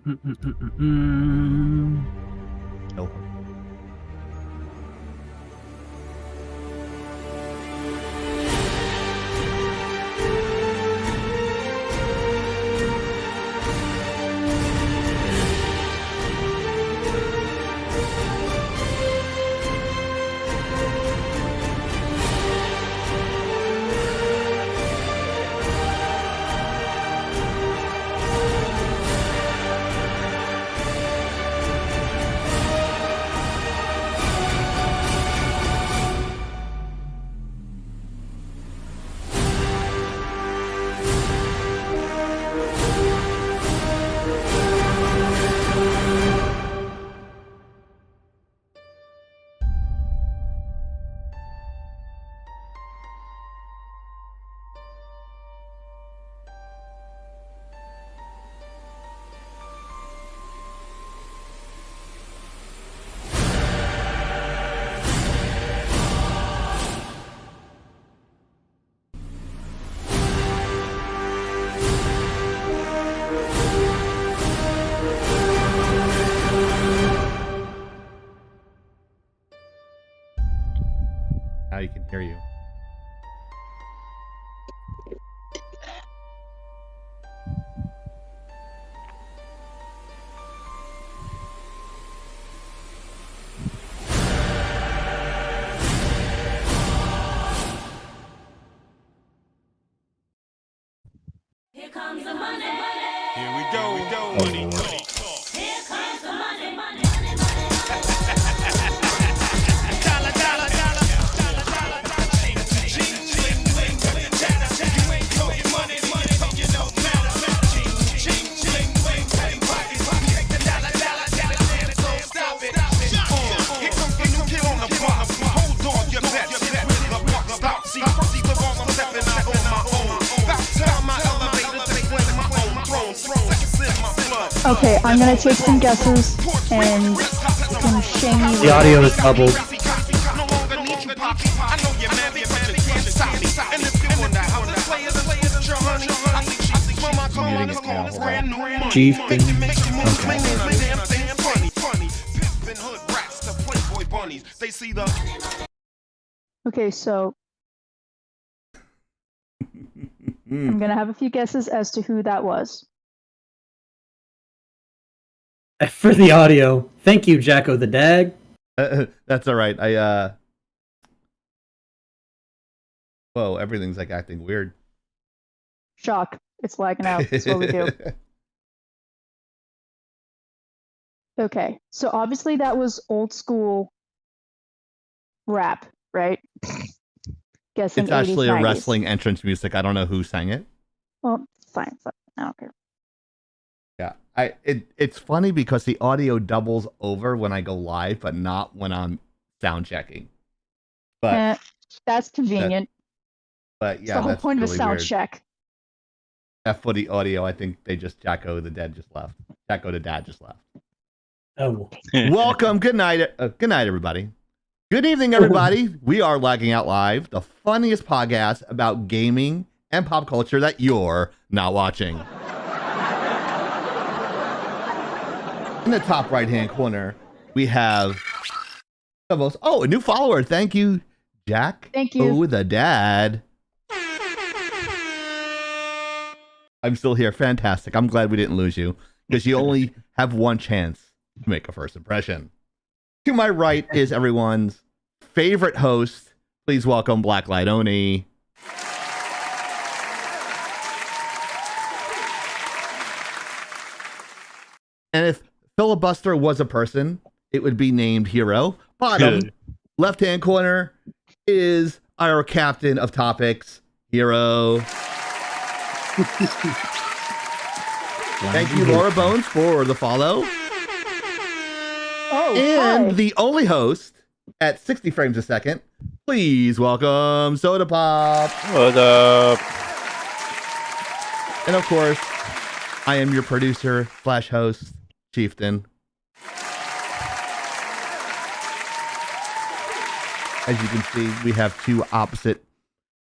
No. Now you can hear you. Here comes the money. Here we go. Money. Here comes the money. Dollar, dollar, dollar. Ching, ching, bling, bling, bling, chatter. You ain't talking money, and you don't matter. Ching, ching, bling, bling, bling, pocket. Take the dollar, and so stop it. Here comes the new kid on the block. Hold on, you bet. With the buck stop. See the ball I'm stepping out on my own. About time my elevator to claim my own throne. Seconds in my blood. Okay, I'm gonna take some guesses and you can shame me. The audio is doubled. Chieftain. Okay, so I'm gonna have a few guesses as to who that was. For the audio, thank you, Jacko the Dag. That's all right. Whoa, everything's like acting weird. Shock. It's lagging out. That's what we do. Okay, so obviously that was old school rap, right? Guessing It's actually 80s, a 90s. wrestling entrance music. I don't know who sang it. Well, fine. I don't care. Yeah, it's funny because the audio doubles over when I go live, but not when I'm sound checking. But That's convenient. but It's yeah, the whole that's point of a really sound weird. check. For the audio, I think they just Jacko the Dad just left. Jacko the Dad just left. Oh, Welcome. Good night. Good night, everybody. Good evening, everybody. We are Lagging Out Live, the funniest podcast about gaming and pop culture that you're not watching. In the top right-hand corner, we have a new follower. Thank you, Jack. Thank you. Oh, the Dad. I'm still here. Fantastic. I'm glad we didn't lose you because you only have one chance to make a first impression. To my right is everyone's favorite host. Please welcome Blacklight Oni. And if filibuster was a person, it would be named Hero. Bottom left-hand corner is our captain of topics, Hero. Thank you, Laura Bones, for the follow. Oh, And hi. the only host at 60 frames a second, please welcome Soda Pop. What up? And of course, I am your producer / host, Chieftain. As you can see, we have two opposite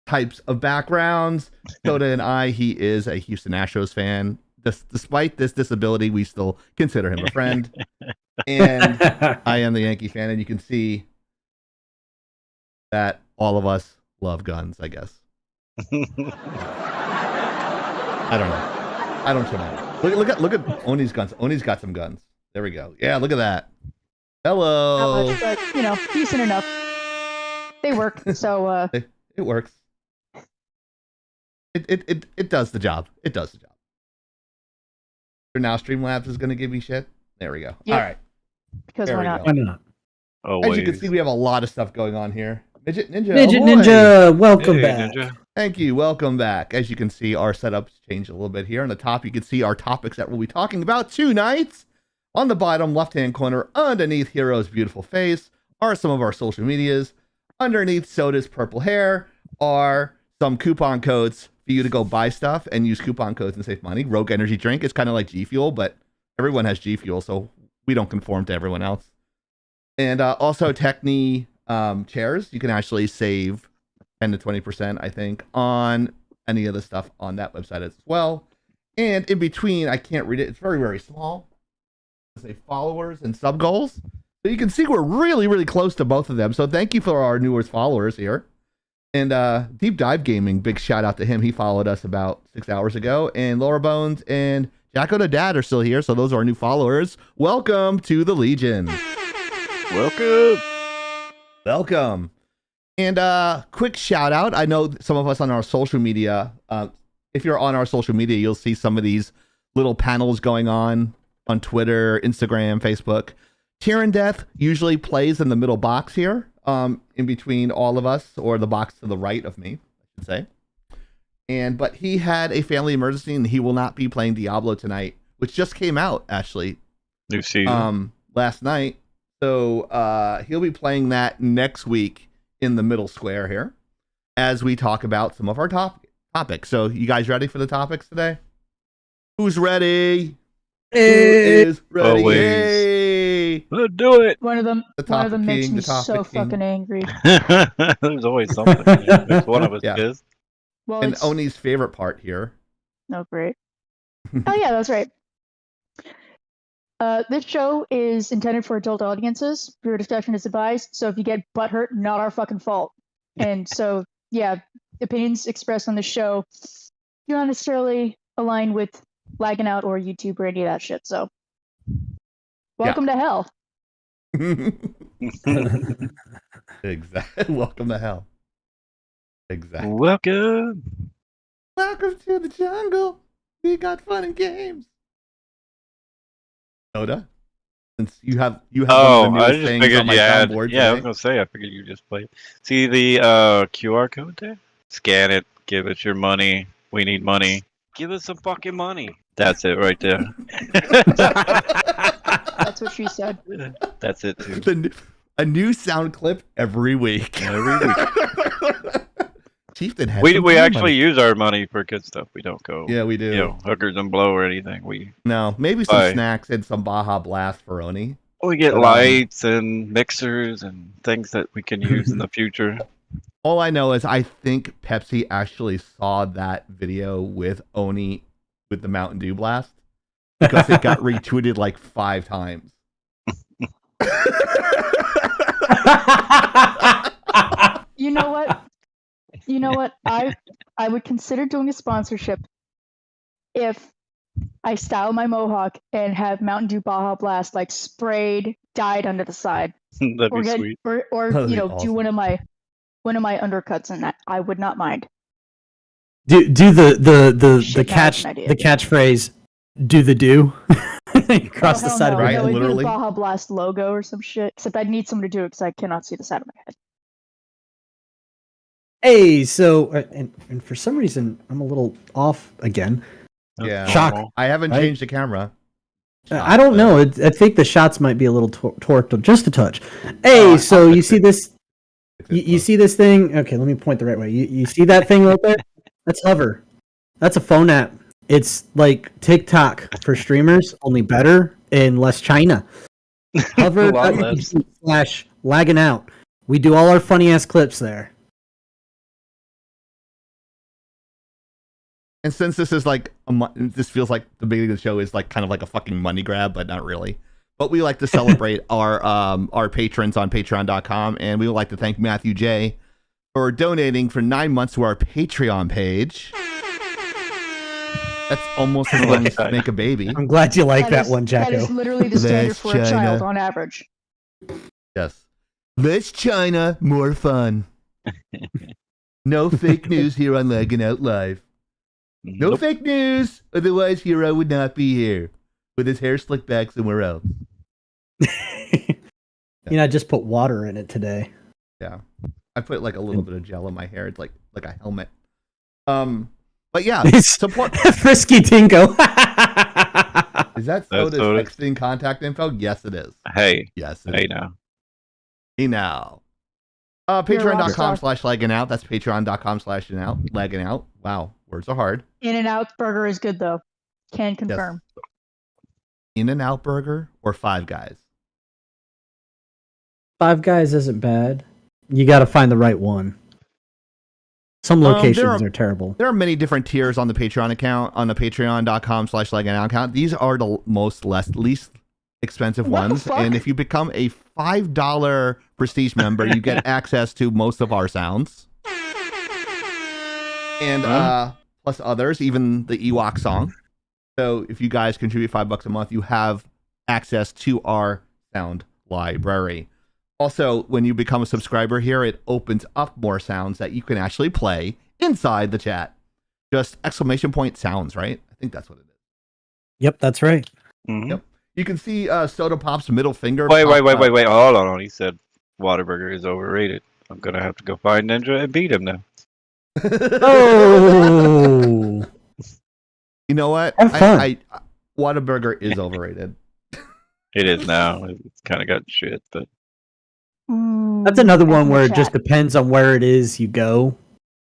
types of backgrounds. Soda and I, he is a Houston Astros fan. despite this disability, we still consider him a friend. And I am the Yankee fan, and you can see that all of us love guns, I guess. I don't know. I don't know. Look at Oni's guns. Oni's got some guns. There we go. Yeah, look at that. Hello. Not much, but, decent enough. They work, so It works. It does the job. It does the job. So now Streamlabs is going to give me shit. There we go. Yep. All right. because There why we not? go. Why not? As you can see, we have a lot of stuff going on here. Midget Ninja. Midget ahoy! Ninja, welcome Hey, back. Ninja. Thank you. Welcome back. As you can see, our setup's changed a little bit here. On the top, you can see our topics that we'll be talking about tonight. On the bottom left-hand corner, underneath Hero's beautiful face, are some of our social medias. Underneath Soda's purple hair are some coupon codes for you to go buy stuff and use coupon codes and save money. Rogue Energy Drink is kind of like G Fuel, but everyone has G Fuel, so we don't conform to everyone else. And also Techni chairs. You can actually save 10 to 20%, I think, on any of the stuff on that website as well. And in between, I can't read it. It's very, very small. Say followers and sub goals. So you can see we're really, really close to both of them. So thank you for our newest followers here. And Deep Dive Gaming, big shout out to him. He followed us about 6 hours ago. And Laura Bones and Jacko the Dad are still here. So those are our new followers. Welcome to the Legion. Welcome. Welcome. And quick shout out. I know some of us on our social media, if you're on our social media, you'll see some of these little panels going on Twitter, Instagram, Facebook. Tyrann Death usually plays in the middle box here, in between all of us, or the box to the right of me, I should say. But he had a family emergency, and he will not be playing Diablo tonight, which just came out actually New season. last night. So he'll be playing that next week in the middle square here, as we talk about some of our topics. So you guys ready for the topics today? Who's ready? Who is ready? Always. Yay! Let's do it. One of them makes king, me the topic so king. fucking angry. There's always something. There's one of us Yeah. is. Well, And it's Oni's favorite part here. no great. Oh yeah, that's right. This show is intended for adult audiences. Viewer discretion is advised. So if you get butthurt, not our fucking fault. And so, yeah, opinions expressed on the show do not necessarily align with Laggin Out or YouTube or any of that shit. So, welcome to hell. Exactly. Welcome to hell. Exactly. Welcome. Welcome to the jungle. We got fun and games. Soda, since you have Oh, one of the I newest just things figured on my you had. soundboard Yeah, I was today. gonna say. I figured you just played. See the QR code there? Scan it. Give us your money. We need money. Give us some fucking money. That's it right there. That's what she said. That's it too. A new sound clip every week. Every week. Chieftain has We some we fun actually money. use our money for good stuff. We don't go. Yeah, we do. You know, hookers and blow or anything. We No, maybe some Bye. snacks and some Baja Blast for Oni. get But, lights and mixers and things that we can use in the future. All I know is I think Pepsi actually saw that video with Oni with the Mountain Dew Blast because it got retweeted like 5 times. You know what? You know what? I would consider doing a sponsorship if I style my mohawk and have Mountain Dew Baja Blast like sprayed, dyed under the side, That'd or be sweet. or That'd you be know, do awesome. one of my undercuts in that. I would not mind. Do the Shit, now catch it's an idea. the catchphrase do the do across the hell side no. of Right, your No, head. it'd be literally. the Baja Blast logo or some shit. Except I'd need someone to do it because I cannot see the side of my head. Hey, so and for some reason I'm a little off again. That's Yeah. Shock. normal. I haven't Right? changed the camera. I don't know. I think the shots might be a little torqued just a touch. Hey, I'll so you fix see it. this? You see this thing? Okay, let me point the right way. You see that thing right there? That's Hover. That's a phone app. It's like TikTok for streamers, only better and less China. A lot less. Hover.com/lagging out. We do all our funny ass clips there. And since this is like this feels like the beginning of the show is like kind of like a fucking money grab, but not really. But we like to celebrate our patrons on Patreon.com, and we would like to thank Matthew J for donating for 9 months to our Patreon page. That's almost as long as to make a baby. I'm glad you like that one, That is Jacko. literally the standard That's for a child China. on average. Yes. Less China, more fun. No fake news here on Laggin Out Live. No Nope. fake news, otherwise Hero would not be here with his hair slicked back somewhere else. I just put water in it today. Yeah, I put like a little bit of gel in my hair. It's like a helmet. But yeah, support. Frisky Tinko. Is that That's Soda's Soda. texting contact info? Yes, it is. Hey, Yes, it hey is. now. Hey now. You're a rock star. Patreon.com/lagging out. That's patreon.com/lagging out. Wow, words are hard. In-N-Out burger is good though. Can confirm. In-N-Out Burger or Five Guys? Five Guys isn't bad. You got to find the right one. Some locations are terrible. There are many different tiers on the Patreon account, on the patreon.com/lagging out account. These are the least expensive What the ones. fuck? And if you become a $5 prestige member, you get access to most of our sounds. And plus others, even the Ewok song. So if you guys contribute $5 a month, you have access to our sound library. Also, when you become a subscriber here, it opens up more sounds that you can actually play inside the chat. Just exclamation point sounds, right? I think that's what it is. Yep, that's right. Mhm. Yep. You can see Soda Pop's middle finger. Wait. pop up. Hold on. He said Whataburger is overrated. I'm gonna have to go find Ninja and beat him now. Oh. You know what? Have fun. Whataburger is overrated. It is now. It's kind of got shit, but Ooh, That's another one where it chat. just depends on where it is you go.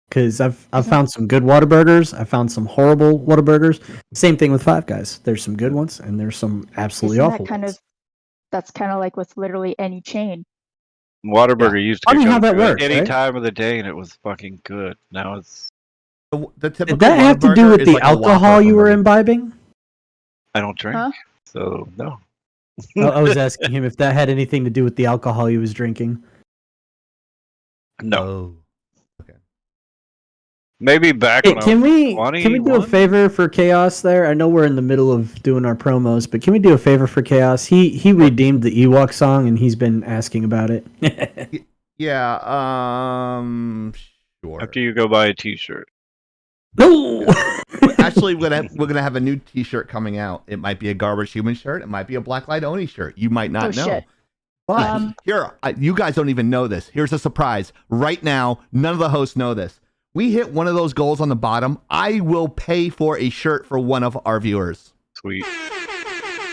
Because I've found some good Whataburgers. I found some horrible Whataburgers. Same thing with Five Guys. There's some good ones, and there's some absolutely Isn't awful that kind ones. of that's kind of like with literally any chain. Whataburger used to Funny get how that good works, any right? time of the day, and it was fucking good. Now it's The typical Did that have to do Whataburger with is the like a Whopper alcohol you from were Burger imbibing? I don't drink, Huh? so no. I was asking him if that had anything to do with the alcohol he was drinking. No, Oh. maybe back Hey, when can I we was do a 21? favor for Chaos there? I know we're in the middle of doing our promos, but can we do a favor for Chaos? He redeemed the Ewok song and he's been asking about it. Yeah, sure. After you go buy a T-shirt. No. Actually, we're gonna have a new T-shirt coming out. It might be a Garbage Human shirt. It might be a Blacklight Oni shirt. You might not Oh, know. shit. But here, you guys don't even know this. Here's a surprise. Right now, none of the hosts know this. We hit one of those goals on the bottom. I will pay for a shirt for one of our viewers. Sweet.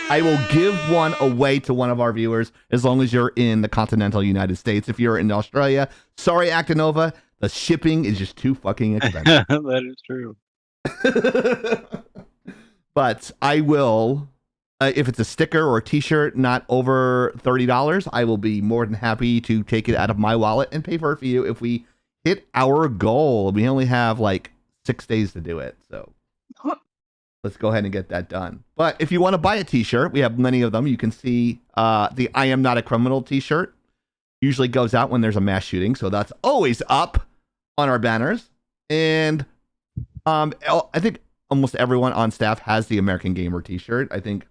I will give one away to one of our viewers as long as you're in the continental United States. If you're in Australia, sorry, Actinova, the shipping is just too fucking expensive. That is true. But I will, if it's a sticker or a T-shirt not over $30, I will be more than happy to take it out of my wallet and pay for it for you if we hit our goal. We only have like 6 days to do it, so let's go ahead and get that done. But if you want to buy a T-shirt, we have many of them. You can see the I Am Not a Criminal T-shirt usually goes out when there's a mass shooting, so that's always up on our banners. And I think almost everyone on staff has the American Gamer T-shirt. I think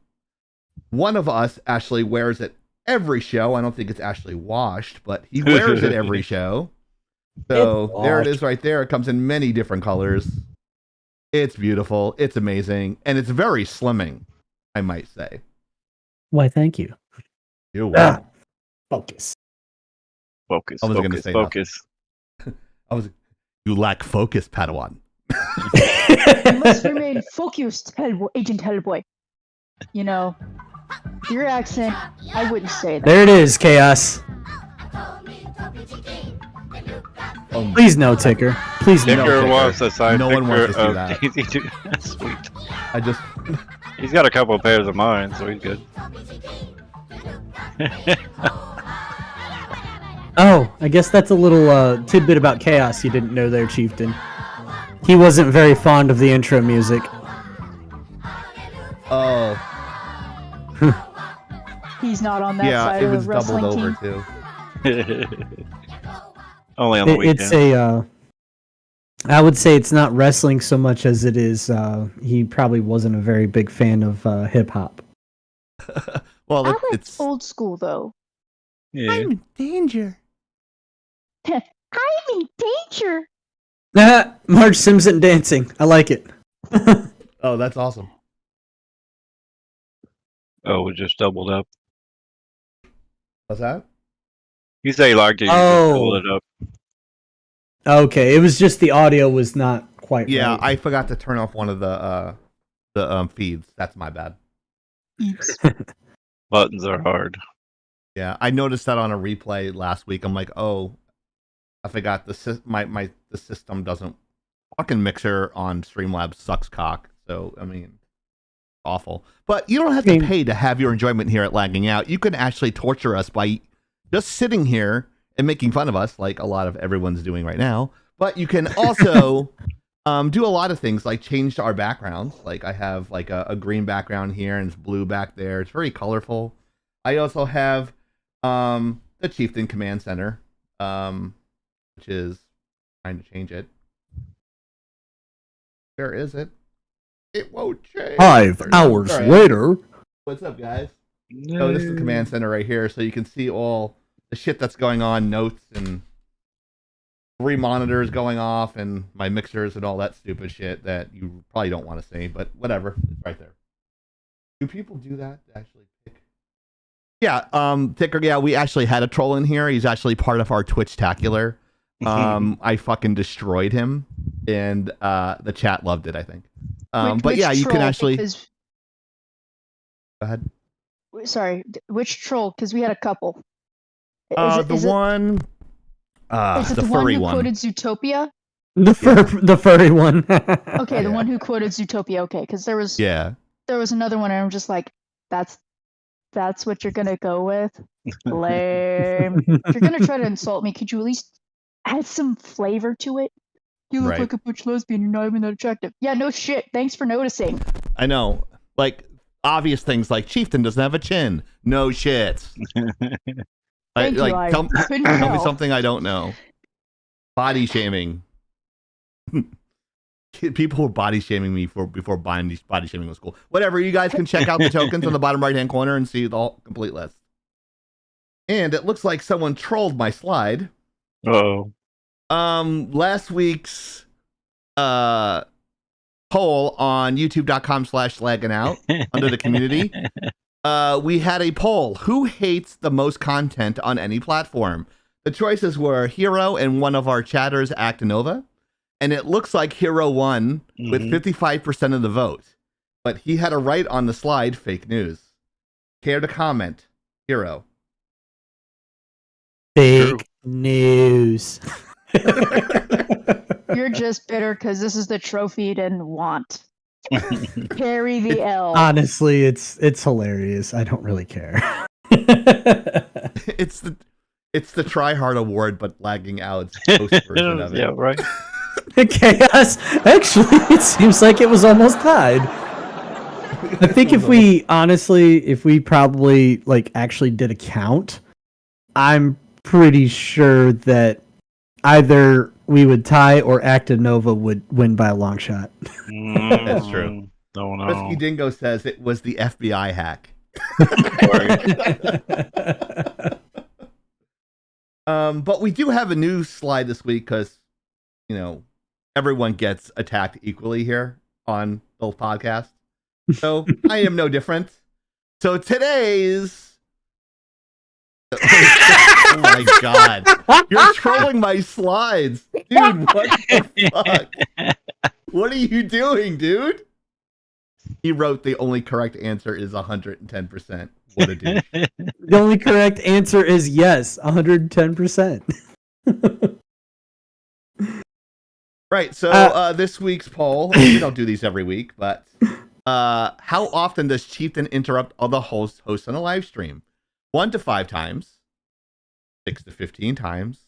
one of us actually wears it every show. I don't think it's actually washed, but he wears it every show. So It's there it washed. is right there. It comes in many different colors. It's beautiful. It's amazing. And it's very slimming, I might say. Why, thank you. You're welcome. Focus. Focus. I wasn't gonna Focus. say Focus. You lack focus, Padawan. You must remain focused, Agent Hellboy. You know, your accent, I wouldn't say that. There it is, Chaos. Please no, Ticker. Please no. Ticker Ticker. wants a signed No one wants to picture see of that. DZ2. Sweet. I just He's got a couple of pairs of mine, so he's good. Oh, I guess that's a little tidbit about Chaos you didn't know there, Chieftain. He wasn't very fond of the intro music. Oh, He's not on that yeah, side it of was the wrestling doubled over team. too. Only on the weekend. It's a. I would say it's not wrestling so much as it is. He probably wasn't a very big fan of hip hop. Well, I like it's old school though. Yeah. in danger. I'm in danger. Marge Simpson dancing. I like it. Oh, that's awesome. Oh, we just doubled up. What's that? You say like it, you just Oh. doubled it up. Okay, it was just the audio was not quite Yeah, right. I forgot to turn off one of the feeds. That's my bad. Oops. Buttons are hard. Yeah, I noticed that on a replay last week. I'm like, oh, I forgot the system doesn't. Fucking Mixer on Streamlabs sucks cock. So I mean, awful. But you don't have to pay to have your enjoyment here at Lagging Out. You can actually torture us by just sitting here and making fun of us, like a lot of everyone's doing right now. But you can also do a lot of things, like change our backgrounds. Like I have like a green background here and it's blue back there. It's very colorful. I also have the Chieftain Command Center, which is trying to change it. Where is it? It won't change. 5 There's- hours All right. later. What's up, guys? So this is the command center right here, so you can see all the shit that's going on, notes and 3 monitors going off, and my mixers and all that stupid shit that you probably don't want to see, but whatever, it's right there. Do people do that to actually pick? Yeah, Ticker. Yeah, we actually had a troll in here. He's actually part of our Twitch-tacular. I fucking destroyed him, and the chat loved it, I think. But yeah, you can actually. Go ahead. Sorry, which troll? Because we had a couple. The is it furry one who one. quoted Zootopia? The furry one. Okay, the one who quoted Zootopia. Okay, because there was another one, and I'm just like, that's what you're gonna go with. Lame. If you're gonna try to insult me, could you at least add some flavor to it? You look Right. like a butch lesbian. You're not even that attractive. Yeah, no shit. Thanks for noticing. I know, like obvious things like Chieftain doesn't have a chin. No shit. Thank you, I tell couldn't me tell. something I don't know. Body shaming. People were body shaming me before body shaming was cool. Whatever, you guys can check out the tokens on the bottom right hand corner and see the whole complete list. And it looks like someone trolled my slide. Oh. Last week's poll on youtube.com/lagginout under the community. We had a poll. Who hates the most content on any platform? The choices were Hero and one of our chatters, Actinova. And it looks like Hero won with 55% of the vote. But he had a right on the slide, fake news. Care to comment? Hero. Fake news. You're just bitter because this is the trophy you didn't want. Carry the L. Honestly, it's hilarious. I don't really care. It's the Try Hard Award, but Lagging Out's post version of it. Yeah, right. Chaos. Actually, it seems like it was almost tied. I think if we probably like actually did a count, I'm pretty sure that either we would tie or Actinova would win by a long shot. That's true. Oh no. Risky Dingo says it was the FBI hack. But we do have a new slide this week because, you know, everyone gets attacked equally here on the podcast. So I am no different. So today's... Oh my god. You're trolling my slides. Dude, what the fuck? What are you doing, dude? He wrote the only correct answer is 110%. What a douche. The only correct answer is yes, 110%. Right, so this week's poll, we don't do these every week, but how often does Chieftain interrupt other hosts on a live stream? 1 to 5 times, 6 to 15 times,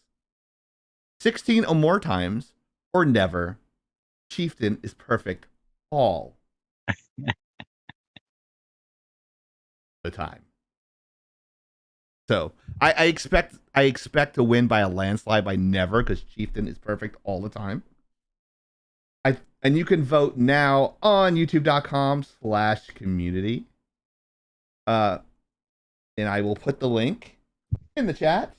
16 or more times, or never? Chieftain is perfect all the time. So I expect to win by a landslide by never, because Chieftain is perfect all the time. And you can vote now on youtube.com/community. And I will put the link in the chat.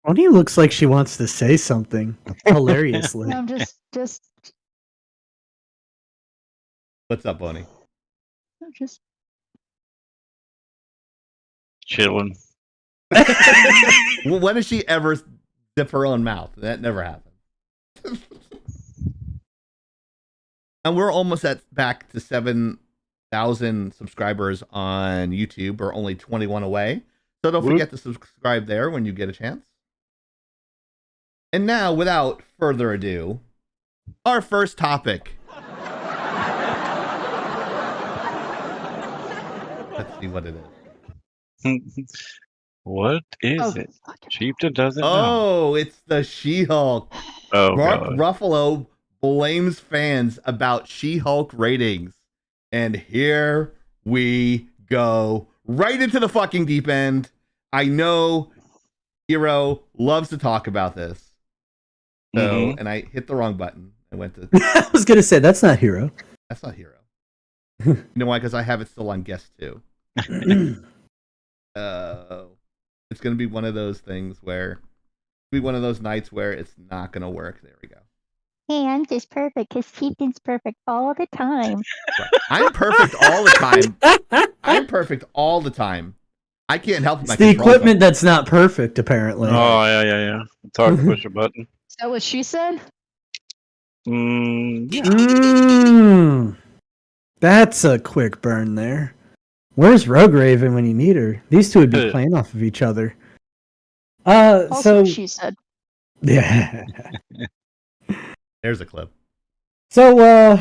Bonnie looks like she wants to say something hilariously. I'm just What's up, Bonnie? Chilling. Well, when does she ever zip her own mouth? That never happened. And we're almost back to 7,000 subscribers on YouTube. We're only 21 away. So don't forget to subscribe there when you get a chance. And now, without further ado, our first topic. Let's see what it is. What is it? Chieftain doesn't know. Oh, it's the She-Hulk. Oh, Mark God. Ruffalo blames fans about She-Hulk ratings. And here we go. Right into the fucking deep end. I know Hero loves to talk about this. So, and I hit the wrong button. I went to... I was going to say, that's not Hero. That's not Hero. You know why? Because I have it still on guest 2. It's going to be one of those things where... be one of those nights where it's not going to work. There we go. Hey, I'm just perfect because Chieftain's perfect all the time. I'm perfect all the time. I'm perfect all the time. I can't help It's my the controls equipment on. that's not perfect, apparently. Oh, yeah. It's hard to push a button. Is that what she said? That's a quick burn there. Where's Rogue Raven when you need her? These two would be playing off of each other. Also So what she said. yeah. There's a clip. So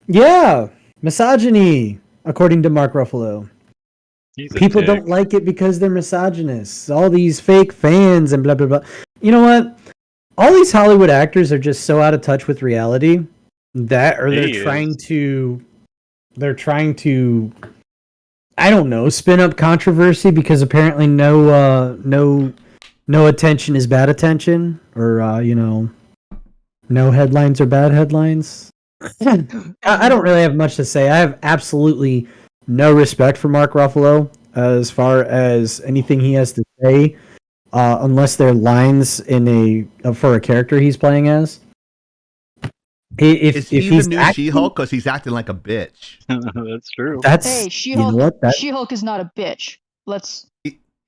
yeah, misogyny, according to Mark Ruffalo. People don't like it because they're misogynists. All these fake fans and blah blah blah. You know what? All these Hollywood actors are just so out of touch with reality that, or they're trying to, I don't know, spin up controversy because apparently no attention is bad attention, or no headlines are bad headlines. I don't really have much to say. I have absolutely no respect for Mark Ruffalo as far as anything he has to say, unless they're lines for a character he's playing as. Is he the new She-Hulk? Because he's acting like a bitch. That's true. Hey, She-Hulk. She-Hulk is not a bitch.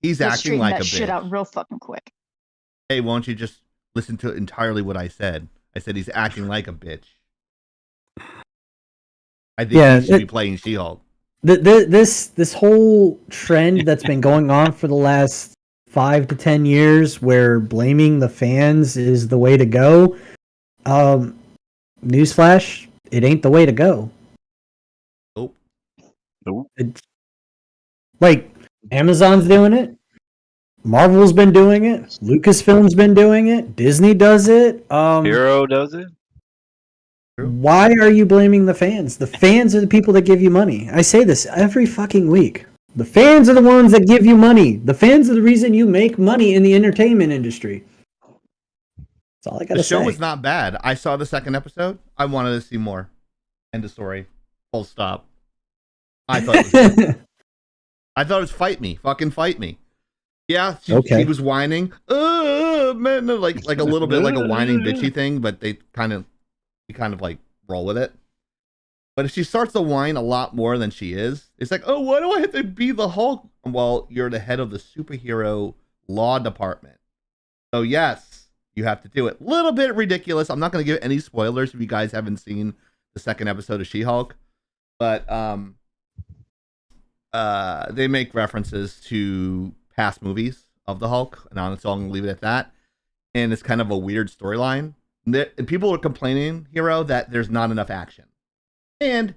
He's acting like a bitch. Shit out real fucking quick. Hey, won't you just listen to entirely what I said? I said he's acting like a bitch. I think he should be playing She-Hulk. This whole trend that's been going on for the last 5 to 10 years, where blaming the fans is the way to go. Newsflash: it ain't the way to go. Nope. It's like Amazon's doing it. Marvel's been doing it. Lucasfilm's been doing it. Disney does it. Hero does it. Why are you blaming the fans? The fans are the people that give you money. I say this every fucking week. The fans are the ones that give you money. The fans are the reason you make money in the entertainment industry. That's all I gotta say. The show was not bad. I saw the second episode. I wanted to see more. End of story. Full stop. I thought it was good. I thought it was fight me. Fucking fight me. Yeah, she was whining. Man, like a little bit like a whining bitchy thing, but you kind of like roll with it. But if she starts to whine a lot more than she is, it's like, oh, why do I have to be the Hulk? Well, you're the head of the superhero law department. So yes, you have to do it. Little bit ridiculous. I'm not going to give any spoilers if you guys haven't seen the second episode of She-Hulk. But they make references to past movies of the Hulk, and I'm going to leave it at that. And it's kind of a weird storyline. People are complaining, Hero, that there's not enough action. And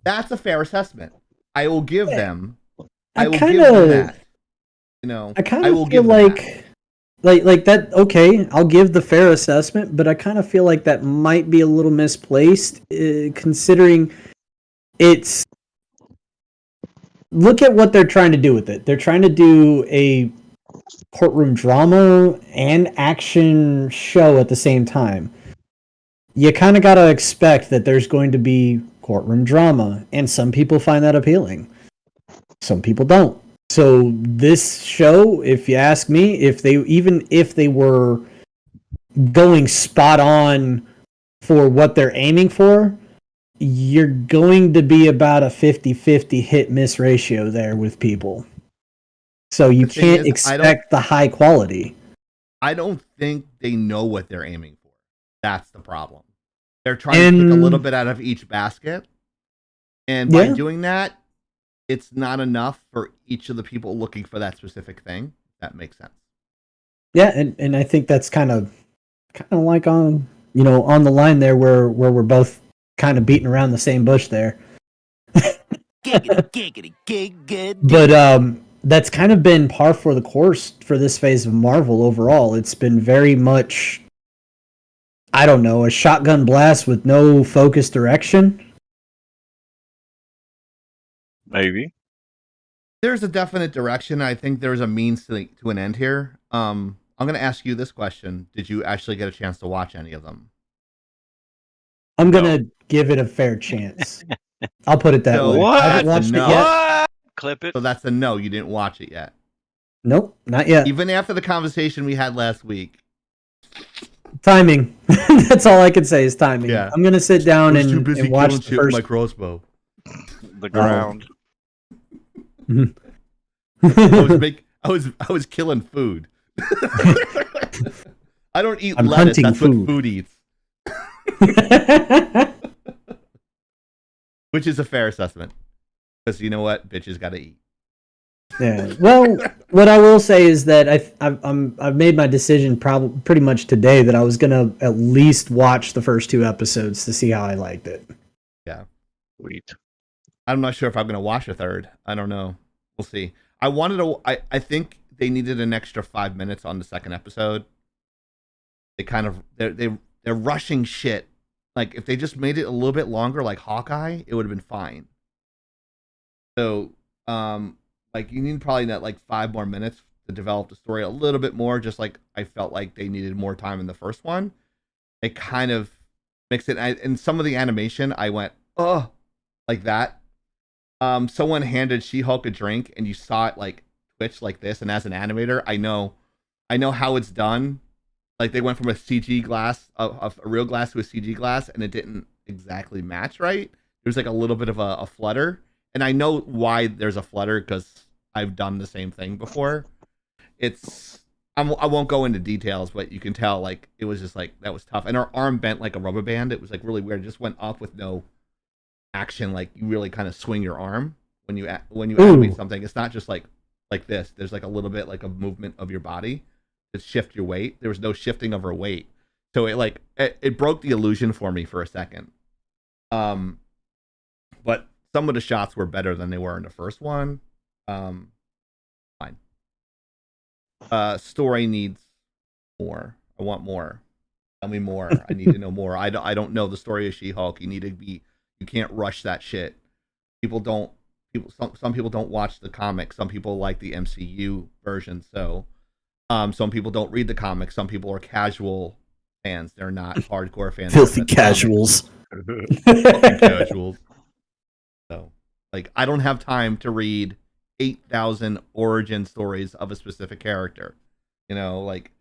that's a fair assessment. I will give them. I will give them that. You know, I kind of feel like like that. Okay, I'll give the fair assessment, but I kind of feel like that might be a little misplaced, considering it's. Look at what they're trying to do with it. They're trying to do a courtroom drama and action show at the same time. You kind of got to expect that there's going to be courtroom drama, and some people find that appealing. Some people don't. So this show, if you ask me, if they were going spot on for what they're aiming for, you're going to be about a 50-50 hit-miss ratio there with people. So you can't expect the high quality. I don't think they know what they're aiming for. That's the problem. They're trying to pick a little bit out of each basket. And by doing that, it's not enough for each of the people looking for that specific thing. That makes sense. Yeah, and I think that's kind of like on the line there where we're both kind of beating around the same bush there. Giggity, giggity. But that's kind of been par for the course for this phase of Marvel overall. It's been very much, I don't know, a shotgun blast with no focused direction. Maybe. There's a definite direction. I think there's a means to an end here. I'm going to ask you this question. Did you actually get a chance to watch any of them? I'm going to give it a fair chance. I'll put it that way. What? I haven't watched it yet. Clip it. So that's a no. You didn't watch it yet. Nope, not yet. Even after the conversation we had last week. Timing. That's all I can say is timing. Yeah. I'm going to sit down and watch the shit first. with my crossbow. The ground. I was killing food. I don't eat I'm lettuce. hunting That's food. what food eats. Which is a fair assessment. Because you know what? Bitches gotta eat. Yeah. Well, what I will say is that I've made my decision probably pretty much today that I was gonna at least watch the first 2 episodes to see how I liked it. Yeah. Sweet. I'm not sure if I'm gonna watch a third. I don't know. We'll see. I think they needed an extra 5 minutes on the second episode. They're rushing shit. Like if they just made it a little bit longer, like Hawkeye, it would have been fine. So, like you need probably that like 5 more minutes to develop the story a little bit more. Just like I felt like they needed more time in the first one. It kind of mixed it. And some of the animation, I went, oh, like that. Someone handed She-Hulk a drink, and you saw it like twitch like this. And as an animator, I know how it's done. Like they went from a CG glass, a real glass to a CG glass, and it didn't exactly match right. There's like a little bit of a flutter. And I know why there's a flutter because I've done the same thing before. I won't go into details, but you can tell like it was just like that was tough. And her arm bent like a rubber band. It was like really weird. It just went up with no action. Like you really kind of swing your arm when you animate something. It's not just like this. There's like a little bit like a movement of your body to shift your weight. There was no shifting of her weight, so it broke the illusion for me for a second. But some of the shots were better than they were in the first one. Fine. Story needs more. I want more. Tell me more. I need to know more. I don't know the story of She-Hulk. You can't rush that shit. Some people don't watch the comics. Some people like the MCU version. So, some people don't read the comics. Some people are casual fans. They're not hardcore fans. Filthy casuals. Fucking casuals. So, like, I don't have time to read 8,000 origin stories of a specific character. You know, like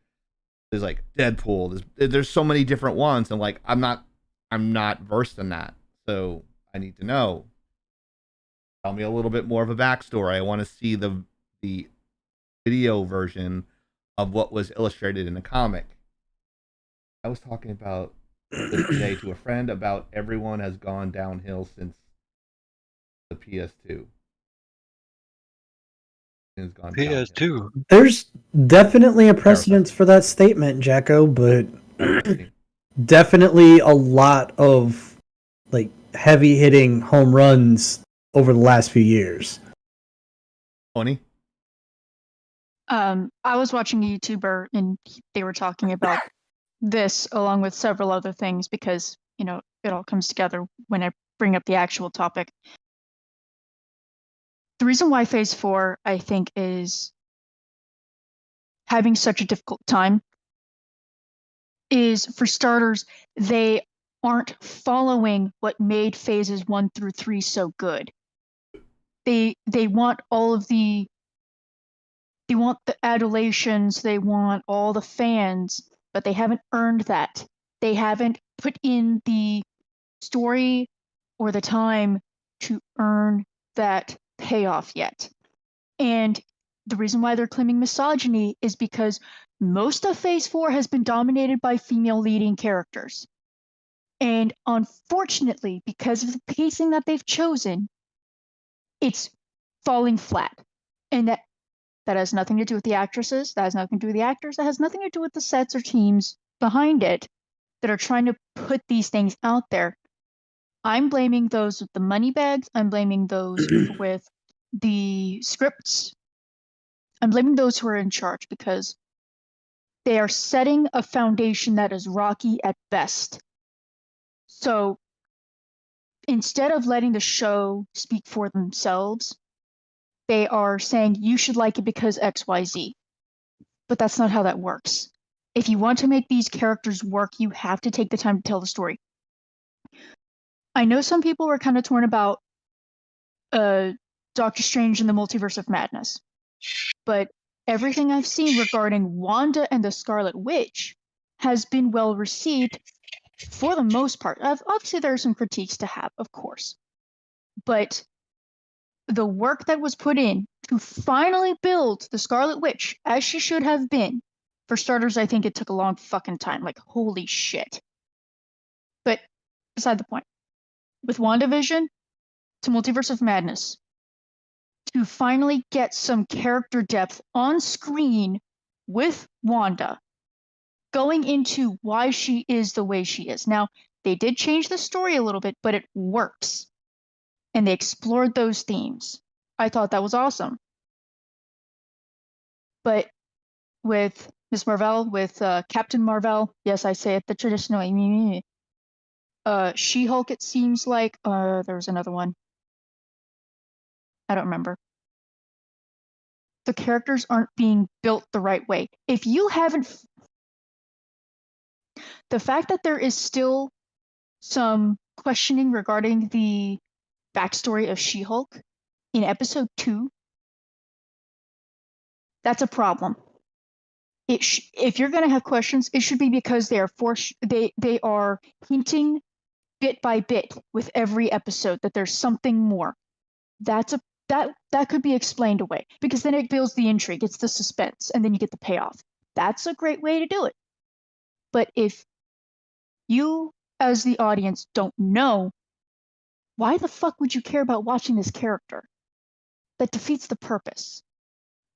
there's like Deadpool. There's so many different ones, and like I'm not versed in that. So I need to know. Tell me a little bit more of a backstory. I want to see the video version of what was illustrated in the comic. I was talking about this today to a friend about everyone has gone downhill since the PS2. Has gone PS2. downhill. There's definitely a precedence for that statement, Jacko, but definitely a lot of like heavy hitting home runs over the last few years. Tony? I was watching a YouTuber and they were talking about this along with several other things because, it all comes together when I bring up the actual topic. The reason why Phase 4, I think, is having such a difficult time is, for starters, they aren't following what made Phases 1 through 3 so good. They want all of the adulations, they want all the fans, but they haven't earned that. They haven't put in the story or the time to earn that payoff yet. And the reason why they're claiming misogyny is because most of Phase 4 has been dominated by female leading characters. And unfortunately, because of the pacing that they've chosen, it's falling flat. And that has nothing to do with the actresses, that has nothing to do with the actors, that has nothing to do with the sets or teams behind it that are trying to put these things out there. I'm blaming those with the money bags, I'm blaming those with the scripts, I'm blaming those who are in charge because they are setting a foundation that is rocky at best. So instead of letting the show speak for themselves, they are saying you should like it because XYZ. But that's not how that works. If you want to make these characters work, you have to take the time to tell the story. I know some people were kind of torn about Doctor Strange and the Multiverse of Madness, but everything I've seen regarding Wanda and the Scarlet Witch has been well received for the most part. Obviously, there are some critiques to have, of course, but the work that was put in to finally build the Scarlet Witch as she should have been, for starters, I think it took a long fucking time. Like, holy shit. But beside the point, with WandaVision to Multiverse of Madness, to finally get some character depth on screen with Wanda, going into why she is the way she is. Now, they did change the story a little bit, but it works. And they explored those themes. I thought that was awesome. But with Miss Marvel, with Captain Marvel, yes, I say it the traditional way. She-Hulk, it seems like there was another one. I don't remember. The characters aren't being built the right way. If you haven't, the fact that there is still some questioning regarding the backstory of She-Hulk in episode 2, that's a problem. If you're going to have questions, it should be because they are hinting bit by bit with every episode that there's something more. That could be explained away, because then it builds the intrigue, it's the suspense, and then you get the payoff. That's a great way to do it. But if you, as the audience, don't know, why the fuck would you care about watching this character? That defeats the purpose.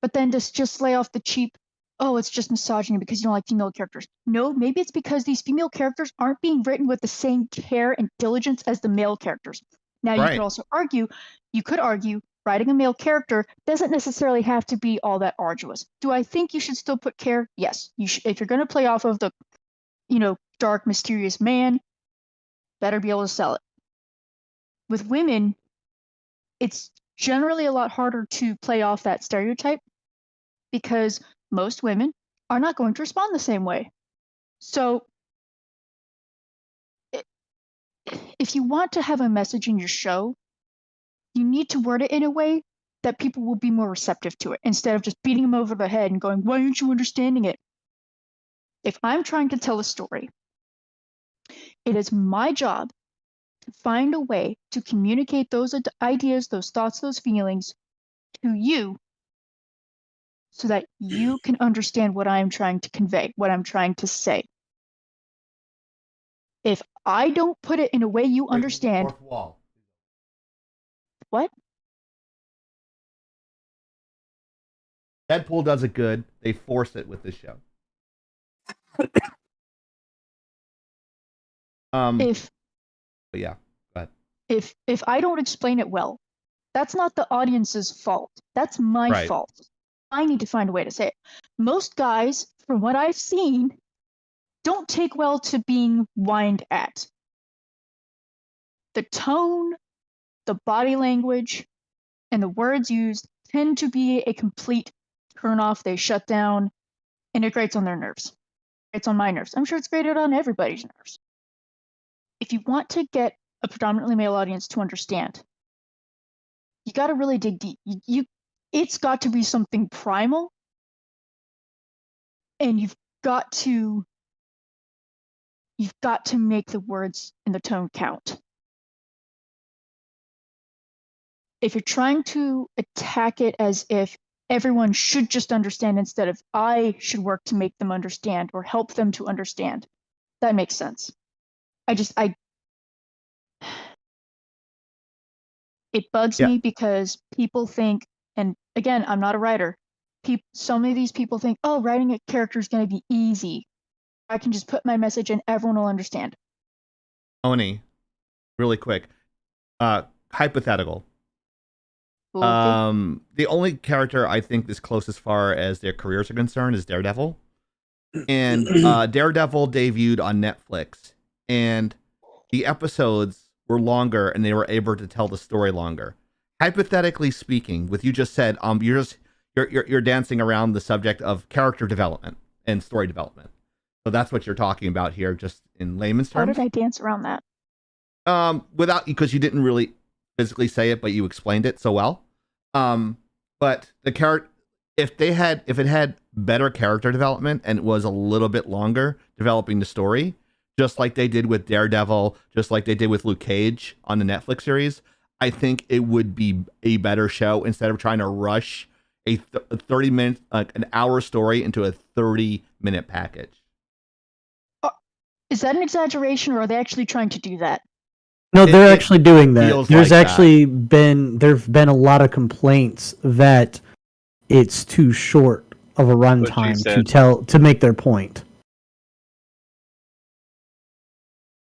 But then just lay off the cheap, oh, it's just misogyny because you don't like female characters. No, maybe it's because these female characters aren't being written with the same care and diligence as the male characters. Now, Right. you could also argue, writing a male character doesn't necessarily have to be all that arduous. Do I think you should still put care? Yes. If you're going to play off of the, dark, mysterious man, better be able to sell it. With women, it's generally a lot harder to play off that stereotype because most women are not going to respond the same way. So if you want to have a message in your show, you need to word it in a way that people will be more receptive to it instead of just beating them over the head and going, why aren't you understanding it? If I'm trying to tell a story, it is my job to find a way to communicate those ideas, those thoughts, those feelings to you so that you can understand what I'm trying to convey, what I'm trying to say. If I don't put it in a way you understand, Fourth wall. what? Deadpool does it good. They force it with this show. If But yeah, go ahead. if I don't explain it well, that's not the audience's fault. That's my Right. fault. I need to find a way to say it. Most guys, from what I've seen, don't take well to being whined at. The tone, the body language, and the words used tend to be a complete turnoff. They shut down, and it grates on their nerves. It's on my nerves. I'm sure it's grated on everybody's nerves. If you want to get a predominantly male audience to understand, you got to really dig deep. It's got to be something primal, and you've got to make the words and the tone count. If you're trying to attack it as if everyone should just understand instead of I should work to make them understand or help them to understand, that makes sense. It bugs me because people think, and again, I'm not a writer. So many of these people think, oh, writing a character is going to be easy. I can just put my message and everyone will understand. Oni, really quick. Hypothetical. Okay. The only character I think is close as far as their careers are concerned is Daredevil. And Daredevil debuted on Netflix, and the episodes were longer, and they were able to tell the story longer. Hypothetically speaking, with you just said, you're dancing around the subject of character development and story development. So that's what you're talking about here, just in layman's terms. How did I dance around that? Because you didn't really physically say it, but you explained it so well. But the character, if it had better character development and it was a little bit longer developing the story, just like they did with Daredevil, just like they did with Luke Cage on the Netflix series, I think it would be a better show instead of trying to rush a 30-minute, an hour story into a 30-minute package. Is that an exaggeration, or are they actually trying to do that? No, they're actually doing that. feels There's like actually there've been a lot of complaints that it's too short of a runtime to make their point.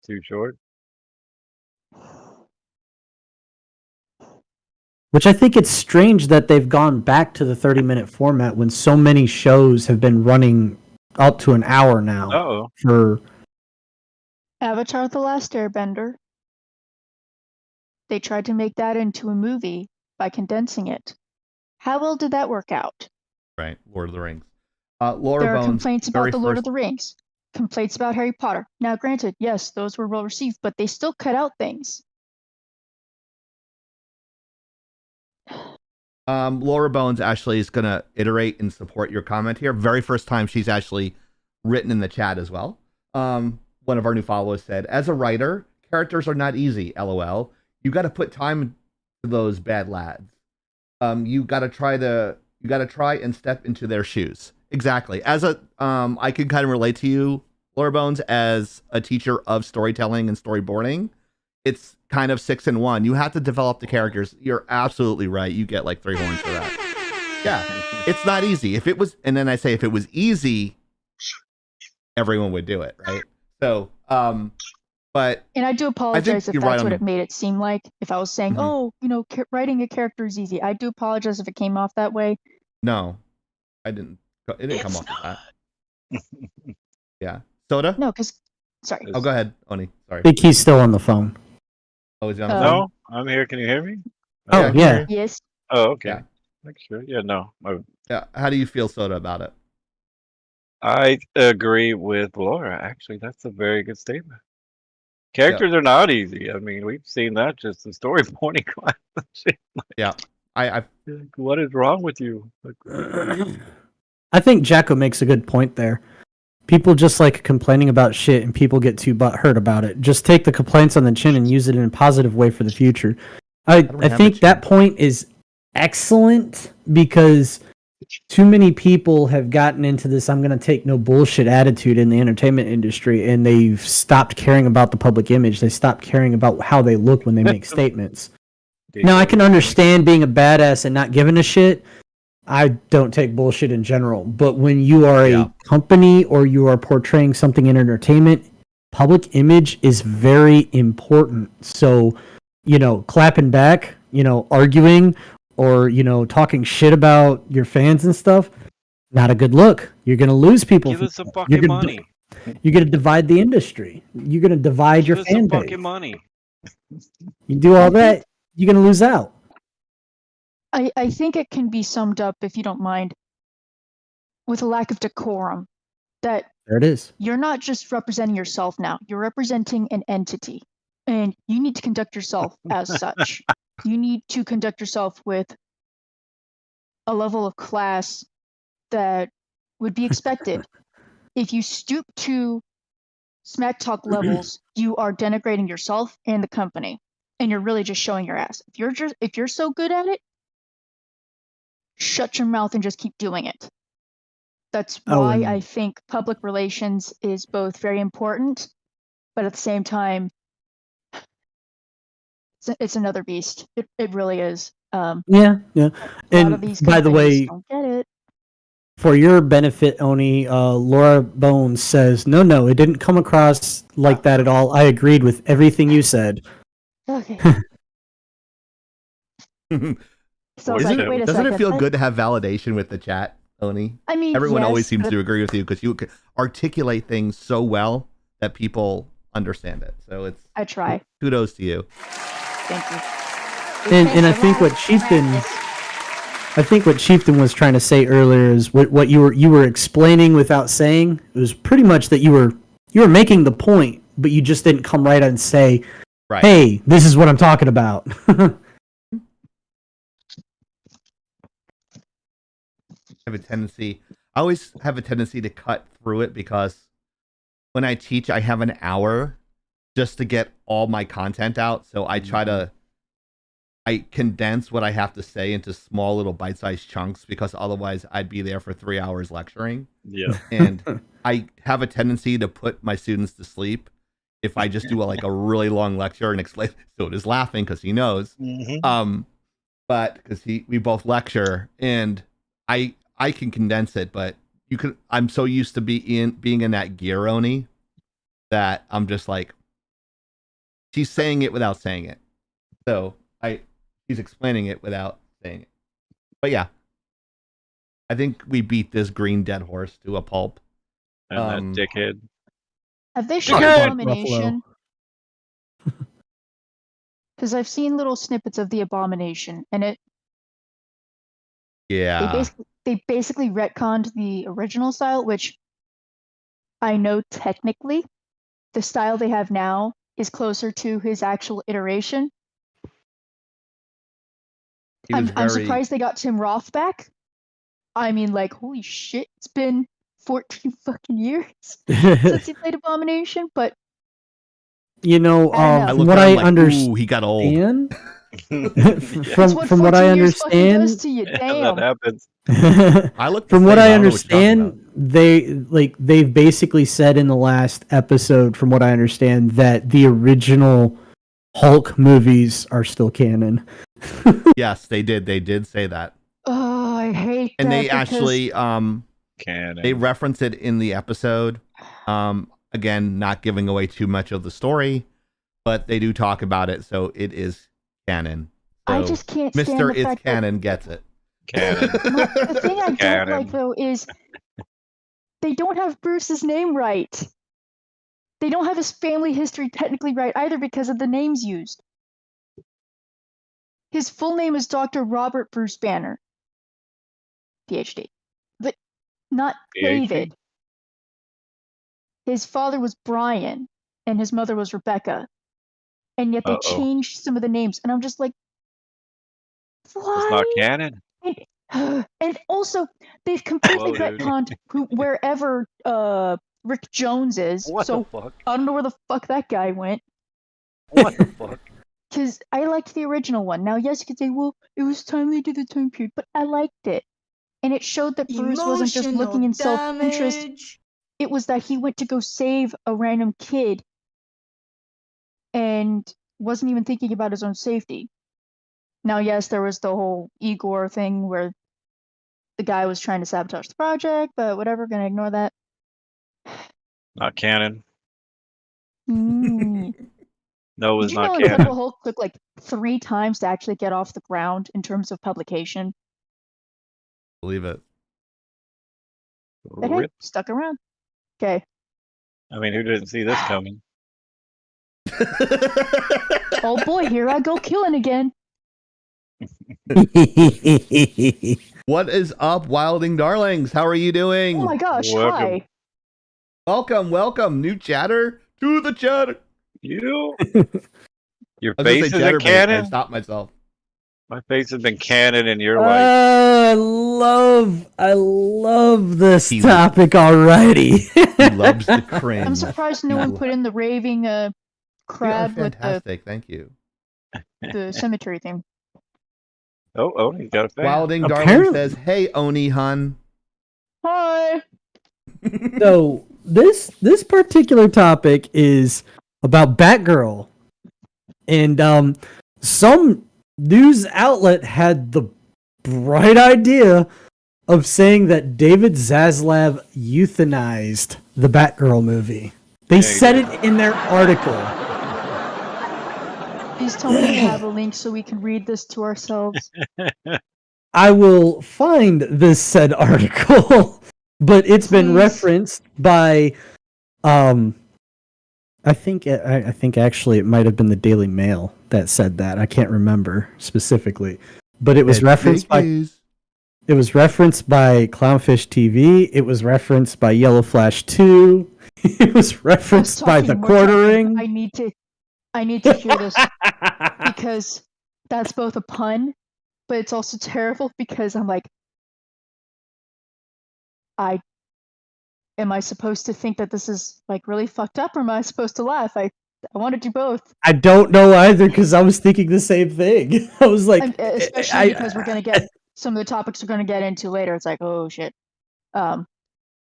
Too short? Which I think it's strange that they've gone back to the 30-minute format when so many shows have been running up to an hour now. Uh-oh. For Avatar: The Last Airbender. They tried to make that into a movie by condensing it. How well did that work out? Right, Lord of the Rings. Laura There are Bones, complaints about very The Lord first- of the Rings. Complaints about Harry Potter. Now, granted, yes, those were well received, but they still cut out things. Laura Bones actually is going to iterate and support your comment here. Very first time she's actually written in the chat as well. One of our new followers said, as a writer, characters are not easy, LOL. You got to put time into those bad lads. You got to try and step into their shoes. Exactly. As I can kind of relate to you, Laura Bones, as a teacher of storytelling and storyboarding. It's kind of 6 in 1. You have to develop the characters. You're absolutely right. You get like 3 horns for that. Yeah, it's not easy. If it was easy, everyone would do it, right? So, but And I do apologize if you're that's right what on it made it seem like. If I was saying, writing a character is easy. I do apologize if it came off that way. no, I didn't. It didn't come off of that. Yeah, Soda. No, because, sorry. Oh, go ahead, Oni. Sorry. I think he's still on the phone. Oh, is he on the Oh. phone? No, I'm here. Can you hear me? Oh, I can yeah. hear you. Yes. Oh, okay. Yeah. Make sure. Yeah, no. Yeah. How do you feel, Soda, about it? I agree with Laura. Actually, that's a very good statement. Characters are not easy. I mean, we've seen that just in storyboarding class. Yeah. I What is wrong with you? I think Jacko makes a good point there. People just like complaining about shit and people get too butthurt about it. Just take the complaints on the chin and use it in a positive way for the future. I think that point is excellent because too many people have gotten into this I'm going to take no bullshit attitude in the entertainment industry, and they've stopped caring about the public image. They stopped caring about how they look when they make statements. Now, I can understand being a badass and not giving a shit. I don't take bullshit in general. But when you are a company or you are portraying something in entertainment, public image is very important. So, clapping back, arguing, or, you know, talking shit about your fans and stuff, not a good look. You're going to lose people. Give us some You're fucking gonna, money. You're going to divide the industry. You're going to divide Give your us fan some base. fucking money. You do all that, you're going to lose out. I think it can be summed up, if you don't mind, with a lack of decorum. That There it is. you're not just representing yourself now, you're representing an entity. And you need to conduct yourself as such. You need to conduct yourself with a level of class that would be expected. If you stoop to smack talk levels, you are denigrating yourself and the company, and you're really just showing your ass. If you're so good at it, shut your mouth and just keep doing it. That's why and- I think public relations is both very important, but at the same time, it's another beast. It really is. Yeah. A lot And of these by the companies way, don't get it. for your benefit, Oni, Laura Bones says, no, it didn't come across like that at all. I agreed with everything you said. Okay. So Isn't like, wait a doesn't second. it feel good to have validation with the chat, Oni? I mean, Everyone always yes, seems but to agree with you because you articulate things so well that people understand it. So it's I try. kudos to you. Thank you. And I think what Chieftain was trying to say earlier is what you were explaining without saying. It was pretty much that you were making the point, but you just didn't come right out and say, Right. "Hey, this is what I'm talking about." I always have a tendency to cut through it because when I teach, I have an hour just to get all my content out. So I try to, I condense what I have to say into small little bite-sized chunks because otherwise I'd be there for 3 hours lecturing. Yeah. And I have a tendency to put my students to sleep if I just do a really long lecture and explain. So it is laughing because he knows. But because we both lecture and I can condense it, but I'm so used to being in that gear, Oni, that I'm just like, she's saying it without saying it. So she's explaining it without saying it. But yeah, I think we beat this green dead horse to a pulp. And that dickhead. Have they shot Dickhead! Abomination? Because I've seen little snippets of the Abomination, and Yeah. they basically retconned the original style, which I know technically the style they have now is closer to his actual iteration. I'm surprised they got Tim Roth back. I mean, like, holy shit, it's been 14 fucking years since he played Abomination, but You know, I I from looked what at him I like, understand, ooh, he got old. that's what from what 14 I years fucking does understand, to you. That Damn. happens. I looked from the what same, I don't know what you're talking about. understand, they've basically said in the last episode, from what I understand, that the original Hulk movies are still canon. Yes, they did. They did say that. Oh, I hate that. And they because actually Canon. they reference it in the episode. Again, not giving away too much of the story, but they do talk about it, so it is canon. So I just can't stand Mr. the It's fact Canon gets it. Canon. that the thing I don't Canon. like though is they don't have Bruce's name right. They don't have his family history technically right either because of the names used. His full name is Dr. Robert Bruce Banner, PhD, but not PhD? David. His father was Brian, and his mother was Rebecca, and yet they changed some of the names, and I'm just like, why? It's not canon. And also, they've completely Whoa, dude. retconned wherever Rick Jones is. What so the fuck? I don't know where the fuck that guy went. What the fuck? Because I liked the original one. Now, yes, you could say, well, it was timely to the time period, but I liked it. And it showed that Bruce wasn't just looking in self-interest. It was that he went to go save a random kid and wasn't even thinking about his own safety. Now, yes, there was the whole Igor thing where the guy was trying to sabotage the project, but whatever, gonna ignore that. Not canon. Mm. No, it Did was you know not Incredible canon. Hulk took like 3 times to actually get off the ground in terms of publication? Believe it. But hey, Rip. stuck around. Okay. I mean, who didn't see this coming? Oh boy, here I go killing again. What is up, Wilding Darlings? How are you doing? Oh my gosh, Welcome. hi. Welcome. New chatter to the chatter. You? Your I was gonna face say is a chatterbait. I cannon? stopped myself. My face has been canon in your life. I love this He- topic already. He loves the cringe. I'm surprised no one put in the raving You are crab with fantastic. Thank you. the cemetery theme. Oh, he's got a fan. Wilding Darling Apparently- says, "Hey, Oni hun." Hi. So this particular topic is about Batgirl, and some news outlet had the bright idea of saying that David Zaslav euthanized the Batgirl movie. They Yeah, he said did. it in their article. Please tell me you have a link so we can read this to ourselves. I will find this said article, but it's been Please. referenced by, I think actually it might have been the Daily Mail that said that. I can't remember specifically, but it was It's referenced fake by news. it was referenced by Clownfish TV. It was referenced by Yellow Flash 2. It was referenced by The Talking more talking. Quartering. I need to hear this because that's both a pun, but it's also terrible because I'm like, am I supposed to think that this is like really fucked up, or am I supposed to laugh? I want to do both. I don't know either because I was thinking the same thing. I was like, Especially because we're gonna get some of the topics we're gonna get into later. It's like, oh shit.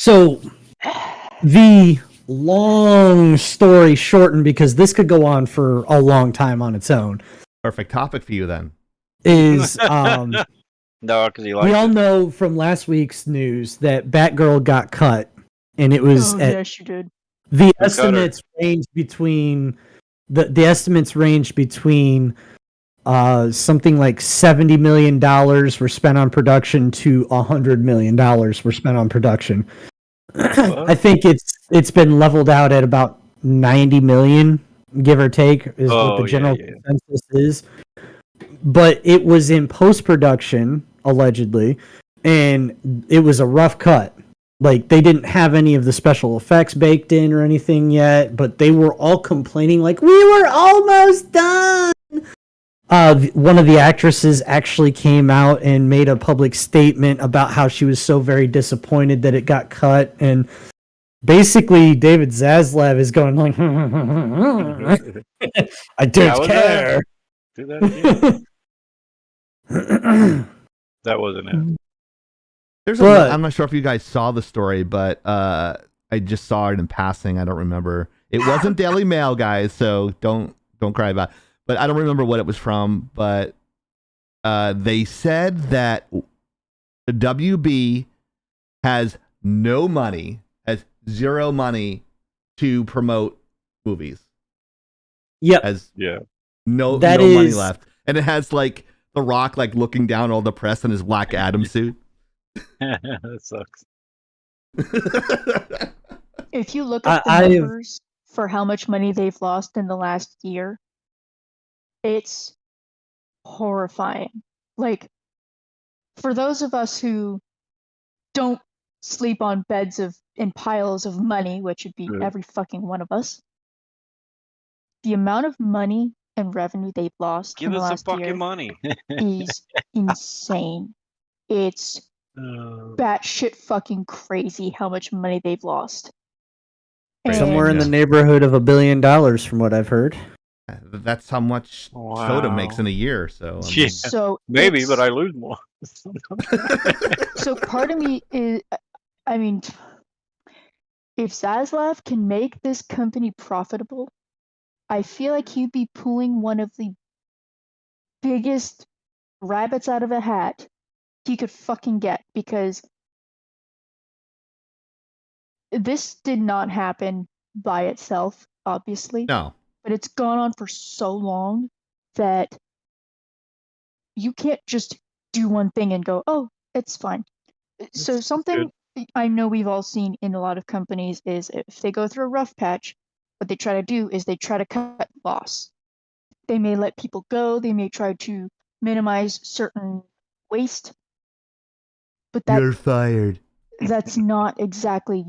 So, the long story shortened, because this could go on for a long time on its own, Perfect topic for you then. is No, because he likes we all it. know from last week's news that Batgirl got cut, and it was Oh at yes, you did. the cut her? estimates range between the estimates range between something like $70 million were spent on production to $100 million were spent on production. I think it's been leveled out at about 90 million, give or take, is what the general consensus is. But it was in post-production, allegedly, and it was a rough cut. Like, they didn't have any of the special effects baked in or anything yet, but they were all complaining, like, we were almost done! One of the actresses actually came out and made a public statement about how she was so very disappointed that it got cut, and basically David Zaslav is going like, I don't How was care. Do that again. That wasn't it. There's But- I'm not sure if you guys saw the story, but I just saw it in passing. I don't remember. It wasn't Daily Mail, guys, so don't cry about it. But I don't remember what it was from. But they said that WB has no money, has zero money to promote movies. Yep. Has Yeah. no That money is- left, and it has like The Rock like looking down all the press in his Black Adam suit. That sucks. If you look at the I've- numbers for how much money they've lost in the last year, it's horrifying. Like, for those of us who don't sleep on beds in piles of money, which would be Mhm. every fucking one of us, the amount of money and revenue they've lost Give in the us some last fucking year money. is insane. It's batshit fucking crazy how much money they've lost. Somewhere in And the neighborhood of $1 billion, from what I've heard. That's how much soda makes in a year. So I mean, Yeah. so Maybe, it's- but I lose more. So part of me is, I mean, if Zazlav can make this company profitable, I feel like he'd be pulling one of the biggest rabbits out of a hat he could fucking get, because this did not happen by itself, obviously. no, but it's gone on for so long that you can't just do one thing and go, oh, it's fine. So That's something I know we've all seen in a lot of companies is if they go through a rough patch, what they try to do is they try to cut loss. They may let people go, they may try to minimize certain waste, but You're fired. that's not exactly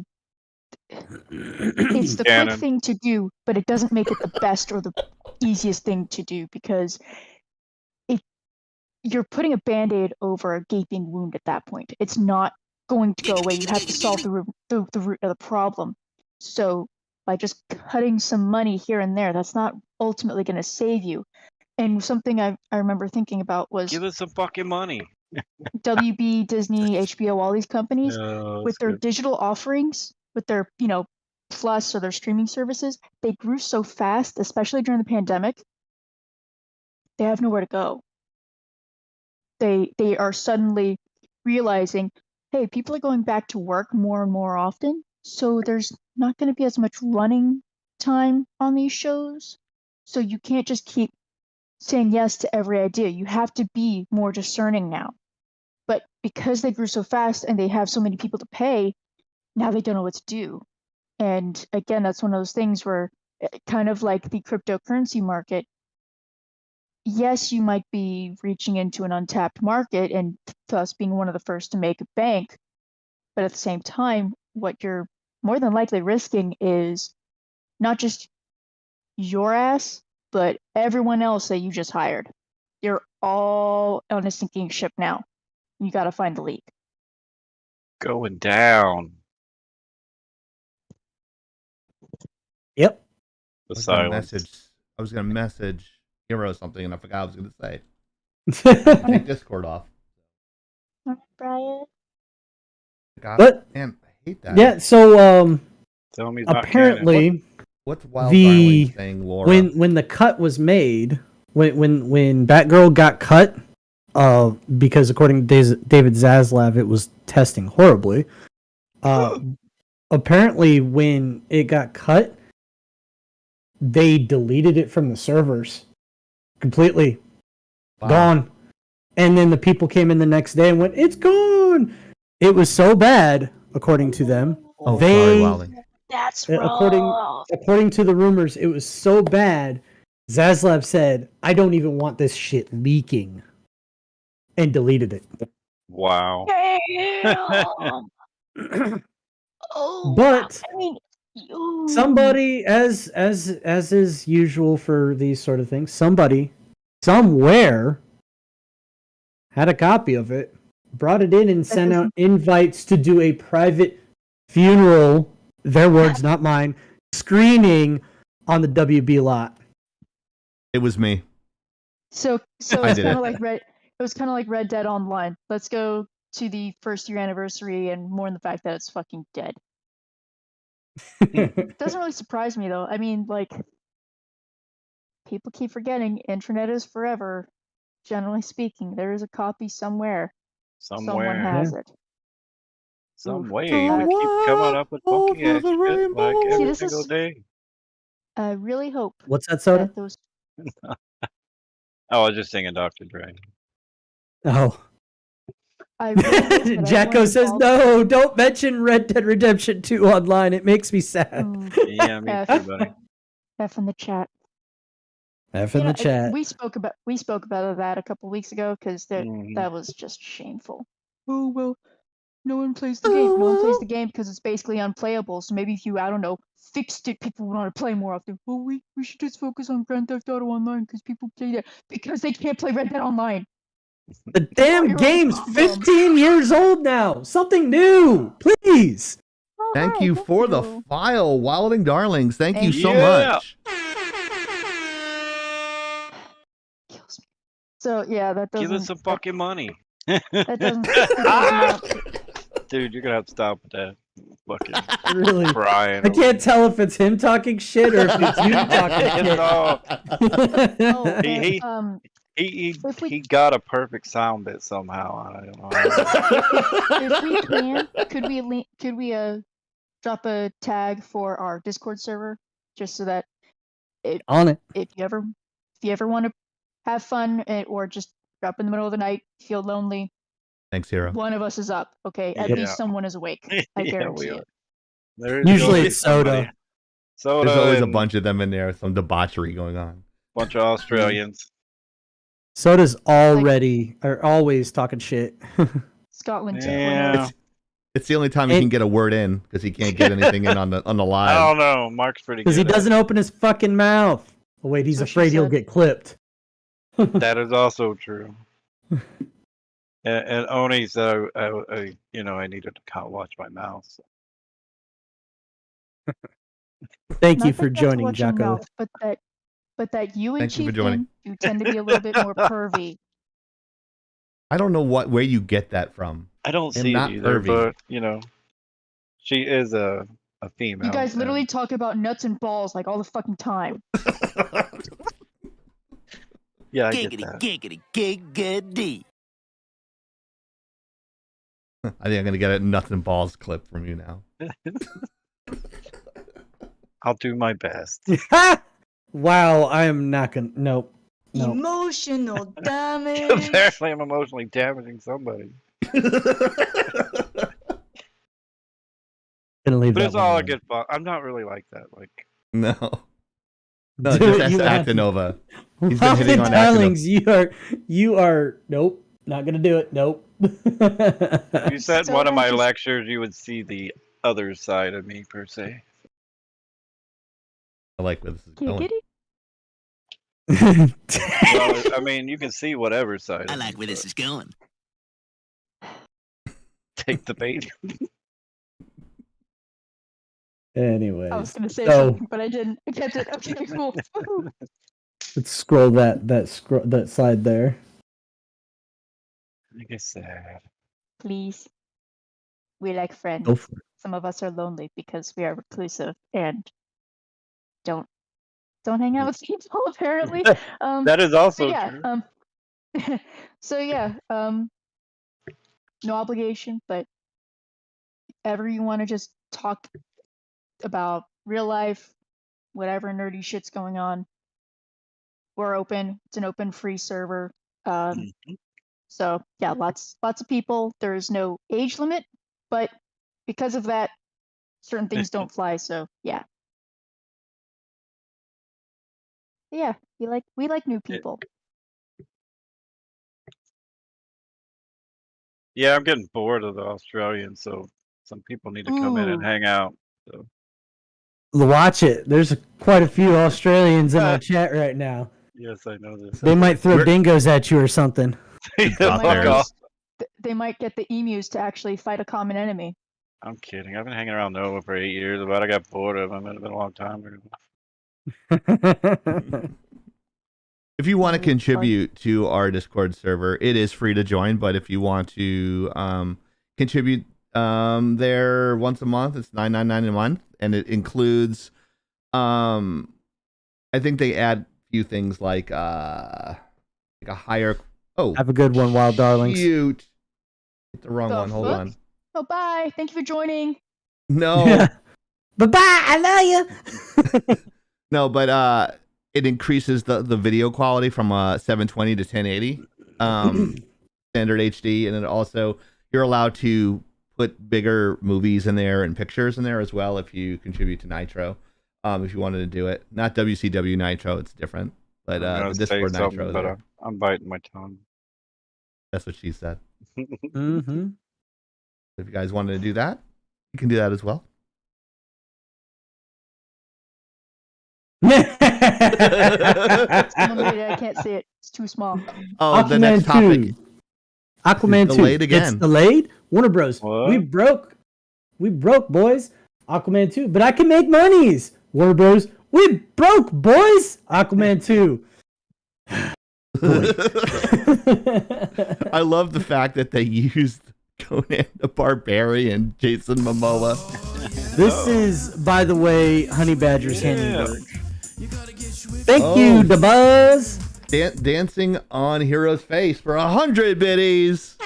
it's the quick Canon. thing to do, but it doesn't make it the best or the easiest thing to do because you're putting a band-aid over a gaping wound at that point. It's not going to go away. You have to solve the root of the problem. So by just cutting some money here and there, that's not ultimately going to save you. And something I remember thinking about was Give us some fucking money. WB, Disney, HBO, all these companies No, with that's their good. digital offerings, with their, Plus or their streaming services, they grew so fast, especially during the pandemic, they have nowhere to go. They are suddenly realizing, hey, people are going back to work more and more often, so there's not going to be as much running time on these shows. So you can't just keep saying yes to every idea. You have to be more discerning now. But because they grew so fast and they have so many people to pay, now they don't know what to do. And again, that's one of those things where, kind of like the cryptocurrency market, yes, you might be reaching into an untapped market and thus being one of the first to make a bank. But at the same time, what you're more than likely risking is not just your ass, but everyone else that you just hired. You're all on a sinking ship now. You got to find the leak. Going down. Yep. The I was gonna silence. message Hero something, and I forgot what I was gonna say. Take Discord off. Brian? God, But- man, I hate that. Yeah. So Tell me it's not canon. apparently What's Wild The- Darling saying, Laura? when the cut was made, when Batgirl got cut, because according to David Zaslav, it was testing horribly. Apparently, when it got cut, they deleted it from the servers completely. Wow. Gone. And then the people came in the next day and went, "It's gone." It was so bad, according to them. Oh, They- sorry, Wilding. That's According to the rumors, it was so bad. Zaslav said, "I don't even want this shit leaking," and deleted it. Wow. Oh, But I mean, somebody, as is usual for these sort of things, somebody somewhere had a copy of it, brought it in, and sent out invites to do a private funeral. Their words, not mine. Screening on the WB lot. It was me. So I it's did kind it. of like Red. It was kind of like Red Dead Online. Let's go to the first year anniversary and mourn the fact that it's fucking dead. Doesn't really surprise me though. I mean, like, people keep forgetting internet is forever. Generally speaking, there is a copy somewhere. Someone Somewhere. has it. Some Oof. way. They keep coming up with funky Over ass the shit like rainbow. See, every this single is- day. I really hope What's that soda? that those. Oh, I was just singing Dr. Dre. Oh. I really hope that Jacko everyone says, involved- "No, don't mention Red Dead Redemption 2 online. It makes me sad." Mm, Yeah, me too, buddy. F in the chat. F You in know, the chat. We spoke about that a couple weeks ago because Mhm. that was just shameful. Oh well, no one plays the game. No one plays the game because it's basically unplayable. So maybe if you, I don't know, fixed it, people would want to play more often. Well, we should just focus on Grand Theft Auto Online because people play that because they can't play Red Dead Online. The damn your own game's problem. 15 years old now. Something new, please. Oh, Thank hi, you for the you. file, Wilding Darlings. Thank you Thank so you. much. Kills me. So yeah, that doesn't. Give us some fucking money. That doesn't. That does not. Dude, you're gonna have to stop with that. Fucking Really. crying. I can't tell if it's him talking shit or if it's you talking shit. Oh, He- and, If we- he got a perfect sound bit somehow. I don't know. How. if we can, could we drop a tag for our Discord server just so that On it. If you ever want to have fun or just up in the middle of the night, feel lonely, Thanks, Hero. one of us is up. Okay, at Yeah. least someone is awake. I Yeah, guarantee we are. it. There's Usually always it's soda. Soda. There's always a and bunch of them in there, some debauchery going on. bunch of Australians. Soda's always talking shit. Scotland. Yeah. It's the only time he And- can get a word in because he can't get anything in on the I live. don't know. Mark's pretty good. Because he at it. doesn't open his fucking mouth. Oh, wait, he's So she afraid he'll said. get clipped. That is also true. And Oni said, I needed to kind of watch my mouth. So. Thank Not you that for that's joining, what you Jocko. know, but that you and Thank you for joining. Chieftain, you tend to be a little bit more pervy. I don't know where you get that from. I don't I'm see not it either, pervy. but she is a female. You guys and- literally talk about nuts and balls like all the fucking time. Yeah, I get Giggity, that. giggity, giggity. I think I'm gonna get a nuts and balls clip from you now. I'll do my best. Wow, I am not gonna. Nope. Nope. Emotional damage. Apparently, I'm emotionally damaging somebody. Gonna leave But that it's one all a alone. good fun. I'm not really like that. Like, No. No, Do just it, ask you have- Actinova. He's been Muffin hitting on Darlings, you are. Nope. Not gonna do it. Nope. if you said So one of I my just- lectures, you would see the other side of me, per se. I like where this is going. Giggity. Well, I mean, you can see whatever side. I of like me, where this but is going. Take the bait. Anyways, I was gonna say so something, but I didn't. I kept it. Okay, cool. Woohoo. let's scroll that slide there. I guess sad. Please. We like friends. Go for it. Some of us are lonely because we are reclusive and don't hang out with people apparently. That is also yeah, true. so yeah, no obligation, but ever you want to just talk about real life, whatever nerdy shit's going on, we're open. It's an open free server. So yeah, lots of people. There is no age limit, but because of that, certain things don't fly. So yeah. Yeah, we like new people. Yeah, I'm getting bored of the Australians, so some people need to come in and Ooh. hang out. So. Watch it. There's quite a few Australians in our chat right now. Yes, I know this. They might throw We're- dingoes at you or something. They Fuck might, off. they might get the emus to actually fight a common enemy. I'm kidding. I've been hanging around Nova for 8 years, but I got bored of them. It's been a long time ago. If you want to Mm, contribute to our Discord server, it is free to join. But if you want to contribute there once a month, it's $9.99 a month, and it includes, I think they add a few things like a higher. Oh, Have a good one, Wild Darlings. Shoot, hit the wrong The one. Hold fuck? on. Oh, bye. Thank you for joining. No, Bye bye. I love you. no, but it increases the video quality from 720 to 1080, standard HD, and it also you're allowed to put bigger movies in there and pictures in there as well if you contribute to Nitro. If you wanted to do it, not WCW Nitro, it's different, but I'm gonna the say Discord something, Nitro. but There. I'm biting my tongue. That's what she said. Mm-hmm. If you guys wanted to do that, you can do that as well. Someone made it. I can't see it. It's too small. Oh, the next topic. 2. Aquaman 2. Delayed again. It's delayed. Warner Bros. What? We broke, boys. Aquaman 2. But I can make monies. Warner Bros. We broke, boys. Aquaman 2. I love the fact that they used Conan the Barbarian, Jason Momoa. This is, by the way, Honey Badger's handiwork. Thank Oh. you, the buzz. Dancing on Hero's face for 100 biddies.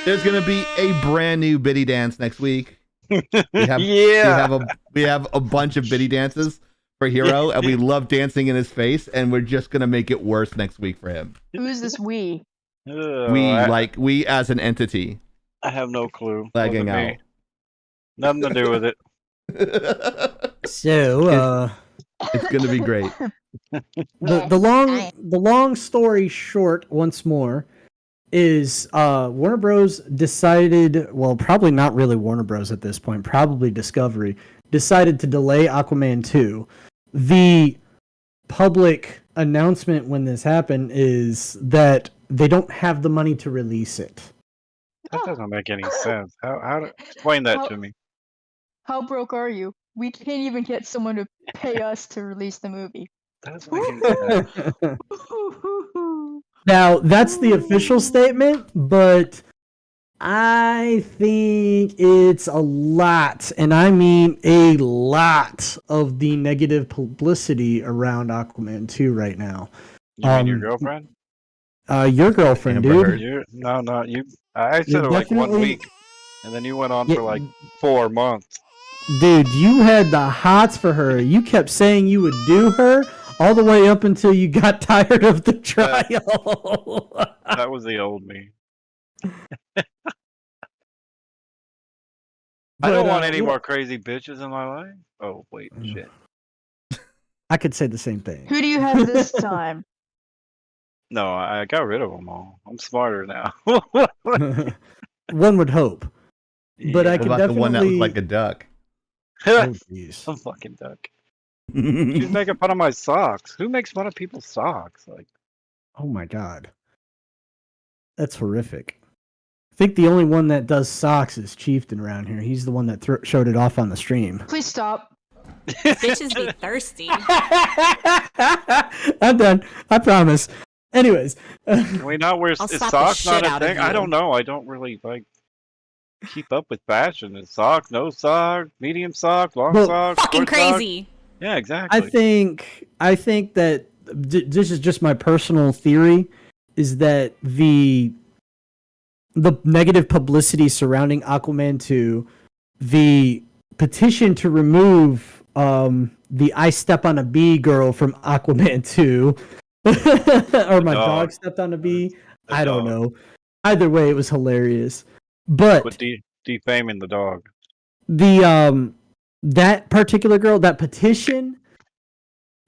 There's gonna be a brand new biddy dance next week. We have Yeah. we have a bunch of biddy dances superhero, and we love dancing in his face, and we're just gonna make it worse next week for him. Who is this we? We as an entity. I have no clue. Lagging Wasn't me. out. Nothing to do with it. So, It's gonna be great. the long story short, once more, is Warner Bros. Decided, well, probably not really Warner Bros. At this point, probably Discovery, decided to delay Aquaman 2. The public announcement when this happened is that they don't have the money to release it. That doesn't make any sense. How explain that to me? How broke are you? We can't even get someone to pay us to release the movie. That doesn't make any sense. Now, that's the official statement, but I think it's a lot, and I mean a lot, of the negative publicity around Aquaman 2 right now. You mean your girlfriend? Your girlfriend, Amber dude. Heard. You. I said it like 1 definitely- week, and then you went on for like 4 months. Dude, you had the hots for her. You kept saying you would do her all the way up until you got tired of the trial. That was the old me. I don't want any more crazy bitches in my life. Oh wait, shit. I could say the same thing. Who do you have this time? No, I got rid of them all. I'm smarter now. One would hope. But I What could about the one that definitely... looked like a duck? Oh, jeez. Some fucking duck. She's making fun of my socks. Who makes fun of people's socks? Like, Oh my god. That's horrific. I think the only one that does socks is Chieftain around here. He's the one that showed it off on the stream. Please stop. Bitches be thirsty. I'm done. I promise. Anyways. can we not wear I'll is slap the socks not shit a out of thing? I you. don't know. I don't really like keep up with fashion. Is sock, no sock, medium sock, long Well, sock, Fucking short sock? crazy. Yeah, exactly. I think that this is just my personal theory, is that the negative publicity surrounding Aquaman 2, the petition to remove the I Step on a Bee girl from Aquaman 2, or my dog stepped on a bee. The I don't dog. know. Either way, it was hilarious. But Quit defaming the dog. the that particular girl, that petition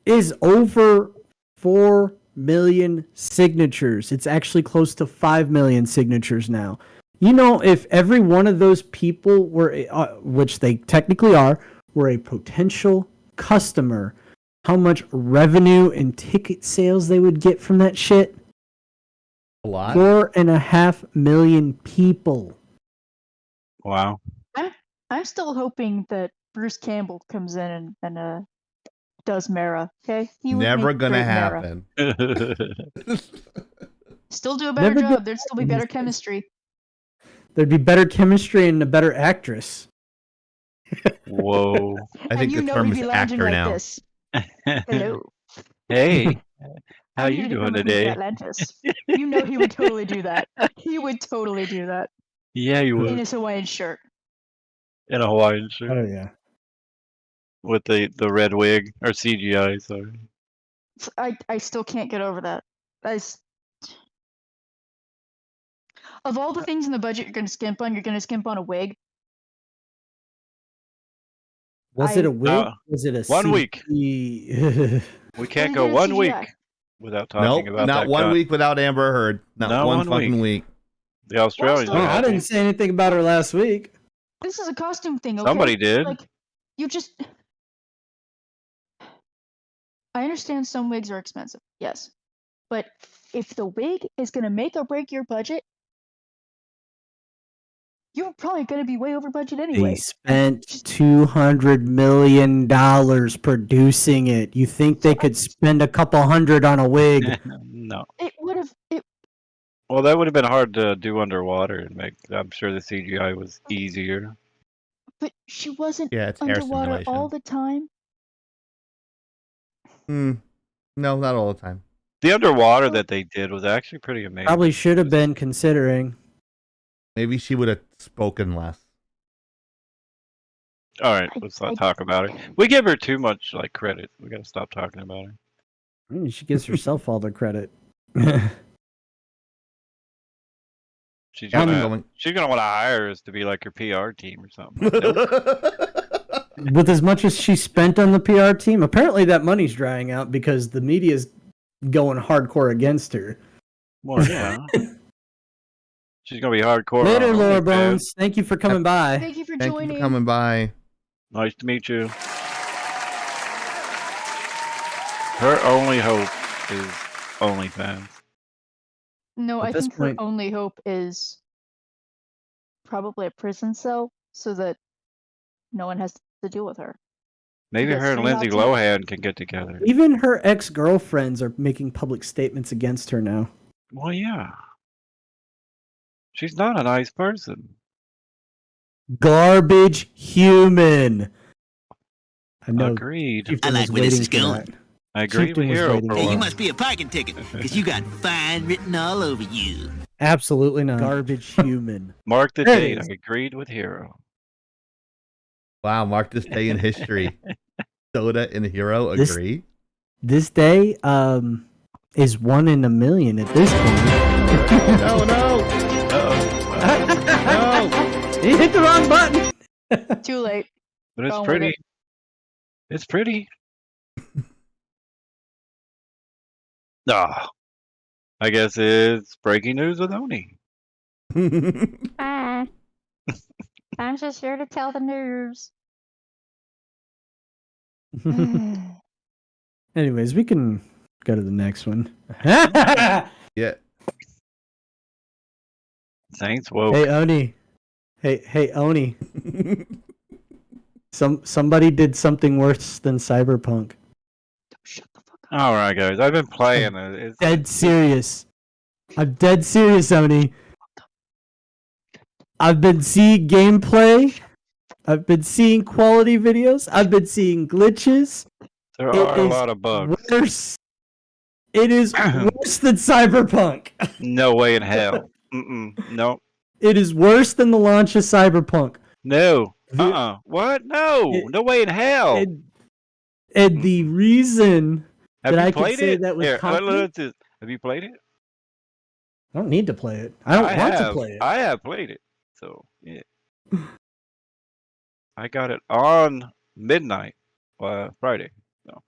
is over 4 million signatures. It's actually close to 5 million signatures now. You know, if every one of those people were, which they technically are, were a potential customer, how much revenue and ticket sales they would get from that shit? A lot. 4.5 million people. Wow. I'm still hoping that Bruce Campbell comes in and does Mara. Okay, he would Never make gonna great Mara. happen. Still do a better Never job. gonna There'd still be better chemistry. There'd be better chemistry and a better actress. Whoa. I think and you the know term he'd is be lounging actor like now. this. Hello. Hey, how I you need to doing come with me to today? Atlantis. You know he would totally do that. He would totally do that Yeah, you in would. his Hawaiian shirt. In a Hawaiian shirt Oh yeah. with the red wig or CGI. Sorry. I still can't get over that. Of all the things in the budget you're going to skimp on a wig. Was it a wig? Uh, Was it a 1 week. CG? We can't Well, go you did 1 CGI. week without talking Nope, about not that. one cunt. week without Amber Heard. Not Not one one fucking week. The Australians. Well, are I happy. didn't say anything about her last week. This is a costume thing, okay? Somebody did. Like, you just... I understand some wigs are expensive, yes. But if the wig is going to make or break your budget, you're probably going to be way over budget anyway. They spent $200 million producing it. You think they could spend a couple hundred on a wig? No. It would have... Well, that would have been hard to do underwater and make. I'm sure the CGI was easier. But she wasn't Yeah, it's air underwater simulation. all the time. No, not all the time. The underwater that they did was actually pretty amazing. Probably should have been, considering. Maybe she would have spoken less. All right, let's not talk about her. We give her too much like credit. We gotta stop talking about her. She gives herself all the credit. She's I'm gonna going. want to hire us to be like her PR team or something. With as much as she spent on the PR team, apparently that money's drying out because the media's going hardcore against her. Well, yeah. She's gonna be hardcore. Later, on Laura OnlyFans. Bones. Thank you for coming by. Thank you for Thank joining. you for coming by. Nice to meet you. Her only hope is OnlyFans. No, At I this think point- her only hope is probably a prison cell so that no one has to deal with her. Maybe Yes, her and free Lindsay hot tub. Lohan can get together. Even her ex-girlfriends are making public statements against her now. Well, yeah. She's not a nice person. Garbage human. I know. Agreed. I like where this is waiting for going. that. I agree Chieftain with was Hero waiting for for Hey, you one. must be a parking ticket, because you got fine written all over you. Absolutely not. Garbage human. Mark the There it date. is. I agreed with Hero. Wow, mark this day in history. Soda and Hero This- agree. This day is 1 in a million at this point. No, no, Uh-oh. no. You hit the wrong button. Too late. But it's Going with pretty. it. It's pretty. Ah. I guess it's breaking news with Oni. Hi. I'm just here to tell the news. Anyways, we can go to the next one. Yeah. Saints woke. Hey Oni. Hey Oni. Somebody did something worse than Cyberpunk. Shut the fuck up. All right, guys. I've been playing it. It's, Dead serious. I'm dead serious, Oni. I've been seeing gameplay. I've been seeing quality videos. I've been seeing glitches. there It are a is lot of bugs. Worse. It is worse than Cyberpunk. No way in hell. Mm-mm. No. It is worse than the launch of Cyberpunk. No. What? No. It- No way in hell. And the reason Have that you I could played say it? that with Here, confidence- have you played it? I don't need to play it. I don't want have. to play it. I have played it. So, yeah. I got it on midnight Friday. So.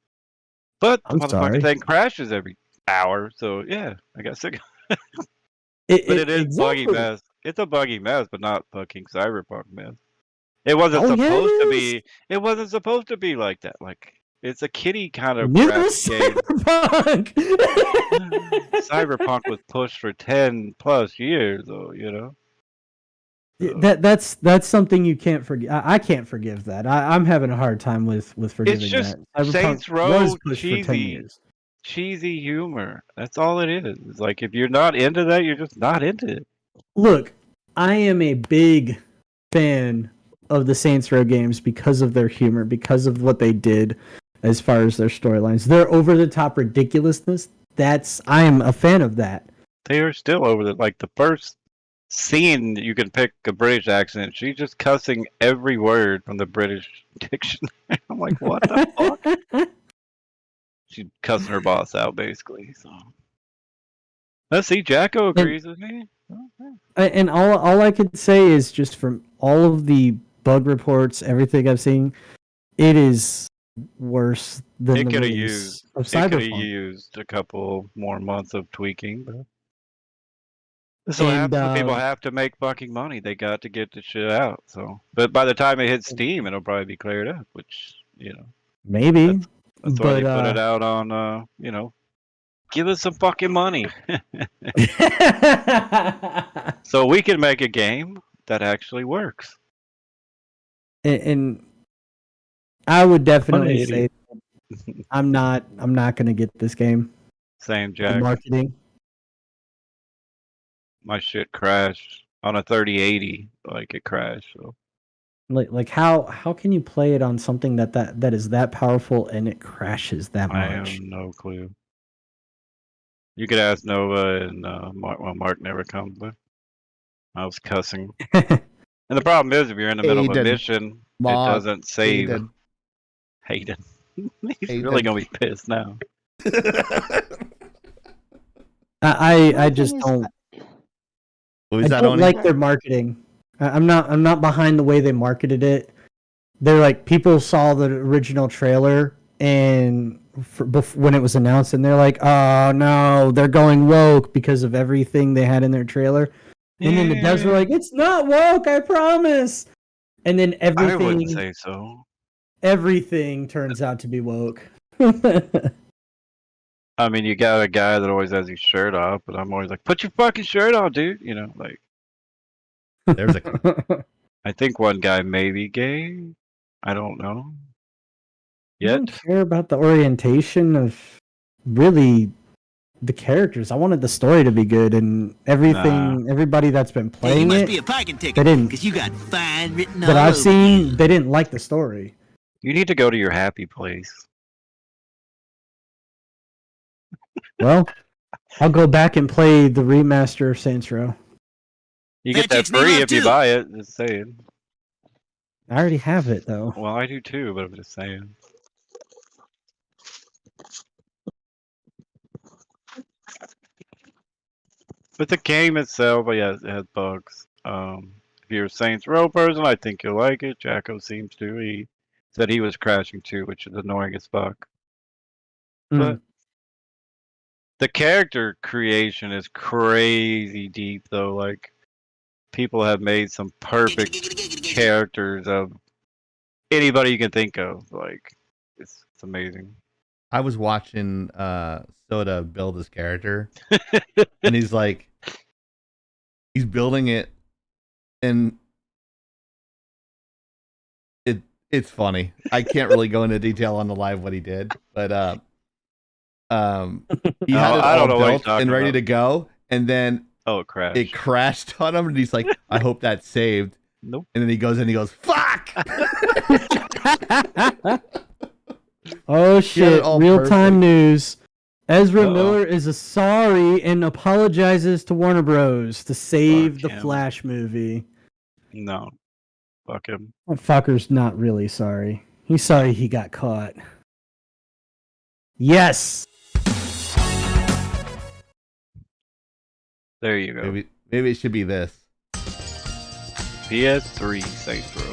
But the I'm motherfucking sorry. thing crashes every hour. So, yeah, I got sick. But it is exactly. buggy mess. It's a buggy mess, but not fucking Cyberpunk mess. It wasn't Oh, yeah, it supposed to is. be. It wasn't supposed to be like that. Like it's a kiddie kind of New crap game. Cyberpunk. Cyberpunk was pushed for 10 plus years, though. You know. That's something you can't forgive. I can't forgive that. I'm having a hard time with forgiving just that. Saints Row was pushed for 10 cheesy. years. Cheesy humor. That's all it is. It's like if you're not into that, you're just not into it. Look, I am a big fan of the Saints Row games because of their humor, because of what they did as far as their storylines. Their over the top ridiculousness. I am a fan of that. They are still over the like the first scene. You can pick a British accent. She's just cussing every word from the British dictionary. I'm like, what the fuck? She's cussing her boss out basically. So let's see. Jacko agrees with me. Okay. And all I could say is just from all of the bug reports, everything I've seen, it is worse than It the could have release used. of It could have Cyberpunk. used a couple more months of tweaking, but this will And, happen. People have to make fucking money. They got to get the shit out. So, but by the time it hits Steam, it'll probably be cleared up. Which Maybe. that's why they put it out on. Give us some fucking money, so we can make a game that actually works. and I would definitely 180. say I'm not going to get this game. Same, The Jack. marketing. My shit crashed on a 3080. Like it crashed. So Like how can you play it on something that is that powerful and it crashes that I have much? no clue. You could ask Nova and Mark. Well, Mark never comes, but I was cussing. And the problem is, if you're in the middle of a Aiden. mission Mog, doesn't save Hayden. Hayden. He's Hayden. really gonna be pissed now. I The just thing is, don't. What was I that don't on? like their marketing. I'm not behind the way they marketed it. They're like, people saw the original trailer and when it was announced, and they're like, oh no, they're going woke because of everything they had in their trailer. And then the devs were like, it's not woke, I promise. And then I wouldn't everything say so. everything turns out to be woke. I mean, you got a guy that always has his shirt off, but I'm always like, put your fucking shirt on, dude. You know, like, There's a I think one guy may be gay. I don't know. I don't Yet. care about the orientation of really the characters. I wanted the story to be good, and everything. Everybody that's been Hey, you playing must it be a parking they ticket. didn't- Because you got fine written all that I've over seen, you. they didn't like the story. You need to go to your happy place. Well, I'll go back and play the remaster of Saints Row. You get That that chicks need free love if you too. buy it. Just saying. I already have it though. Well, I do too, but I'm just saying. But the game itself, yeah, it has bugs. If you're a Saints Row person, I think you'll like it. Jacko seems to. He said he was crashing too, which is annoying as fuck. But the character creation is crazy deep, though. Like, people have made some perfect characters of anybody you can think of. Like, it's amazing. I was watching Soda build his character, and he's like, he's building it, and it's funny. I can't really go into detail on the live what he did, but he had it I all don't know what you're built talking and ready about. to go, and then Oh, it crashed. it crashed on him, and he's like, I hope that's saved. Nope. And then he goes and he goes, fuck! Oh He had shit! it all Real time perfect. news. Ezra Uh-oh. Miller is sorry and apologizes to Warner Bros. To save Fuck the him. Flash movie. No. Fuck him. That fucker's not really sorry. He's sorry he got caught. Yes. There you go. Maybe it should be this. PS3 Saints Row.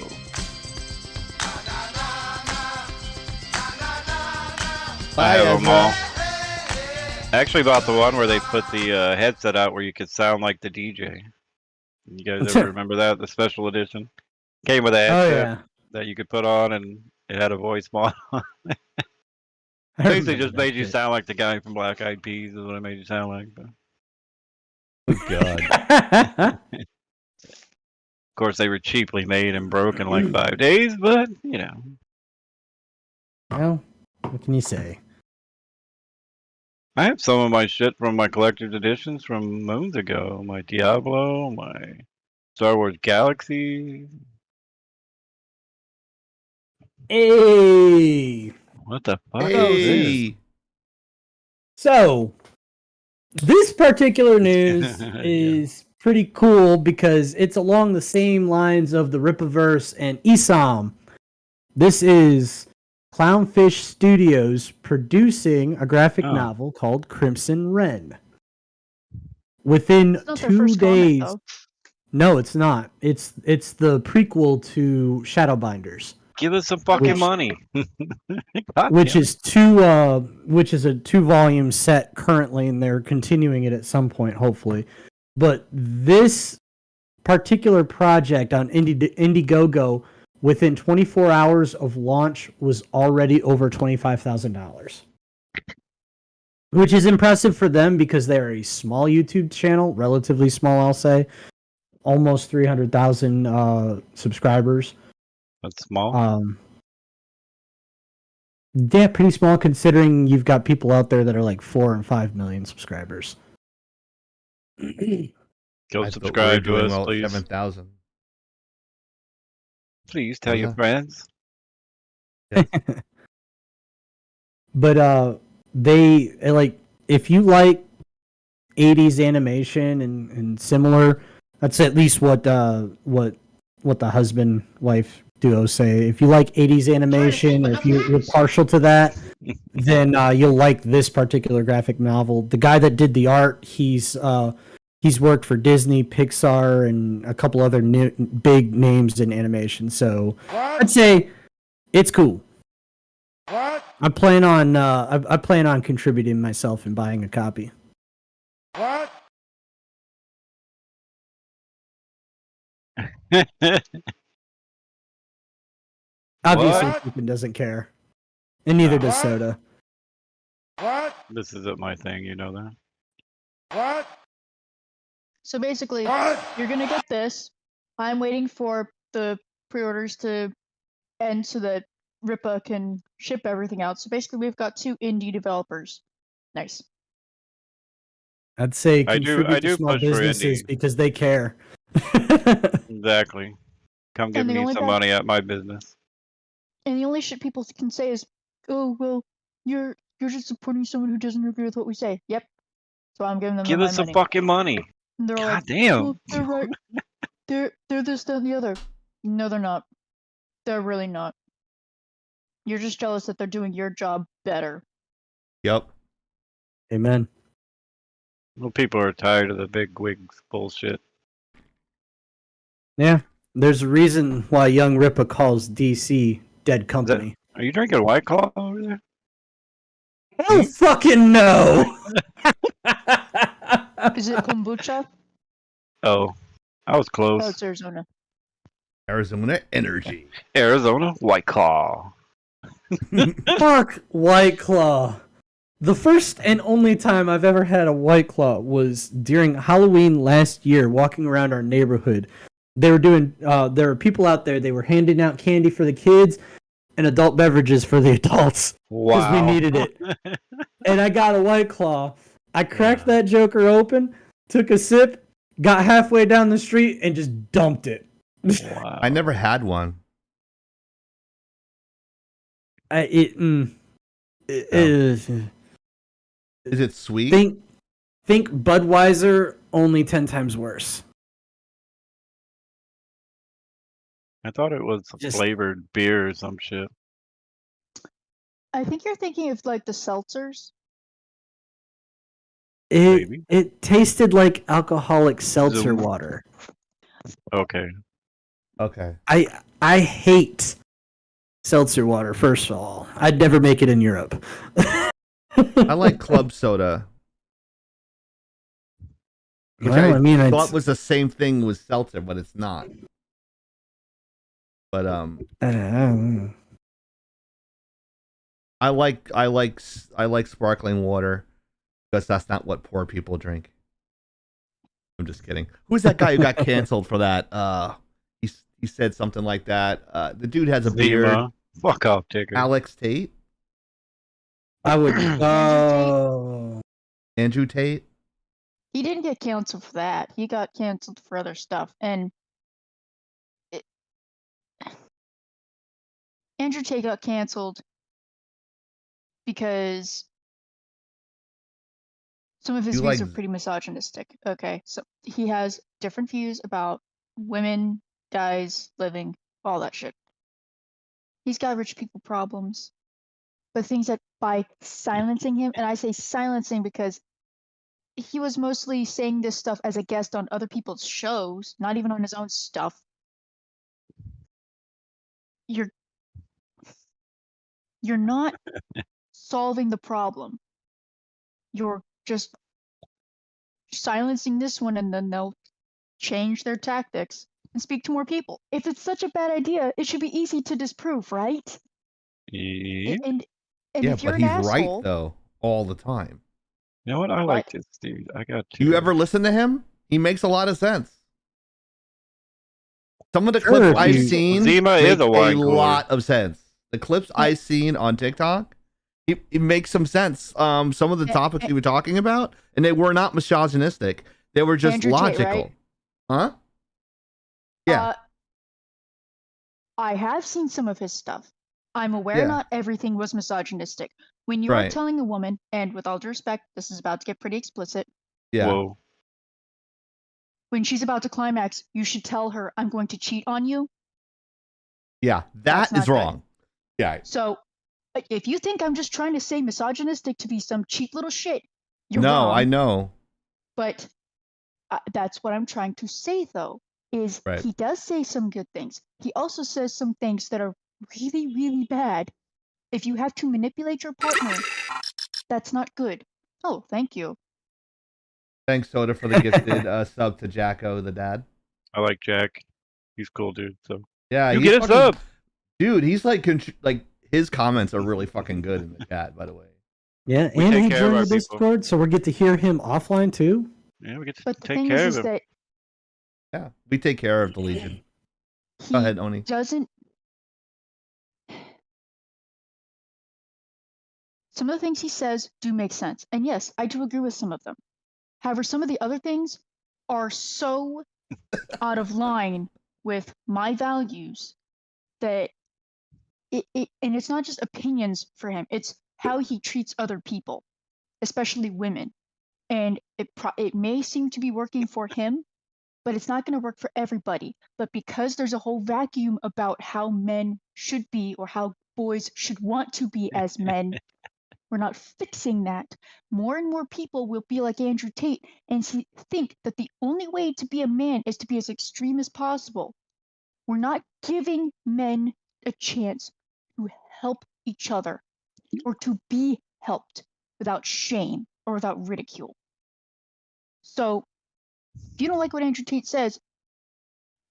I have them all. I actually bought the one where they put the headset out where you could sound like the DJ. You guys ever remember that? The special edition came with a Oh headset yeah. that you could put on, and it had a voice mod. I Basically, remember just that made you shit. sound like the guy from Black Eyed Peas. Is what it made you sound like. But Oh god. of course, they were cheaply made and broke in like 5 days. But you know, Well, what can you say? I have some of my shit from my collector's editions from moons ago. My Diablo, my Star Wars Galaxy. Hey. What the fuck is this? Hey. So, this particular news Yeah. is pretty cool because it's along the same lines of the Rippaverse and ESOM. This is Clownfish Studios producing a graphic Oh. novel called Crimson Rhen. Within It's not their 2 first comic, days. though. No, it's not. It's the prequel to Shadowbinders. Give us some fucking Which- money. God which damn is which is a 2-volume set currently, and they're continuing it at some point, hopefully. But this particular project on Indiegogo, within 24 hours of launch, was already over $25,000, which is impressive for them because they're a small YouTube channel, relatively small, I'll say, almost 300,000 subscribers. That's small. Yeah, pretty small considering you've got people out there that are like 4 and 5 million subscribers. Go I thought we subscribe were to doing us, well at please. 7,000. Please tell your Yeah. friends. But they like, if you like 80s animation and similar, that's at least what the husband wife duo say. If you like 80s animation, or if you're partial to that, then you'll like this particular graphic novel. The guy that did the art, he's worked for Disney, Pixar, and a couple other big names in animation. So I'd say it's cool. I plan on contributing myself and buying a copy. Obviously, Stephen doesn't care, and neither does Soda. This isn't my thing, you know that. So basically, you're gonna get this. I'm waiting for the pre-orders to end so that Ripa can ship everything out. So basically, we've got 2 indie developers. Nice. I'd say I contribute do to small push for businesses indie. because they care. Exactly. Come give And the me only some bad- money at my business. And the only shit people can say is, "Oh well, you're just supporting someone who doesn't agree with what we say." Yep. So I'm giving them Give my us some money. fucking money. And they're all God like, damn. "Well, they're right. They're this, that, and the other." No, they're not. They're really not. You're just jealous that they're doing your job better. Yep. Amen. Well, people are tired of the big wigs bullshit. Yeah, there's a reason why young Ripa calls DC dead company. Are you drinking White Claw over there? I don't fucking know. Is it kombucha? Oh, I was Oh, close. it's Arizona. Arizona Energy. Arizona White Claw. Fuck White Claw. The first and only time I've ever had a White Claw was during Halloween last year, walking around our neighborhood. They were doing, there were people out there, they were handing out candy for the kids and adult beverages for the adults. Because we Wow. needed it. And I got a White Claw. I cracked that joker open, took a sip, got halfway down the street, and just dumped it. Wow. I never had one. It is. Is it sweet? Think Budweiser, only 10 times worse. I thought it was Just- flavored beer or some shit. I think you're thinking of like the seltzers. Maybe. It tasted like alcoholic seltzer Zoom. water. Okay. Okay. I hate seltzer water, first of all. I'd never make it in Europe. I like club soda. Which Well, I mean, thought was the same thing with seltzer, but it's not. But I like sparkling water because that's not what poor people drink. I'm just kidding. Who's that guy who got canceled for that? He said something like that. The dude has a beard. Zima. Fuck off, Tigger. Alex Tate. I would. Oh. Andrew Tate. He didn't get canceled for that. He got canceled for other stuff. And Andrew Tate got canceled because some of his You views like- are pretty misogynistic. Okay, so he has different views about women, guys, living, all that shit. He's got rich people problems. But things that by silencing him, and I say silencing because he was mostly saying this stuff as a guest on other people's shows, not even on his own stuff. You're not solving the problem. You're just silencing this one, and then they'll change their tactics and speak to more people. If it's such a bad idea, it should be easy to disprove, right? Yeah. And Yeah, if you're but an he's right asshole, though all the time. You know what? I like this dude. I got Do you ever listen to him? He makes a lot of sense. Some of the Sure, clips if I've you- seen Zima make is a wine cooler. lot of sense. The clips I've seen on TikTok, it makes some sense. Some of the topics you were talking about, and they were not misogynistic. They were just Andrew Tate, logical. right? Huh? Yeah. I have seen some of his stuff. I'm aware Yeah. not everything was misogynistic. When you are Right. telling a woman, and with all due respect, this is about to get pretty explicit, Yeah. Whoa. when she's about to climax, you should tell her, "I'm going to cheat on you." Yeah, That's that is not good. wrong. Yeah. So if you think I'm just trying to say misogynistic to be some cheap little shit, you're No, wrong. I know. But that's what I'm trying to say, though, is Right. he does say some good things. He also says some things that are really, really bad. If you have to manipulate your partner, that's not good. Oh, thank you. Thanks, Soda, for the gifted sub to Jacko, the dad. I like Jack. He's cool, dude. So Yeah, you he's get a fucking- sub. Dude, he's like his comments are really fucking good in the chat, by the way. Yeah, We and take he care of joined our the people. Discord, so we get to hear him offline too. Yeah, we get to But the take thing care is of him. that Yeah, we take care of the Legion. he Go ahead, Oni. doesn't. Some of the things he says do make sense. And yes, I do agree with some of them. However, some of the other things are so out of line with my values that and it's not just opinions for him, it's how he treats other people, especially women. And it may seem to be working for him, but it's not going to work for everybody. But because there's a whole vacuum about how men should be or how boys should want to be as men, we're not fixing that. More and more people will be like Andrew Tate and think that the only way to be a man is to be as extreme as possible. We're not giving men a chance to help each other or to be helped without shame or without ridicule. So, if you don't like what Andrew Tate says,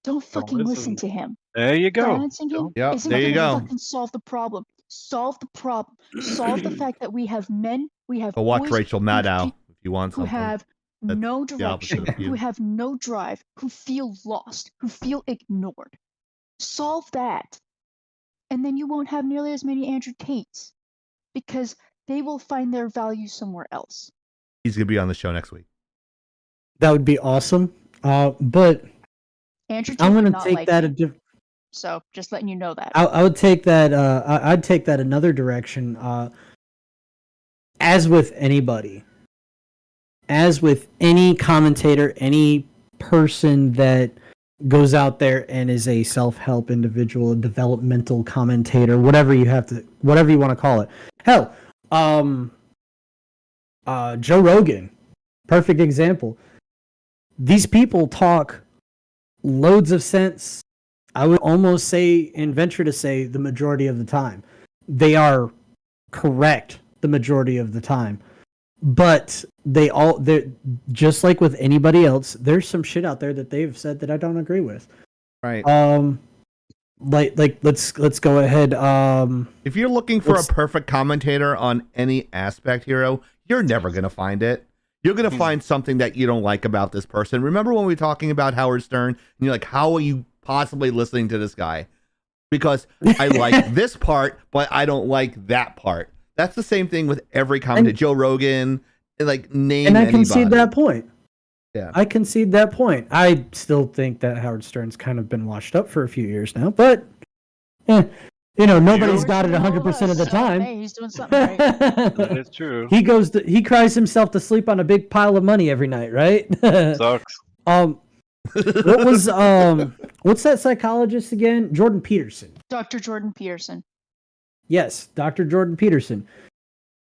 don't fucking listen to him. There you go. Silencing him Yep, isn't there you gonna go. fucking solve the problem. Solve the problem. Solve the fact that we have men, we have Go watch boys Rachel Maddow if you want who something. have That's no the opposite direction, of you. who have no drive, who feel lost, who feel ignored. Solve that. And then you won't have nearly as many Andrew Tates because they will find their value somewhere else. He's gonna be on the show next week. That would be awesome. But Andrew Tate I'm would gonna not take like that me, a different. so just letting you know that. I would take that. I'd take that another direction. As with anybody, as with any commentator, any person that goes out there and is a self-help individual, a developmental commentator, whatever you want to call it. Hell, Joe Rogan, perfect example. These people talk loads of sense. I would almost say and venture to say the majority of the time. They are correct the majority of the time. But they're just like with anybody else, there's some shit out there that they've said that I don't agree with. Right. Let's go ahead. If you're looking for a perfect commentator on any aspect, Hero, you're never gonna find it. You're gonna find something that you don't like about this person. Remember when we were talking about Howard Stern? And you're like, how are you possibly listening to this guy? Because I like this part, but I don't like that part. That's the same thing with every commentator. Joe Rogan, like name and I anybody. concede that point. Yeah. I concede that point. I still think that Howard Stern's kind of been washed up for a few years now, but nobody's got it 100% of the time. Hey, he's doing something right. That is true. He cries himself to sleep on a big pile of money every night, right? Sucks. What was what's that psychologist again? Jordan Peterson. Dr. Jordan Peterson. Yes, Dr. Jordan Peterson.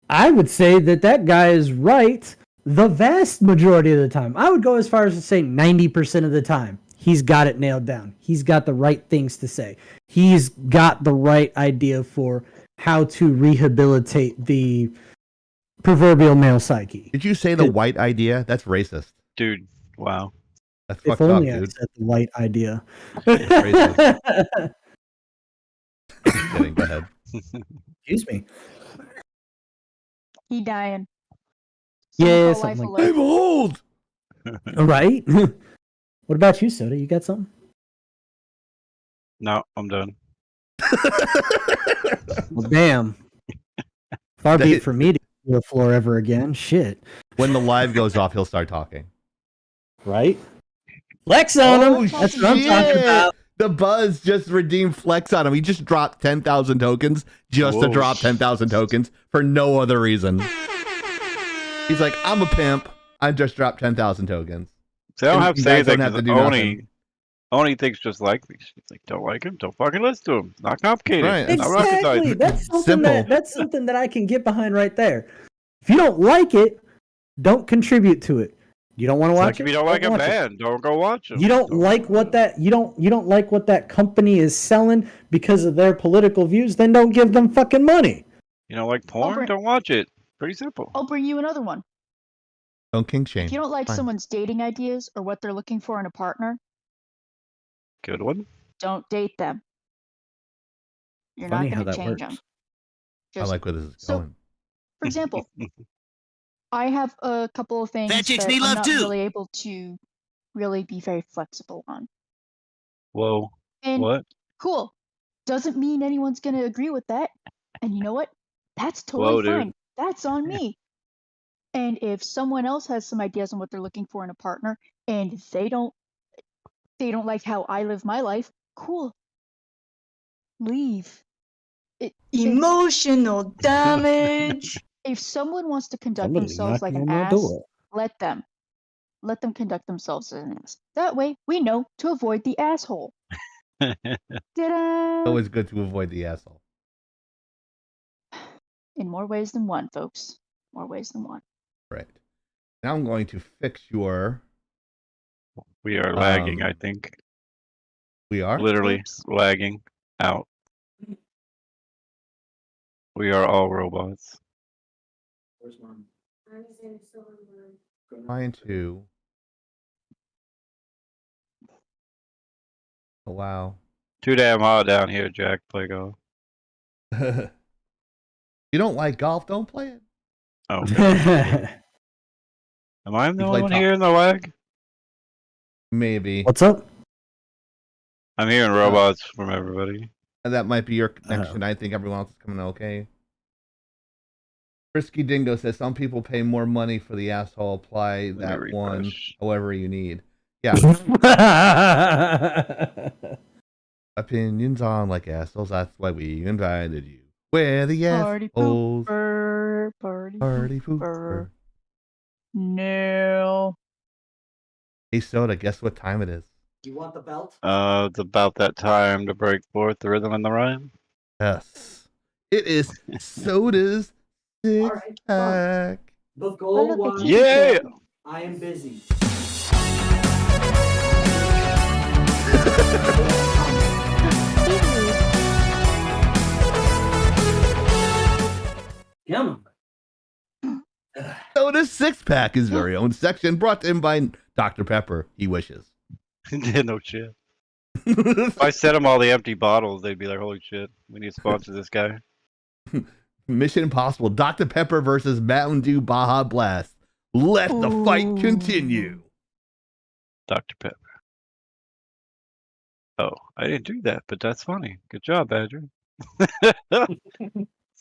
I would say that guy is right the vast majority of the time. I would go as far as to say 90% of the time. He's got it nailed down. He's got the right things to say. He's got the right idea for how to rehabilitate the proverbial male psyche. Did you say the white idea? That's racist. Dude, wow. That's If fucked up, only I dude. said the white idea. Racist. Just kidding. Go ahead. Excuse me. He dying. Yeah, Call life something like alert. I'm old. All right. What about you, Soda? You got something? No, I'm done. Well, damn. Far be it for me to do the floor ever again. Shit. When the live goes off, he'll start talking. Right? Flex on him. Oh, That's what I'm shit. talking about. The Buzz just redeemed Flex on him. He just dropped 10,000 tokens just to Whoa. drop 10,000 tokens for no other reason. He's like, I'm a pimp. I just dropped 10,000 tokens. See, I don't And have to you say guys that don't have to because do Oni, nothing. Only thinks just like me. She's like, don't like him, don't fucking listen to him. Not complicated. Right. It's not rocket Exactly. science. That's something Simple. that's something that I can get behind right there. If you don't like it, don't contribute to it. You don't want to It's watch like it. if you don't like a watch it. band, don't go watch them. You don't like what that you don't like what that company is selling because of their political views, then don't give them fucking money. You don't like porn, bring- don't watch it. Pretty simple. I'll bring you another one. Don't king shame. If you don't like Fine. someone's dating ideas or what they're looking for in a partner, Good one. don't date them. You're Funny not how going to that change works. them. I like where this is So- going. For example, I have a couple of things Fat chicks that need I'm love not too. really able to really be very flexible on. Whoa. And What? cool. Doesn't mean anyone's going to agree with that. And you know what? That's totally Whoa, dude. fine. That's on me. And if someone else has some ideas on what they're looking for in a partner and they don't like how I live my life, cool. Leave. Emotional damage. If someone wants to conduct Somebody themselves like knocking an on my ass, door. let them. Let them conduct themselves as an ass. That way, we know to avoid the asshole. Ta-da! Always good to avoid the asshole. In more ways than one, folks. More ways than one. Right. Now I'm going to fix your. We are lagging, I think. We are? Literally lagging out. We are all robots. Trying to allow. Too damn hot down here, Jack. Play golf. You don't like golf? Don't play it. Oh. Am I the You only play one top. here in the lag? Maybe. What's up? I'm hearing robots from everybody. That might be your connection. I think everyone else is coming okay. Frisky Dingo says some people pay more money for the asshole. Apply me that one refresh. however you need. Yeah. Opinions on like assholes. That's why we invited you. Where the Party assholes. pooper. Party Party pooper. pooper. No. Hey Soda, guess what time it is? You want the belt? It's about that time to break forth the rhythm and the rhyme. Yes. It is Soda's six Alright, pack. The goal was- Yeah! I am busy. Yum. Soda's six pack, his very own section, brought to him by Dr. Pepper. He wishes. No shit. If I sent them all the empty bottles, they'd be like, holy shit, we need to sponsor this guy. Mission Impossible. Dr. Pepper versus Mountain Dew Baja Blast. Let the fight continue. Dr. Pepper. Oh, I didn't do that, but that's funny. Good job, Badger.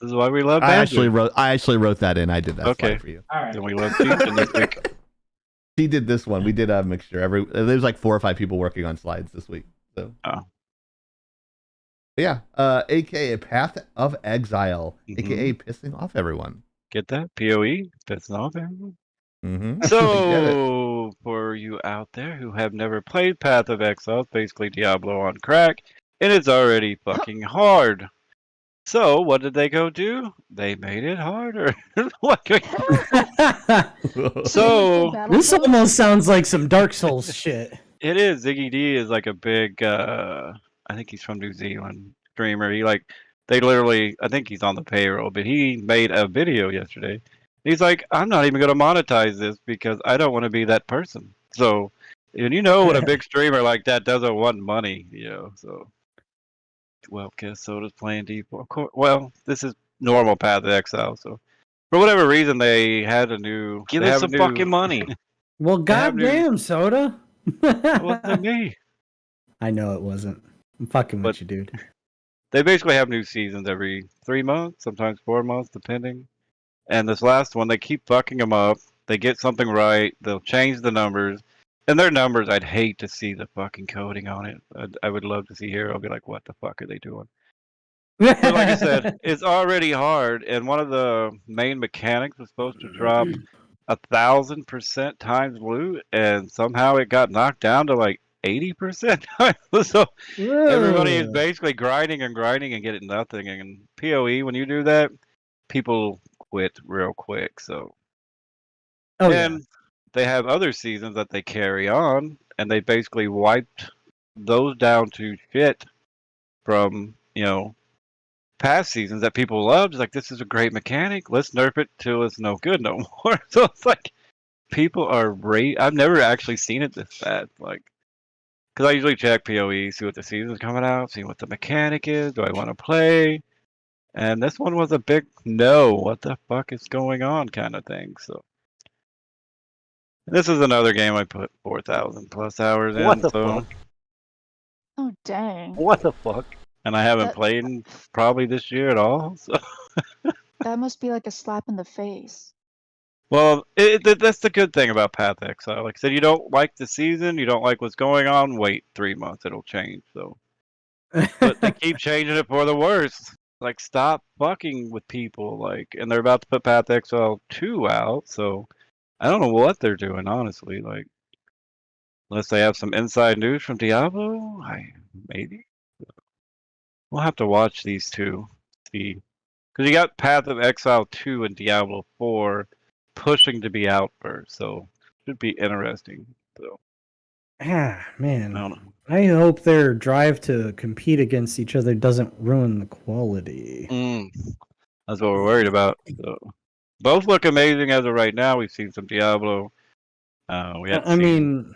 This is why we love Badger. I actually wrote that in. I did that Okay. slide for you. And we love Keaton this week. He did this one. We did a mixture. There's like 4 or 5 people working on slides this week. So Oh. yeah, aka Path of Exile, aka pissing off everyone. Get that? POE? That's not everyone. Mm-hmm. So, for you out there who have never played Path of Exile, it's basically Diablo on crack, and it's already fucking hard. So, what did they go do? They made it harder. So, This almost sounds like some Dark Souls shit. it is. Ziggy D is like a big, I think he's from New Zealand streamer. They literally, I think he's on the payroll, but he made a video yesterday. He's like, I'm not even going to monetize this because I don't want to be that person. So, and you know what a big streamer like that doesn't want money, so. Well, guess Soda's playing D4. Of course, well, this is normal Path of Exile, so. For whatever reason, they had a new... Give they us have some a new- fucking money. Well, have new- goddamn, Soda. It wasn't me. I know it wasn't. I'm fucking with you, dude. They basically have new seasons every 3 months, sometimes 4 months, depending. And this last one, they keep fucking them up. They get something right. They'll change the numbers. And their numbers, I'd hate to see the fucking coding on it. I would love to see Hero be like, what the fuck are they doing? But like I said, it's already hard. And one of the main mechanics was supposed to drop 1,000% times loot. And somehow it got knocked down to like 80%. So everybody is Ugh. basically grinding and grinding and getting nothing. And PoE, when you do that, people quit real quick. So Oh yeah. and they have other seasons that they carry on, and they basically wiped those down to shit from past seasons that people loved. It's like, this is a great mechanic. Let's nerf it till it's no good no more. So it's like people are I've never actually seen it this bad. Like, because I usually check PoE, see what the season's coming out, see what the mechanic is. Do I want to play? And this one was a big no. What the fuck is going on kind of thing. So this is another game I put 4,000 plus hours in. What the so fuck? Oh dang. What the fuck? and I haven't That- played in probably this year at all. So. That must be like a slap in the face. Well, that's the good thing about Path Exile. Like I said, you don't like the season, you don't like what's going on, wait 3 months, it'll change. So, but they keep changing it for the worse. Like, stop fucking with people. Like, and they're about to put Path Exile 2 out, so I don't know what they're doing, honestly. Like, unless they have some inside news from Diablo, maybe. We'll have to watch these two, see, because you got Path of Exile 2 and Diablo 4 pushing to be out first, so should be interesting. So Ah, I man. don't know. I hope their drive to compete against each other doesn't ruin the quality. That's what we're worried about. So both look amazing as of right now. We've seen some Diablo. We have I mean,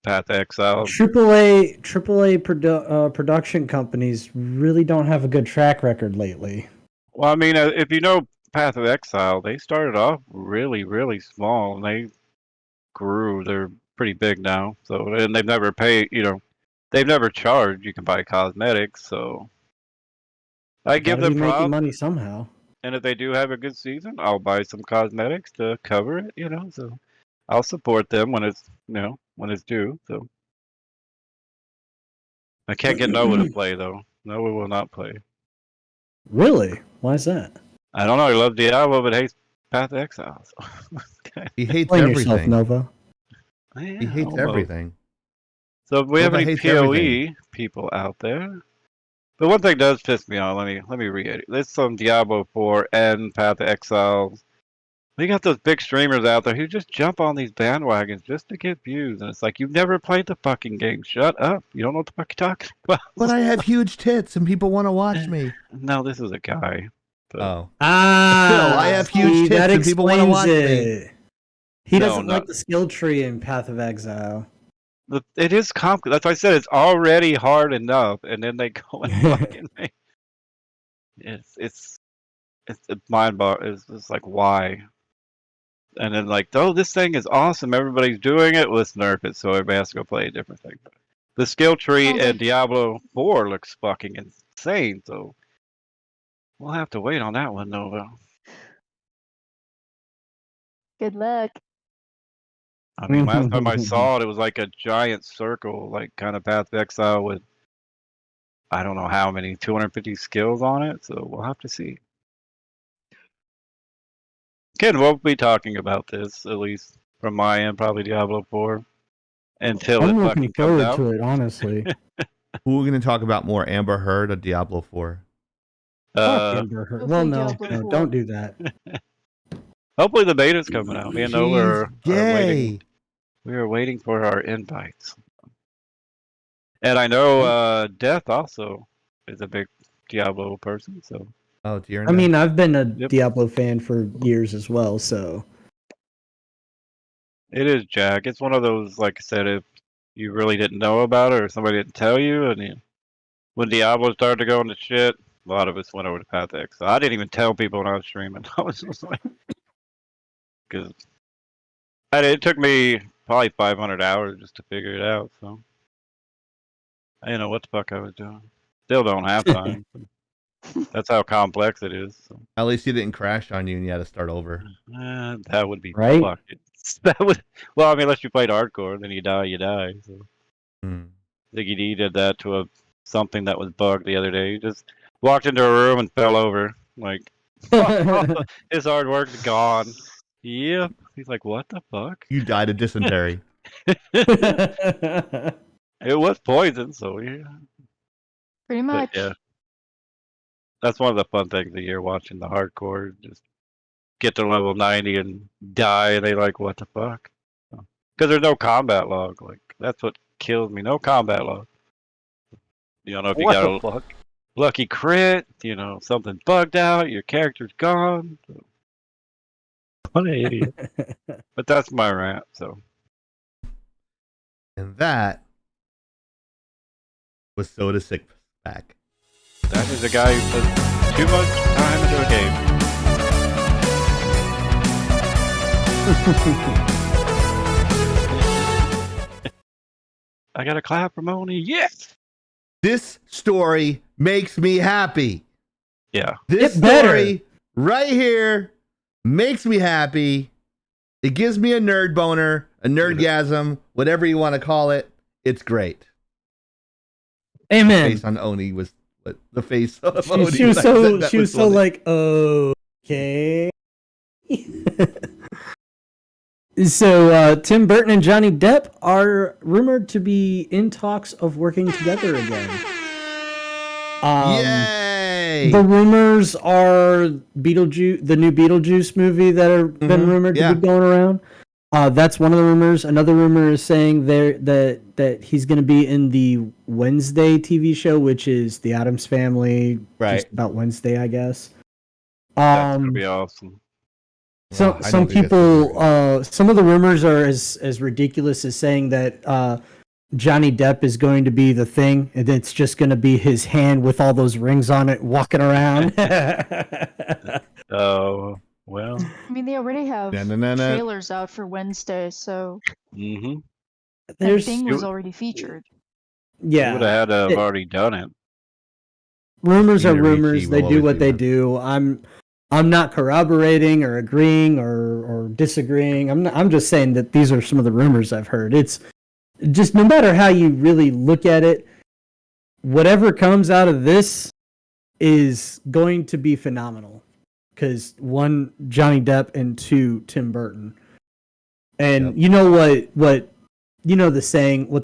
Path Exile. AAA production companies really don't have a good track record lately. Well, I mean, if you know Path of Exile, they started off really, really small, and they grew. They're pretty big now. So, and they've never paid. They've never charged. You can buy cosmetics. So, I give Gotta them be making props. money somehow. And if they do have a good season, I'll buy some cosmetics to cover it. So I'll support them when it's when it's due. So I can't get Noah to play though. Noah will not play. Really? Why is that? I don't know. He loves Diablo, but hates Path of Exile. So. He hates Blame yourself, everything. Nova. Yeah, He hates almost. everything. So if we have Nova any hates PoE everything. people out there. But one thing does piss me off. Let me read it. There's some Diablo 4 and Path of Exile. We got those big streamers out there who just jump on these bandwagons just to get views, and it's like, you've never played the fucking game. Shut up. You don't know what the fuck you're talking about. But I have huge tits and people want to watch me. No, this is a guy. But Oh. Ah, I have huge see, tits that and people wanna explains watch me. it. He No, doesn't no. like the skill tree in Path of Exile. It is complicated. That's why I said it's already hard enough, and then they go and fucking make it's mind boggling. It's like, why? And then like, oh, this thing is awesome. Everybody's doing it. Let's nerf it so everybody has to go play a different thing. But the skill tree Okay. in Diablo 4 looks fucking insane. So we'll have to wait on that one, Nova. Good luck. I mean, last time I saw it, it was like a giant circle, like kind of Path of Exile with I don't know how many 250 skills on it. So we'll have to see. Ken won't be talking about this, at least from my end, probably Diablo 4, until I'm it looking fucking comes forward out. to it, honestly. Who are we going to talk about more? Amber Heard or Diablo 4? Fuck Amber Heard. Well, no, Hopefully Diablo no, 4. don't do that. Hopefully the beta's coming out. Me and Nova are waiting. Yay. We are waiting for our invites. And I know Death also is a big Diablo person, so Oh, dear. I mean, I've been a Yep. Diablo fan for years as well, so. it is Jack. It's one of those, like I said, if you really didn't know about it or somebody didn't tell you, and when Diablo started to go into shit, a lot of us went over to Path X. So I didn't even tell people when I was streaming. I was just like, because it took me probably 500 hours just to figure it out. So I didn't know what the fuck I was doing. Still don't have time. That's how complex it is. So. At least you didn't crash on you and you had to start over. That would be Right? fucking. That would. Well, I mean, unless you played hardcore, then you die. So. Hmm. Ziggy D did that to something that was bugged the other day. He just walked into a room and fell over. Like, his hard work's gone. Yep. He's like, what the fuck? You died of dysentery. It was poison, so yeah. Pretty But much. yeah, that's one of the fun things of the year, watching the hardcore just get to level 90 and die, and they like, what the fuck? Because there's no combat log. Like, that's what kills me. No combat log. You don't know if you What got the a fuck? lucky crit, something bugged out, your character's gone. What an idiot. But that's my rant, so. And that was Soda Sick Pack. That is a guy who puts too much time into a game. I got a clap from Oni. Yes! This story makes me happy. Yeah. This Get better. story right here makes me happy. It gives me a nerd boner, a nerdgasm, whatever you want to call it. It's great. Amen. Face on Oni was what the face of Oni. She was when I said so that she was so funny. like, okay. So Tim Burton and Johnny Depp are rumored to be in talks of working together again. Yay! The rumors are Beetlejuice, the new Beetlejuice movie that have been rumored to be going around. That's one of the rumors. Another rumor is saying that he's going to be in the Wednesday TV show, which is the Addams Family, Right. just about Wednesday, I guess. That's going to be awesome. So I some don't think that's gonna be people, some of the rumors are as ridiculous as saying that Johnny Depp is going to be the Thing, and it's just going to be his hand with all those rings on it walking around. Oh, well. I mean, they already have Na-na-na-na. trailers out for Wednesday, so Mm-hmm. that thing was already featured. Yeah. You would have had to have already done it. Rumors are Peter Ricci rumors. will They do always what do they that. do. I'm not corroborating or agreeing or disagreeing. I'm just saying that these are some of the rumors I've heard. It's just no matter how you really look at it, whatever comes out of this is going to be phenomenal. Because one, Johnny Depp, and two, Tim Burton. And you know what the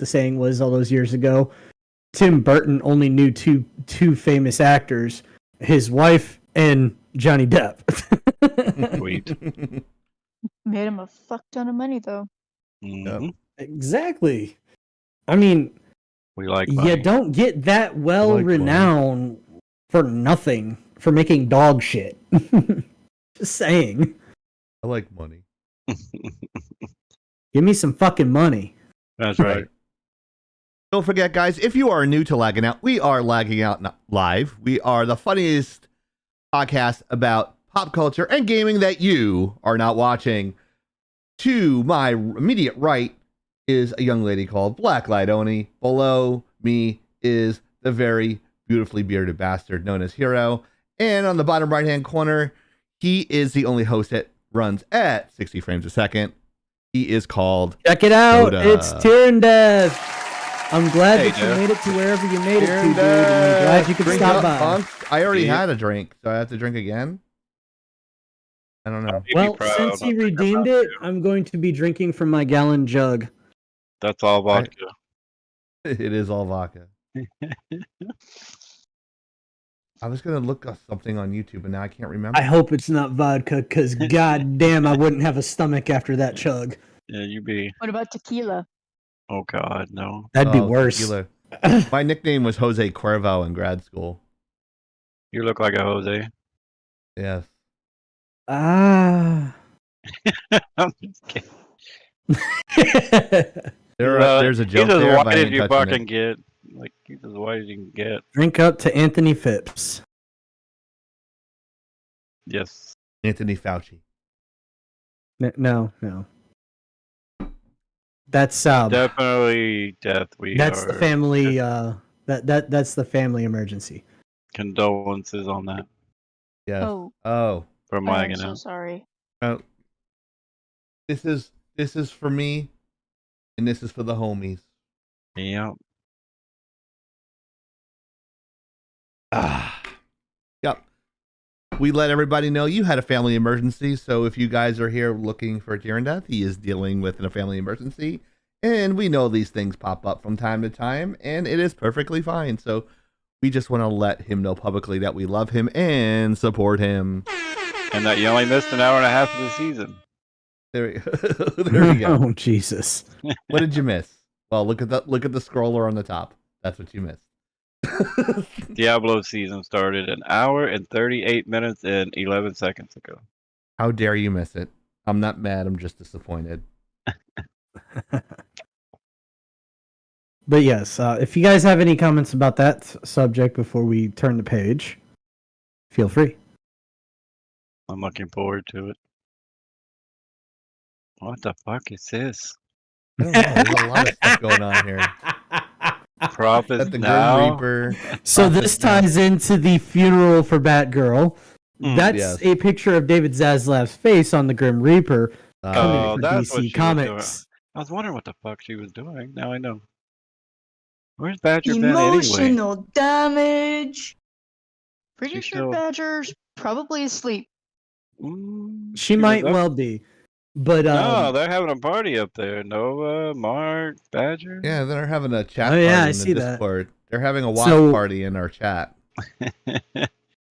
saying was all those years ago? Tim Burton only knew two famous actors, his wife and Johnny Depp. Sweet. Made him a fuck ton of money, though. Mhm. Exactly. I mean, We like you money. don't get that well like renowned for nothing, for making dog shit. Just saying. I like money. Give me some fucking money. That's right. Don't forget, guys, if you are new to Lagging Out, we are Lagging Out Live. We are the funniest podcast about pop culture and gaming that you are not watching. To my immediate right is a young lady called Blacklight Oni. Below me is the very beautifully bearded bastard known as Hero. And on the bottom right-hand corner, he is the only host that runs at 60 frames a second. He is called Check it out. Soda. It's Tyrann Death. I'm glad Hey, that you Jeff. made it to wherever you made it to, Tyrann dude. And I'm glad you could Drink stop up, by. punks. I already Yeah. had a drink, so I have to drink again. I don't know. You'd be Well, proud. since I'll he drink redeemed about it, I'm going to be drinking from my gallon jug. That's all vodka. It is all vodka. I was gonna look up something on YouTube, and now I can't remember. I hope it's not vodka, because goddamn, I wouldn't have a stomach after that chug. Yeah, you be. What about tequila? Oh, God, no. That'd be Oh, worse. tequila. My nickname was Jose Cuervo in grad school. You look like a Jose. Yes. Ah. I'm just kidding. There's a joke He's as there, but I white as ain't you touching fucking it. get. Like, he's as white as you can get. Drink up to Anthony Phipps. Yes. Anthony Fauci. No. That's Definitely death. that's the family. That's the family emergency. Condolences on that Yes. Oh, Oh. from I am Laggin so Out. sorry. Oh. This is for me, and this is for the homies. Yeah. Yep. We let everybody know you had a family emergency, so if you guys are here looking for Tyrann Death, he is dealing with a family emergency, And we know these things pop up from time to time, and it is perfectly fine. So we just want to let him know publicly that we love him and support him. And that you only missed an hour and a half of the season. There we go. Oh Jesus! What did you miss? Well, look at the scroller on the top. That's what you missed. Diablo season started an hour and 38 minutes and 11 seconds ago. How dare you miss it? I'm not mad. I'm just disappointed. But yes, if you guys have any comments about that subject before we turn the page, feel free. I'm looking forward to it. What the fuck is this? I don't know. There's a lot of stuff going on here. Prop is Got the now. Grim Reaper. So this ties into the funeral for Batgirl. That's yes. a picture of David Zaslav's face on the Grim Reaper Oh, coming from that's what DC she Comics. was doing. I was wondering what the fuck she was doing. Now I know. Where's Badger been anyway? Emotional damage. Pretty She's sure still- Badger's probably asleep. She might was up- well be, but No, they're having a party up there. Nova, Mark, Badger. Yeah, they're having a chat Oh, party yeah, I in the see that. Discord. They're having a watch So- party in our chat. But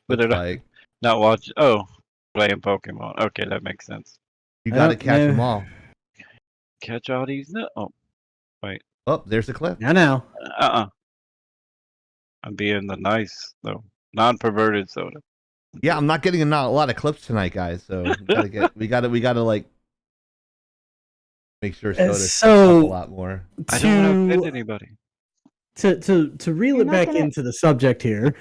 Looks they're like not watching. Oh, playing Pokemon. Okay, that makes sense. you got to don't catch know. them all. Catch all these. No. Oh, Oh, there's a clip. I know. I'm being the nice though, non-perverted soda. Yeah, I'm not getting a lot of clips tonight, guys. So we gotta like make sure Soda steps so- up a lot more. I don't want to offend To anybody. to reel You're it not back gonna- into the subject here.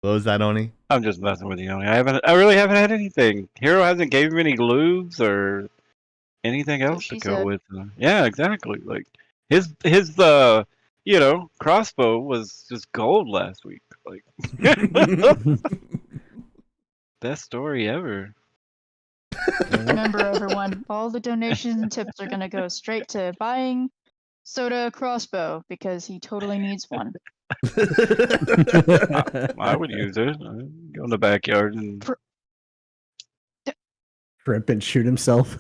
What was that, Oni? I'm just messing with you. I really haven't had anything. Hero hasn't gave me any lubes or anything else to she go said. with. Yeah, exactly. Like his crossbow was just gold last week. Like best story ever. Remember, everyone, all the donations and tips are going to go straight to buying Soda a crossbow because he totally needs one. I would use it. I'd go in the backyard and Trip and shoot himself.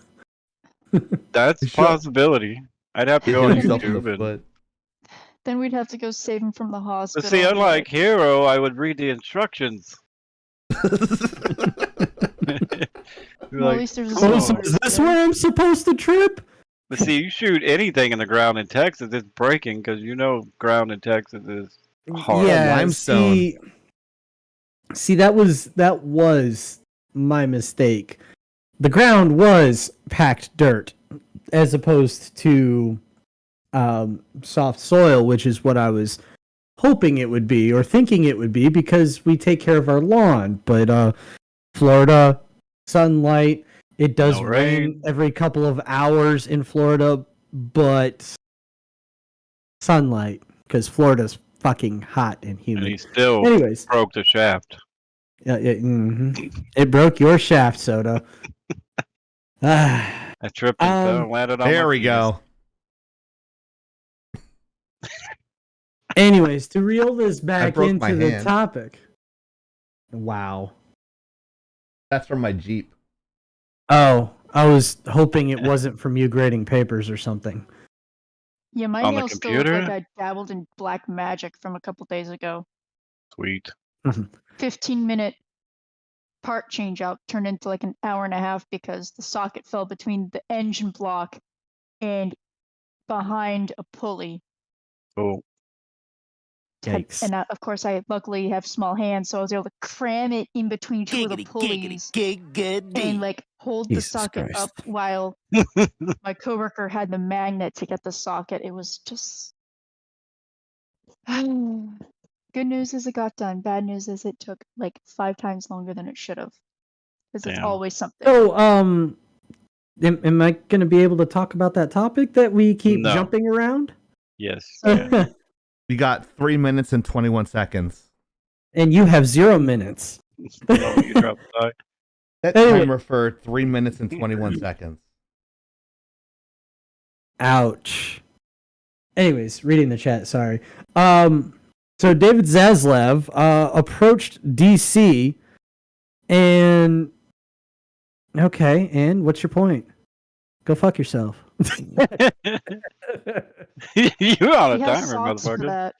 that's a Sure. possibility. I'd have to go Hit on himself in YouTube the and foot. Then we'd have to go save him from the but hospital. see, and be unlike like, Hero, I would read the instructions. Be well, at like, least there's a "Oh, Oh, sword so is this there." where I'm supposed to trip? but see, you shoot anything in the ground in Texas, it's breaking because you know ground in Texas is hard. Yeah, limestone. See, that was my mistake. The ground was packed dirt, as opposed to soft soil, which is what I was hoping it would be or thinking it would be, because we take care of our lawn. But Florida, sunlight. It does No rain rain. every couple of hours in Florida, but sunlight, because Florida's fucking hot and And humid. he still Anyways, broke the shaft. yeah, it broke your shaft, Soda. Ah, I tripped and fell and landed on There my we keys. go. anyways, to reel this back broke my into the hand. topic. Wow. That's from my Jeep. Oh, I was hoping it wasn't from you grading papers or something. Yeah, my On the nails still look computer? like I dabbled in black magic from a couple days ago. Sweet. 15-minute part change out turned into like an hour and a half because the socket fell between the engine block and behind a pulley. Oh, Yikes. And of course, I luckily have small hands, so I was able to cram it in between two of the pulleys and like hold the Jesus socket Christ. up while my coworker had the magnet to get the socket. It was just good news is it got done. Bad news is it took like 5 times longer than it should have because it's Damn. always something. So, am I going to be able to talk about that topic that we keep No. jumping around? yes. Yeah. We got 3 minutes and 21 seconds. And you have 0 minutes. Oh, you dropped the die. That Anyway. timer for 3 minutes and 21 seconds. Ouch. Anyways, reading the chat, sorry. So David Zazlav approached DC and okay, and what's your point? Go fuck yourself. You're on a He has timer, socks for motherfucker. that.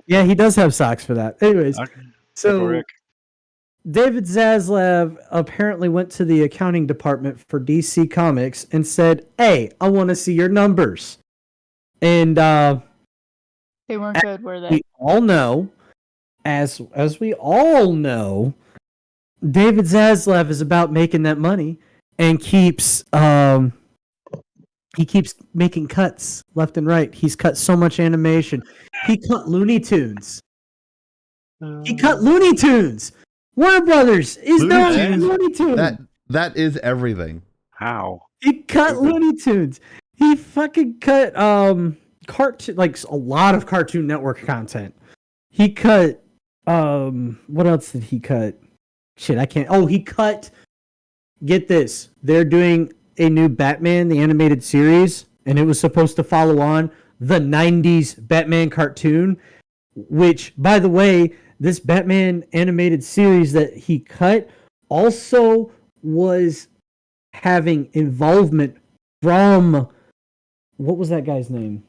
Yeah, he does have socks for that. Anyways, Okay. so Rick. David Zazlav apparently went to the accounting department for DC Comics and said, "Hey, I want to see your numbers." And They weren't good, were they? we all know, as we all know, David Zaslav is about making that money and keeps he keeps making cuts left and right. He's cut so much animation. He cut Looney Tunes. He cut Looney Tunes. Warner Brothers is Looney known for Tunes? Looney Tunes. That is everything. How? He cut Looney Tunes. He fucking cut cartoon, like a lot of Cartoon Network content. He cut what else did he cut? Shit, I can't. Oh, he cut. Get this. They're doing a new Batman the animated series, and it was supposed to follow on the 90s Batman cartoon, which, by the way, this Batman animated series that he cut also was having involvement from, what was that guy's name?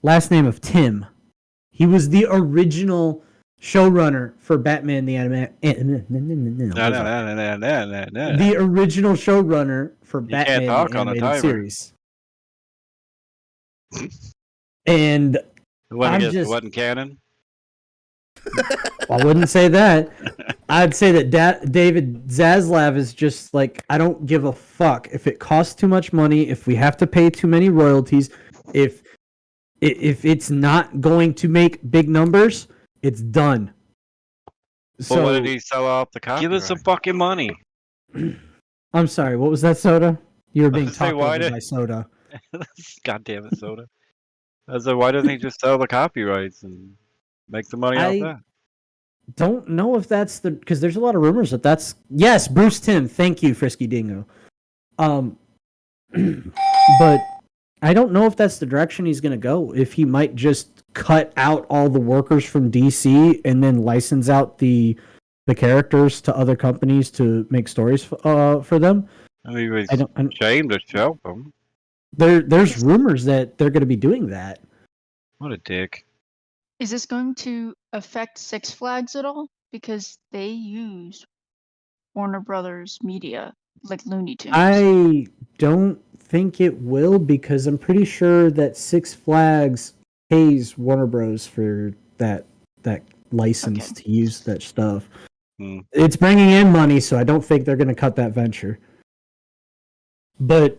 Last name of Tim. He was the original showrunner for Batman the the original showrunner for Batman talk the on the animated timer. series. And It wasn't, I'm just- wasn't canon? I wouldn't say that. I'd say that David Zaslav is just like, I don't give a fuck if it costs too much money, if we have to pay too many royalties, if it's not going to make big numbers, it's done. So what did he sell off the copyright? Give us some fucking money. I'm sorry, what was that, Soda? You were being was gonna say, talked why over did- by Soda. God damn it, Soda. I was like, why doesn't he just sell the copyrights and make the money off that? Don't know if that's the, because there's a lot of rumors that that's, yes, Bruce Timm, thank you, Frisky Dingo. But I don't know if that's the direction he's going to go. If he might just cut out all the workers from DC and then license out the characters to other companies to make stories for them. I mean, it's shame to show them. There's rumors that they're going to be doing that. What a dick. Is this going to affect Six Flags at all? Because they use Warner Brothers media, like Looney Tunes. I don't think it will, because I'm pretty sure that Six Flags pays Warner Bros. For that license to use that stuff. It's bringing in money, so I don't think they're going to cut that venture. But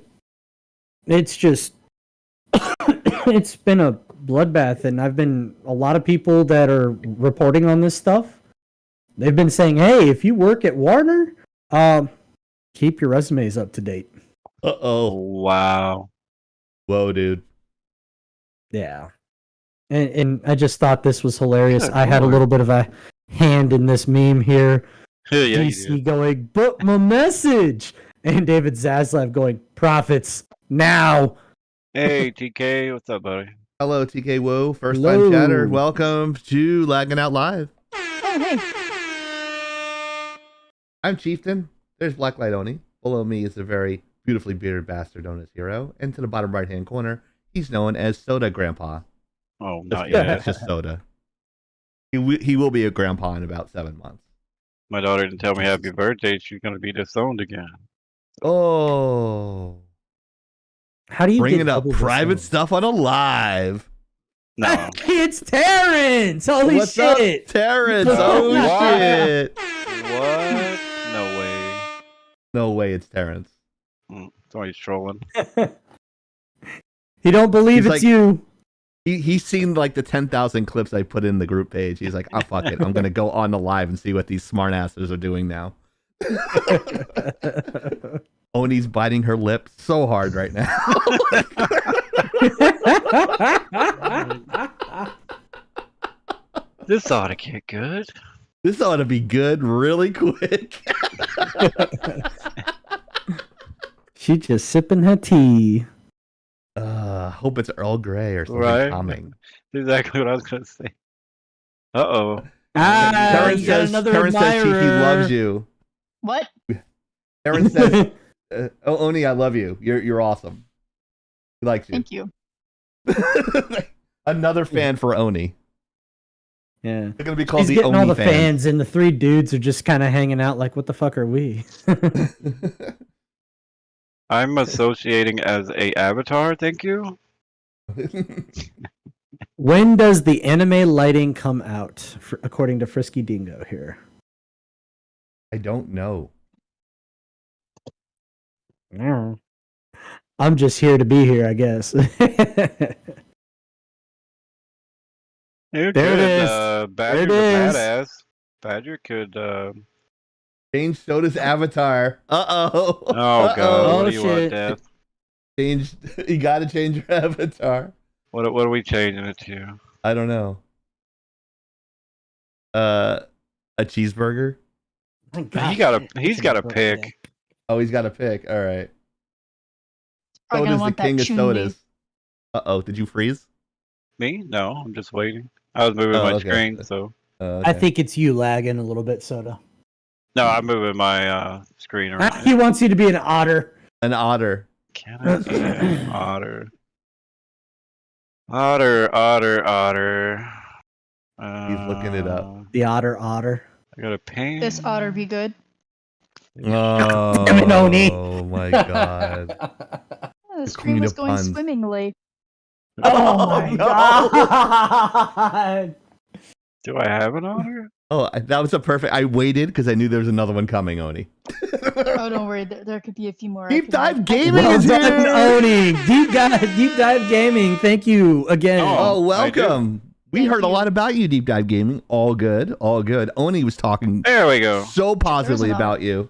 it's just, it's been a bloodbath, and a lot of people that are reporting on this stuff, they've been saying, hey, if you work at Warner, keep your resumes up to date. Uh-oh. Wow. Whoa, dude. Yeah. And I just thought this was hilarious. Good I had a lord. little bit of a hand in this meme here. Yeah, you DC did. going, but my message! And David Zaslav going, profits, now! Hey, TK, what's up, buddy? Hello, TK Whoa. First Hello. time chatter. Welcome to Laggin Out Live. Oh, hey. I'm Chieftain. There's Blacklight Oni. Below me is a very beautifully bearded bastard known as Hero. And to the bottom right-hand corner, he's known as Soda Grandpa. Oh, not Yeah, yet. it's just Soda. He will be a grandpa in about 7 months. My daughter didn't tell me happy birthday. She's going to be disowned again. Oh. How do you Bringing get up double private disowned? stuff on a live. No. It's Terrence! Holy What's shit! up, Terrence? What? Oh, shit. What? No way. No way it's Terrence. So he's trolling. He don't believe He's it's like- you. He's seen like the 10,000 clips I put in the group page. He's like, oh, fuck it. I'm going to go on the live and see what these smartasses are doing now. Oni's biting her lip so hard right now. This ought to get good. This ought to be good really quick. She just sipping her tea. Hope it's Earl Grey or something Right. calming. Exactly what I was going to say. Uh-oh. Terrence you got says, another Terrence says he admirer. loves you. What? Terrence says Oni, I love you. You're awesome. He likes you. Thank you. Another fan for Oni. Yeah. They're gonna be called He's the getting Oni all the fans. fans, and the three dudes are just kind of hanging out like, what the fuck are we? I'm associating as a avatar. Thank you. When does the anime lighting come out, according to Frisky Dingo here? I don't know. I'm just here to be here, I guess. There it is. Badger's There it a is. badass. Badger could. Change Soda's avatar. Uh-oh. Oh god, Oh, what do you want, shit. Death? Change. You gotta change your avatar. What are we changing it to? I don't know. A cheeseburger? He's got a pick. Oh, he's got a pick. All right. Probably Soda's gonna the want that king of chun sodas. Uh-oh, did you freeze? Me? No, I'm just waiting. I was moving Oh, my okay. screen, so Okay. I think it's you lagging a little bit, Soda. no, I'm moving my screen around. He wants you to be an otter. An otter. Can I say otter? Otter. He's looking it up. The otter. I got a pain. This otter be good. Oh, Damn it, Oni. oh my god. The The stream queen was of going puns. swimmingly. Oh my god! Do I have an otter? Oh, that was a perfect. I waited because I knew there was another one coming, Oni. Oh, don't worry. There could be a few more. I Deep can- Dive Gaming Well is done, here. Oni. Deep dive gaming. Thank you again. Oh, I do. welcome. We Thank heard a you. lot about you, Deep Dive Gaming. All good, all good. Oni was talking There we go. so positively There's an about you.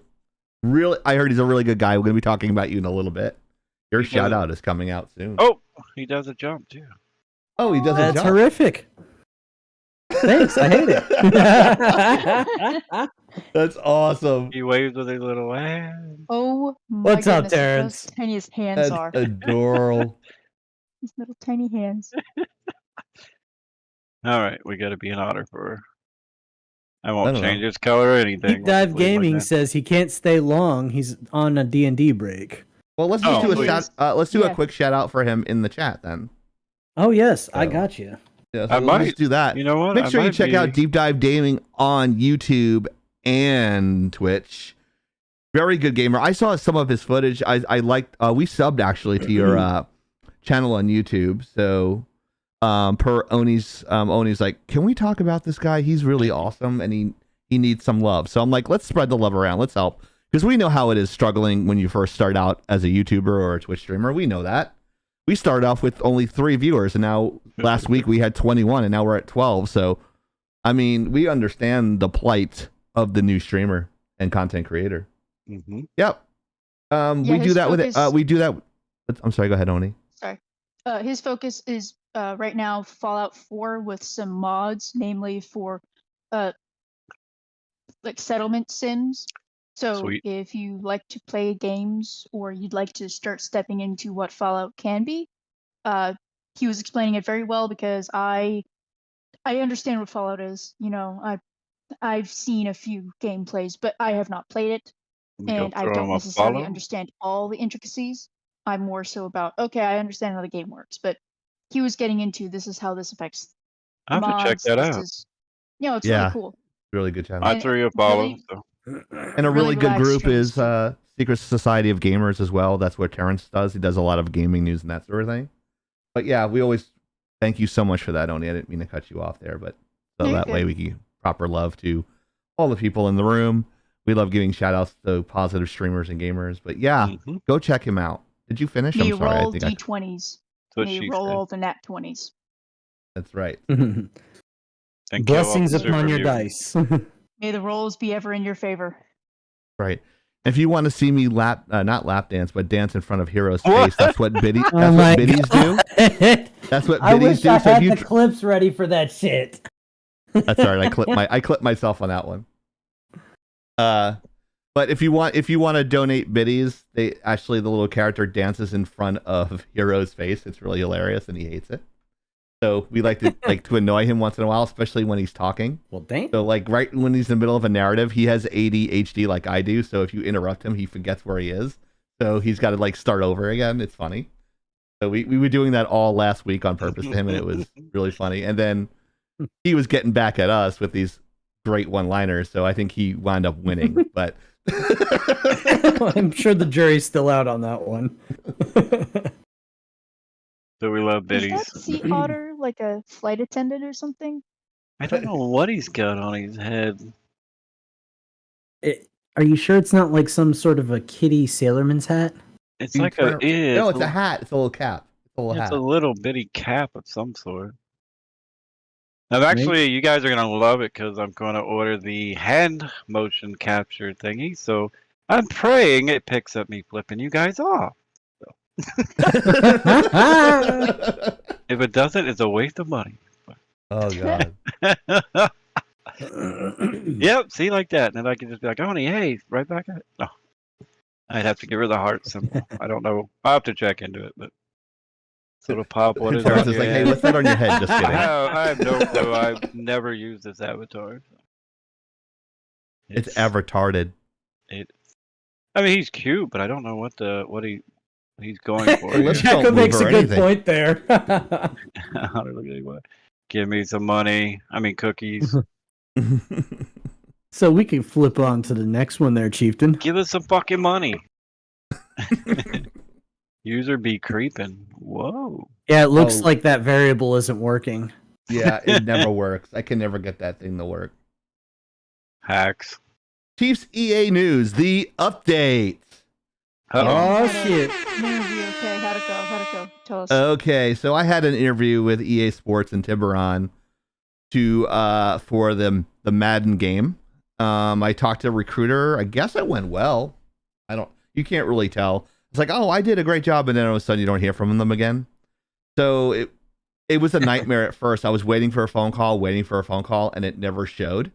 Really, I heard he's a really good guy. We're going to be talking about you in a little bit. Your He shout does- out is coming out soon. Oh, he does a jump too. Oh, he does a That's jump. horrific. Thanks. I hate it. That's awesome. He waves with his little hand. Oh my What's up, goodness, look how Terrence? tiny his hands That's are. adorable. His little tiny hands. All right, we got to be an otter for her. I I won't don't change know. his color or anything. Deep Dive We'll just leave it Gaming like that. says he can't stay long. He's on a D&D break. Well, let's just Oh, do a please. shout. Let's do a Yeah. quick shout out for him in the chat then. Oh yes, I So- got you. Yeah, I let's might- just do that. You know what? Make I sure you might check be- out Deep Dive Gaming on YouTube and Twitch. Very good gamer. I saw some of his footage. I liked. We subbed actually to your channel on YouTube. So per Oni's like, can we talk about this guy? He's really awesome and he needs some love. So I'm like, let's spread the love around. Let's help because we know how it is struggling when you first start out as a YouTuber or a Twitch streamer. We know that. We started off with only 3 viewers, and now last week we had 21, and now we're at 12. So, I mean, we understand the plight of the new streamer and content creator. Mhm. Yep. We do his that with it. focus- We do that. I'm sorry. Go ahead, Oni. His focus is right now Fallout 4 with some mods, namely for like settlement sims. So Sweet. if you like to play games or you'd like to start stepping into what Fallout can be, he was explaining it very well because I understand what Fallout is. You know, I've seen a few gameplays, but I have not played it, Go and I throw don't him a necessarily follow. understand all the intricacies. I'm more so about, okay, I understand how the game works, but he was getting into this is how this affects I have to check mods, that this out. is- it's Yeah. really cool. Really good channel. I And threw you a follow. really- So. And a really really good relaxed group streams, is too. Secret Society of Gamers as well. That's what Terrence does. He does a lot of gaming news and that sort of thing. But yeah, we always thank you so much for that, Oni. I didn't mean to cut you off there, but so You're that way good. we can give proper love to all the people in the room. We love giving shout outs to positive streamers and gamers. But yeah, Mhm. go check him out. Did you finish? May I'm sorry. roll I think d20s. That's what May she roll said. all the nat 20s. that's right. Thank you, Blessings officer, upon for your viewing. dice. May the rolls be ever in your favor. Right. If you want to see me not lap dance, but dance in front of Hero's What? face, that's what biddy, that's Oh what my biddies do. God. That's what I biddies wish do. I So if had you the clips ready for that shit. That's all right. I clipped myself on that one. But if you want to donate biddies, the little character dances in front of Hero's face. It's really hilarious, and he hates it. So we like to annoy him once in a while, especially when he's talking. Well, damn. So like right when he's in the middle of a narrative, he has ADHD like I do. So if you interrupt him, he forgets where he is. so he's got to like start over again. It's funny. So we were doing that all last week on purpose to him, and it was really funny. And then he was getting back at us with these great one-liners, so I think he wound up winning. But I'm sure the jury's still out on that one. So we love Is biddies. that sea otter like a flight attendant or something? I don't know what he's got on his head. Are you sure it's not like some sort of a kitty sailorman's hat? It's like a no, it's a hat. It's a little cap. It's a little It's hat. a little bitty cap of some sort. Now, actually, you guys are gonna love it because I'm going to order the hand motion capture thingy. So I'm praying it picks up me flipping you guys off. If it doesn't, it's a waste of money. Oh god. Yep, see, like that, and then I can just be like, "Oh, honey, hey, right back at it." No, I'd have to give her the heart symbol. I don't know. I'll have to check into it, but sort of pop. What is Terrence on is your like, hey, head? what's that on your head? Just kidding. I have no clue. I've never used this avatar. It's retarded. I mean, he's cute, but I don't know what he's going for. here. Let's don't Jacko makes move a or good anything. point there. I don't look anyway. Give me some money. I mean, cookies. So we can flip on to the next one there, Chieftain. Give us some fucking money. User be creeping. Whoa. Yeah, it looks Oh. like that variable isn't working. Yeah, it never works. I can never get that thing to work. Hacks. Chiefs EA News, the update. Oh shit! An interview, okay, how'd it go? How'd it go? Tell us. Okay, so I had an interview with EA Sports and Tim Burton for the Madden game. I talked to a recruiter. I guess it went well. You can't really tell. It's like, oh, I did a great job, and then all of a sudden you don't hear from them again. So it was a nightmare at first. I was waiting for a phone call, and it never showed.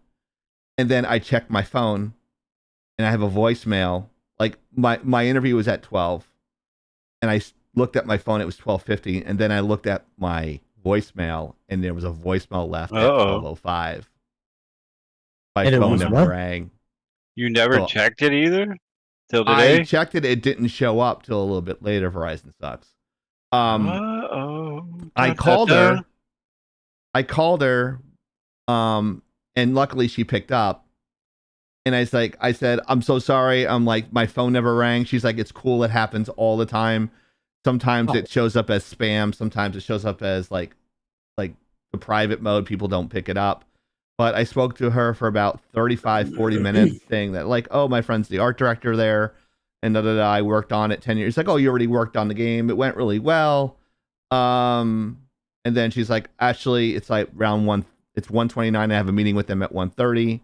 And then I checked my phone, and I have a voicemail. Like my interview was at 12, and I looked at my phone. It was 12:50, and then I looked at my voicemail, and there was a voicemail left at 12:05. My And it phone was never what? rang. You never Well, checked it either? Till I today? checked it. It didn't show up till a little bit later. Verizon sucks. I called her. And luckily she picked up. And I said, I'm so sorry. I'm like, my phone never rang. She's like, it's cool. It happens all the time. Sometimes it shows up as spam. Sometimes it shows up as like the private mode. People don't pick it up. But I spoke to her for about 35, 40 minutes saying that like, oh, my friend's the art director there. And I worked on it 10 years. It's like, oh, you already worked on the game. It went really well. And then she's like, actually, it's like round one. It's 1:29. I have a meeting with them at 1:30.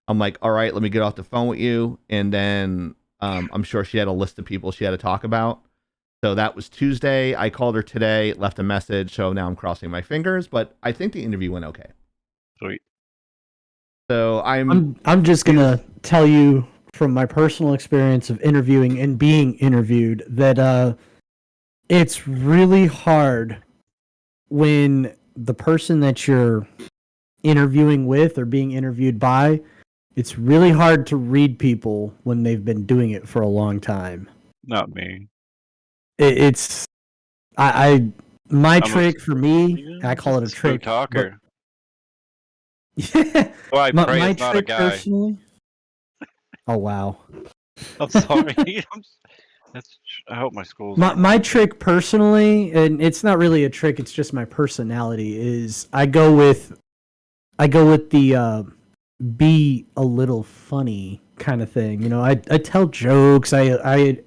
I'm like, all right, let me get off the phone with you. And then I'm sure she had a list of people she had to talk about. So that was Tuesday. I called her today, left a message. So now I'm crossing my fingers, but I think the interview went okay. Sweet. So I'm just gonna tell you from my personal experience of interviewing and being interviewed that it's really hard when the person that you're interviewing with or being interviewed by, it's really hard to read people when they've been doing it for a long time. Not me. My I'm trick for me, I call it a Spook trick. talker. Yeah. Well, I pray it's not a trick guy. personally. Oh wow. I'm sorry. I hope my school's. My trick personally, and it's not really a trick, it's just my personality, is I go with the be a little funny kind of thing. You know, I tell jokes. I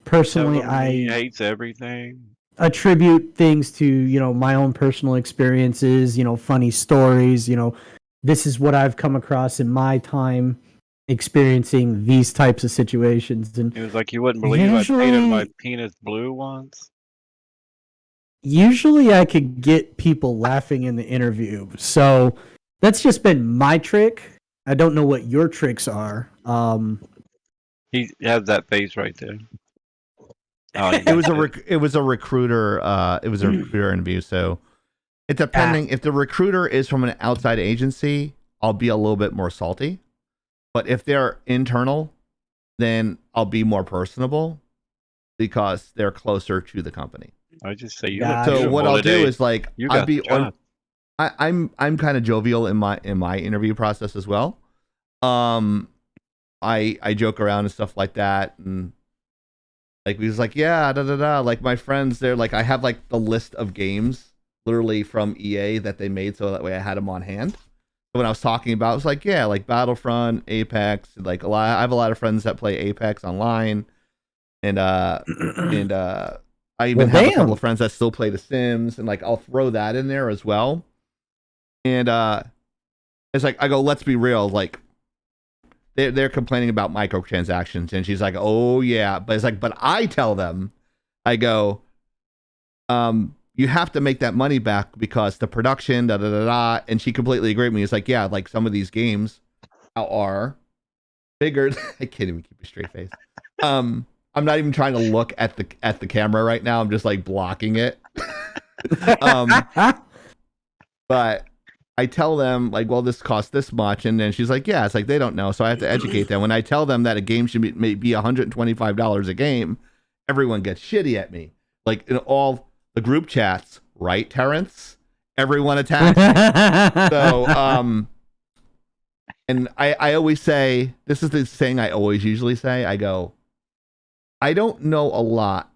personally He I hates everything. attribute things to, you know, my own personal experiences, you know, funny stories, you know, this is what I've come across in my time experiencing these types of situations. And It was like you wouldn't believe I painted my penis blue once. usually I could get people laughing in the interview. So that's just been my trick. I don't know what your tricks are. He has that face right there. Oh, it was a recruiter. It was a recruiter interview. So it depending if the recruiter is from an outside agency, I'll be a little bit more salty. But if they're internal, then I'll be more personable because they're closer to the company. I just say you. Yeah, look So what I'll do today. is like You I'll got be the job. I'm kind of jovial in my interview process as well. I joke around and stuff like that, and like we was like, yeah, da da da. Like my friends, they're like, I have like the list of games literally from EA that they made, so that way I had them on hand. So when I was talking about, it was like, yeah, like Battlefront, Apex, like I have a lot of friends that play Apex online, and I even have a couple of friends that still play The Sims, and like I'll throw that in there as well. And it's like I go, let's be real, like they're complaining about microtransactions, and she's like, oh yeah, but it's like, but I tell them, I go, you have to make that money back because the production, da da da da, and she completely agreed with me. It's like, yeah, like some of these games are bigger. I can't even keep a straight face. I'm not even trying to look at the camera right now. I'm just like blocking it. But I tell them like, well, this costs this much, and then she's like, yeah, it's like they don't know, so I have to educate them. When I tell them that a game should be $125 a game, everyone gets shitty at me. Like in all the group chats, right, Terrence? Everyone attacks me. So, and I always say, this is the thing I always usually say. I go, I don't know a lot.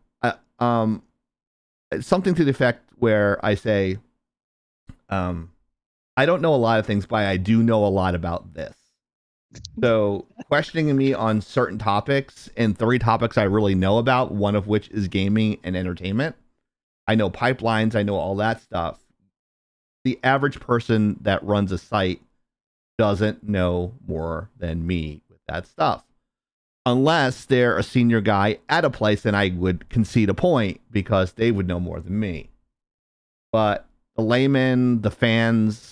Something to the effect where I say, I don't know a lot of things, but I do know a lot about this. So questioning me on certain topics, and 3 topics I really know about, one of which is gaming and entertainment. I know pipelines, I know all that stuff. The average person that runs a site doesn't know more than me with that stuff. Unless they're a senior guy at a place, and I would concede a point because they would know more than me. But the layman, the fans,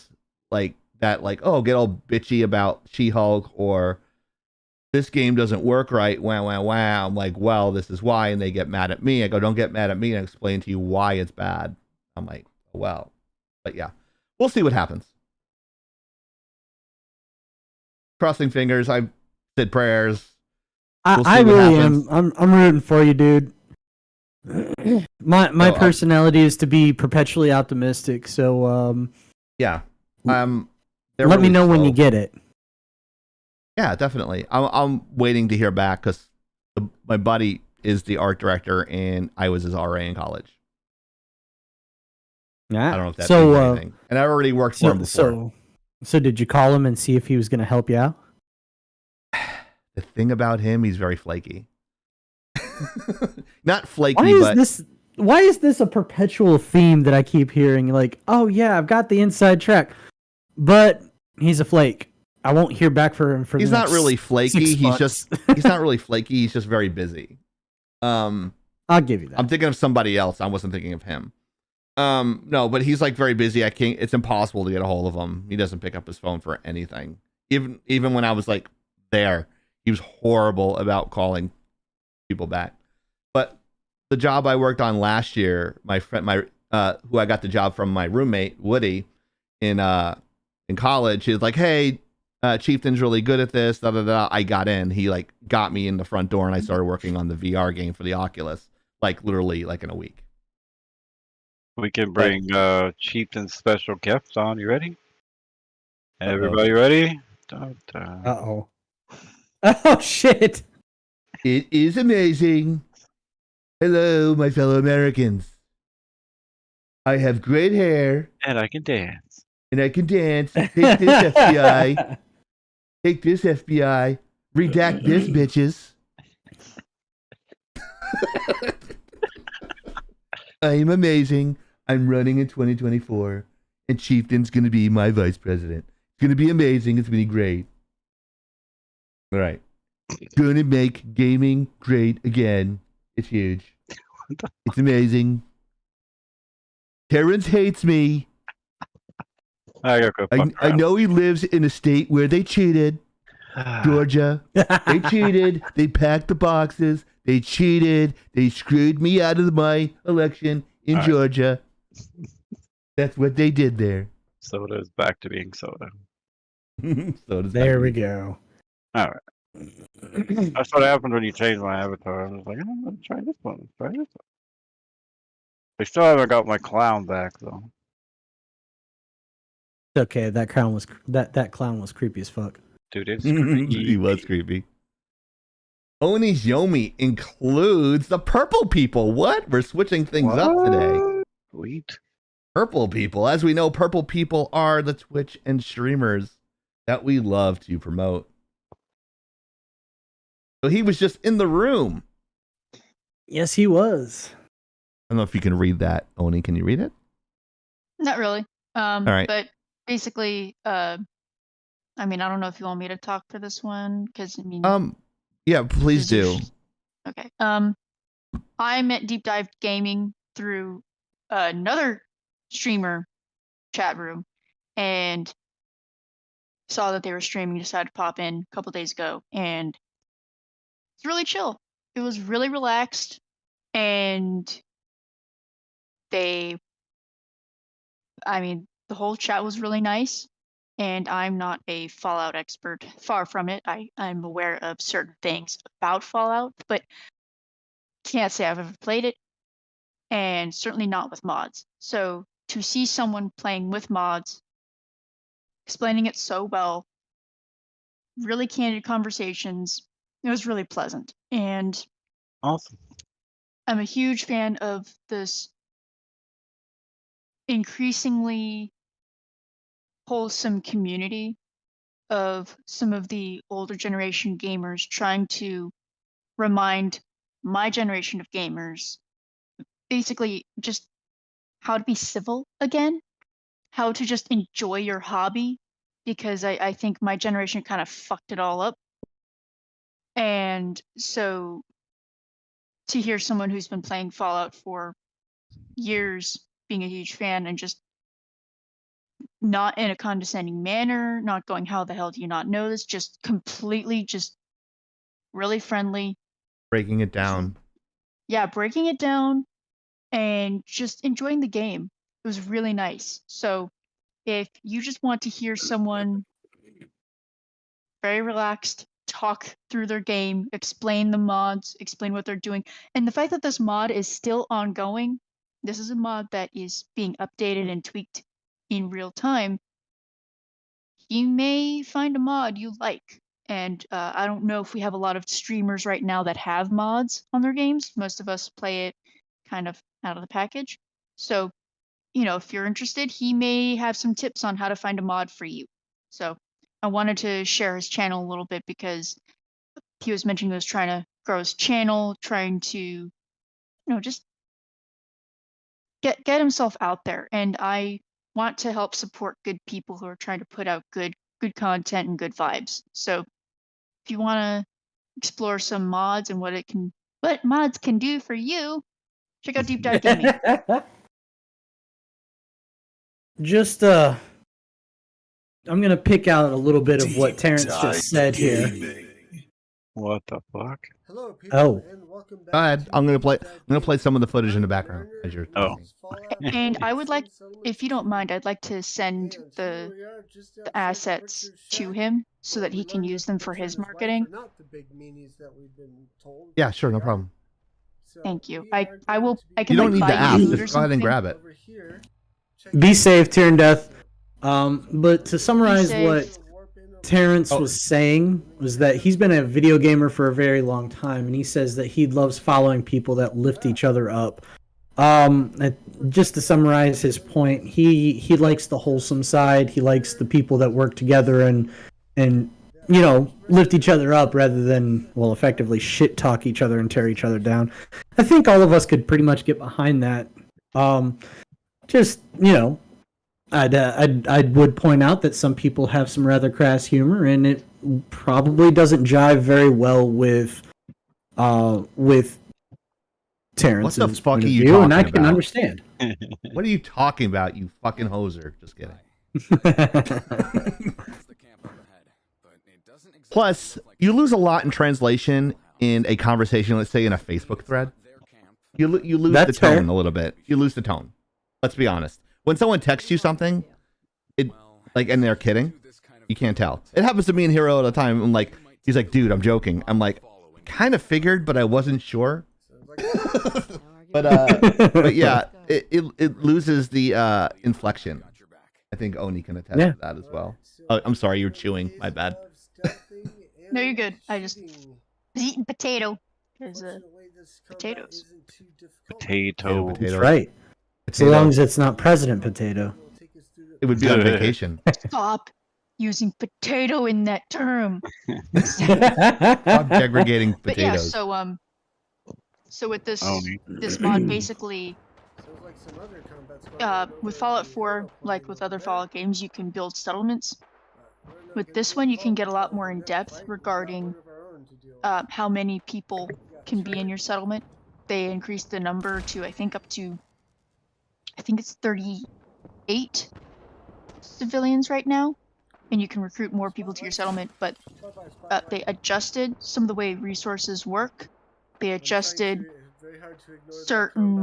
like that, like, oh, get all bitchy about She-Hulk, or this game doesn't work right, wow, wow, wow. I'm like, well, this is why, and they get mad at me. I go, don't get mad at me, and explain to you why it's bad. I'm like, oh, well. But yeah, we'll see what happens. Crossing fingers. I said prayers. I really am. I'm rooting for you, dude. My personality is to be perpetually optimistic. So yeah. let really me know when slow. you get it. Yeah, definitely. I'm waiting to hear back because my buddy is the art director, and I was his RA in college. Yeah. I don't know if that means anything. And I already worked for him before. So did you call him and see if he was going to help you out? The thing about him, he's very flaky. Not flaky, Why is this a perpetual theme that I keep hearing? Like, oh yeah, I've got the inside track, but he's a flake. I won't hear back from him for. He's not really flaky. He's not really flaky. He's just very busy. I'll give you that. I'm thinking of somebody else. I wasn't thinking of him. No, but he's like very busy. It's impossible to get a hold of him. He doesn't pick up his phone for anything. Even when I was like there, he was horrible about calling people back. But the job I worked on last year, my friend, who I got the job from, my roommate Woody, in college, he was like, "Hey, Chieftain's really good at this." Da da da. I got in. He like got me in the front door, and I started working on the VR game for the Oculus, like literally like in a week. We can bring Chieftain's special guest on. You ready? Everybody ready? Dun, dun. Uh-oh. Oh, shit. It is amazing. Hello, my fellow Americans. I have great hair. And I can dance. And I can dance. Take this, FBI. Take this, FBI. Redact this, bitches. I am amazing. I'm running in 2024. And Chieftain's going to be my vice president. It's going to be amazing. It's going to be great. All right. Going to make gaming great again. It's huge. It's amazing. Terrence hates me. I know he lives in a state where they cheated. Georgia. They cheated. They packed the boxes. They cheated. They screwed me out of my election in Georgia. That's what they did there. Soda's back to being soda. Soda's there we go. All right. That's what happened when you changed my avatar. I was like, I'm gonna try this one. Try this one. I still haven't got my clown back though. Okay, that clown was creepy as fuck. Dude, it's He creepy. was creepy. Oni's Yomi includes the purple people. What? We're switching things up today. Sweet. Purple people. As we know, purple people are the Twitch and streamers that we love to promote. So he was just in the room. Yes, he was. I don't know if you can read that. Oni, can you read it? Not really. All right. But basically, I mean, I don't know if you want me to talk for this one, because I mean, Yeah, please do. Okay. I met Deep Dive Gaming through another streamer chat room, and saw that they were streaming. Decided to pop in a couple days ago, and it's really chill. It was really relaxed, and I mean, the whole chat was really nice. And I'm not a Fallout expert, far from it. I'm aware of certain things about Fallout, but can't say I've ever played it, and certainly not with mods. So to see someone playing with mods, explaining it so well, really candid conversations, it was really pleasant. And Awesome. I'm a huge fan of this increasingly wholesome community of some of the older generation gamers trying to remind my generation of gamers basically just how to be civil again, how to just enjoy your hobby, because I think my generation kind of fucked it all up. And so to hear someone who's been playing Fallout for years being a huge fan and just not in a condescending manner, not going, how the hell do you not know this? Just completely, just really friendly. Breaking it down. Yeah, breaking it down and just enjoying the game. It was really nice. So if you just want to hear someone very relaxed talk through their game, explain the mods, explain what they're doing, and the fact that this mod is still ongoing, this is a mod that is being updated and tweaked in real time, you may find a mod you like. And I don't know if we have a lot of streamers right now that have mods on their games. Most of us play it kind of out of the package. So, you know, if you're interested, he may have some tips on how to find a mod for you. So I wanted to share his channel a little bit because he was mentioning he was trying to grow his channel, trying to, you know, just get himself out there. And I want to help support good people who are trying to put out good content and good vibes. So if you want to explore some mods and what mods can do for you, check out Deep Dive Gaming. Just I'm gonna pick out a little bit of what Terrence just said here. What the fuck? Hello, people, Oh. and welcome back Go ahead. to I'm gonna play some of the footage in the background as you're talking. And I would like, if you don't mind, I'd like to send the assets to him so that he can use them for his marketing. Yeah, sure, no problem. Thank you. I can You don't need buy to ask. food or Just go ahead and something. grab it. Be safe, Tyrion Death. But to summarize safe. what Terrence was saying was that he's been a video gamer for a very long time, and he says that he loves following people that lift each other up. Just to summarize his point, he likes the wholesome side. He likes the people that work together and you know, lift each other up rather than, well, effectively shit talk each other and tear each other down. I think all of us could pretty much get behind that. Just, you know, I would point out that some people have some rather crass humor, and it probably doesn't jive very well with Terrence's What the fuck point are of you view, and I talking can about? understand. What are you talking about, you fucking hoser? Just kidding. Plus, you lose a lot in translation in a conversation, let's say in a Facebook thread. You lose That's the tone fair. a little bit. You lose the tone. Let's be honest. When someone texts you something, and they're kidding, you can't tell. It happens to me and Hero all the time. I'm like, He's like, dude, I'm joking. I'm like, kind of figured, but I wasn't sure. But yeah, it loses the inflection. I think Oni can attest to that as well. Oh, I'm sorry, you're chewing. My bad. No, you're good. I just was eating potato. There's potatoes. Potato. That's right. So long as it's not President Potato. It would be on vacation. Stop using potato in that term. Stop degrading But yeah, potatoes. so with this mod, basically, with Fallout 4, like with other Fallout games, you can build settlements. With this one, you can get a lot more in depth regarding how many people can be in your settlement. They increased the number to I think it's 38 civilians right now, and you can recruit more people to your settlement. But they adjusted some of the way resources work. They adjusted certain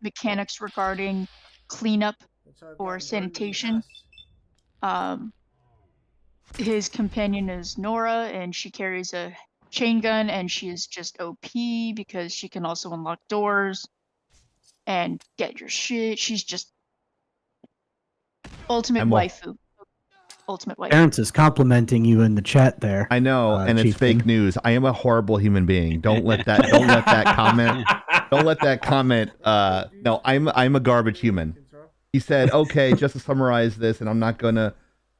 mechanics regarding cleanup or sanitation. His companion is Nora, and she carries a chain gun, and she is just OP because she can also unlock doors and get your shit. She's just ultimate waifu. Ultimate waifu. Terrence is complimenting you in the chat there. I know, and it's Chieftain. fake news. I am a horrible human being. Don't let that. Don't let that comment. Don't let that comment. No, I'm a garbage human. He said, okay, just to summarize this, and I'm not gonna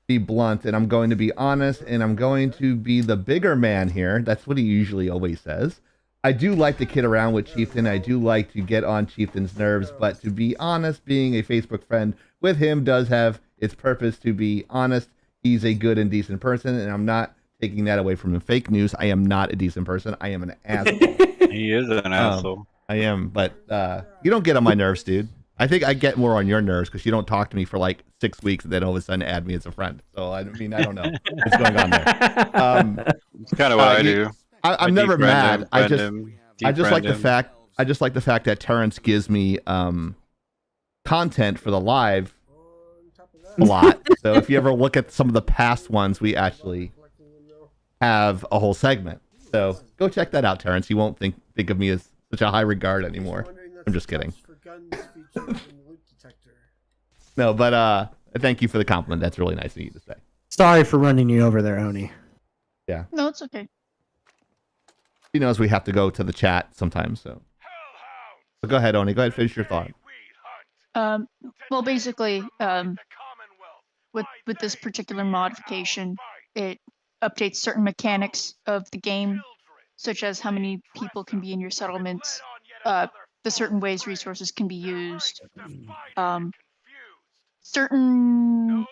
be blunt, and I'm going to be honest, and I'm going to be the bigger man here. That's what he usually always says. I do like to kid around with Chieftain. I do like to get on Chieftain's nerves, but to be honest, being a Facebook friend with him does have its purpose to be honest. He's a good and decent person, and I'm not taking that away from him. Fake news, I am not a decent person. I am an asshole. He is an asshole. I am, but you don't get on my nerves, dude. I think I get more on your nerves because you don't talk to me for like 6 weeks and then all of a sudden add me as a friend. So I mean, I don't know what's going on there. It's kind of what I do. I'm never mad. I just like the fact. I just like the fact that Terrence gives me content for the live a lot. So if you ever look at some of the past ones, we actually have a whole segment. So go check that out, Terrence. You won't think of me as such a high regard anymore. I'm just kidding. No, but thank you for the compliment. That's really nice of you to say. Sorry for running you over there, Oni. Yeah. No, it's okay. He knows we have to go to the chat sometimes, so. But go ahead, Oni. Go ahead, finish your thought. Well, basically, with this particular modification, it updates certain mechanics of the game, such as how many people can be in your settlements, the certain ways resources can be used, certain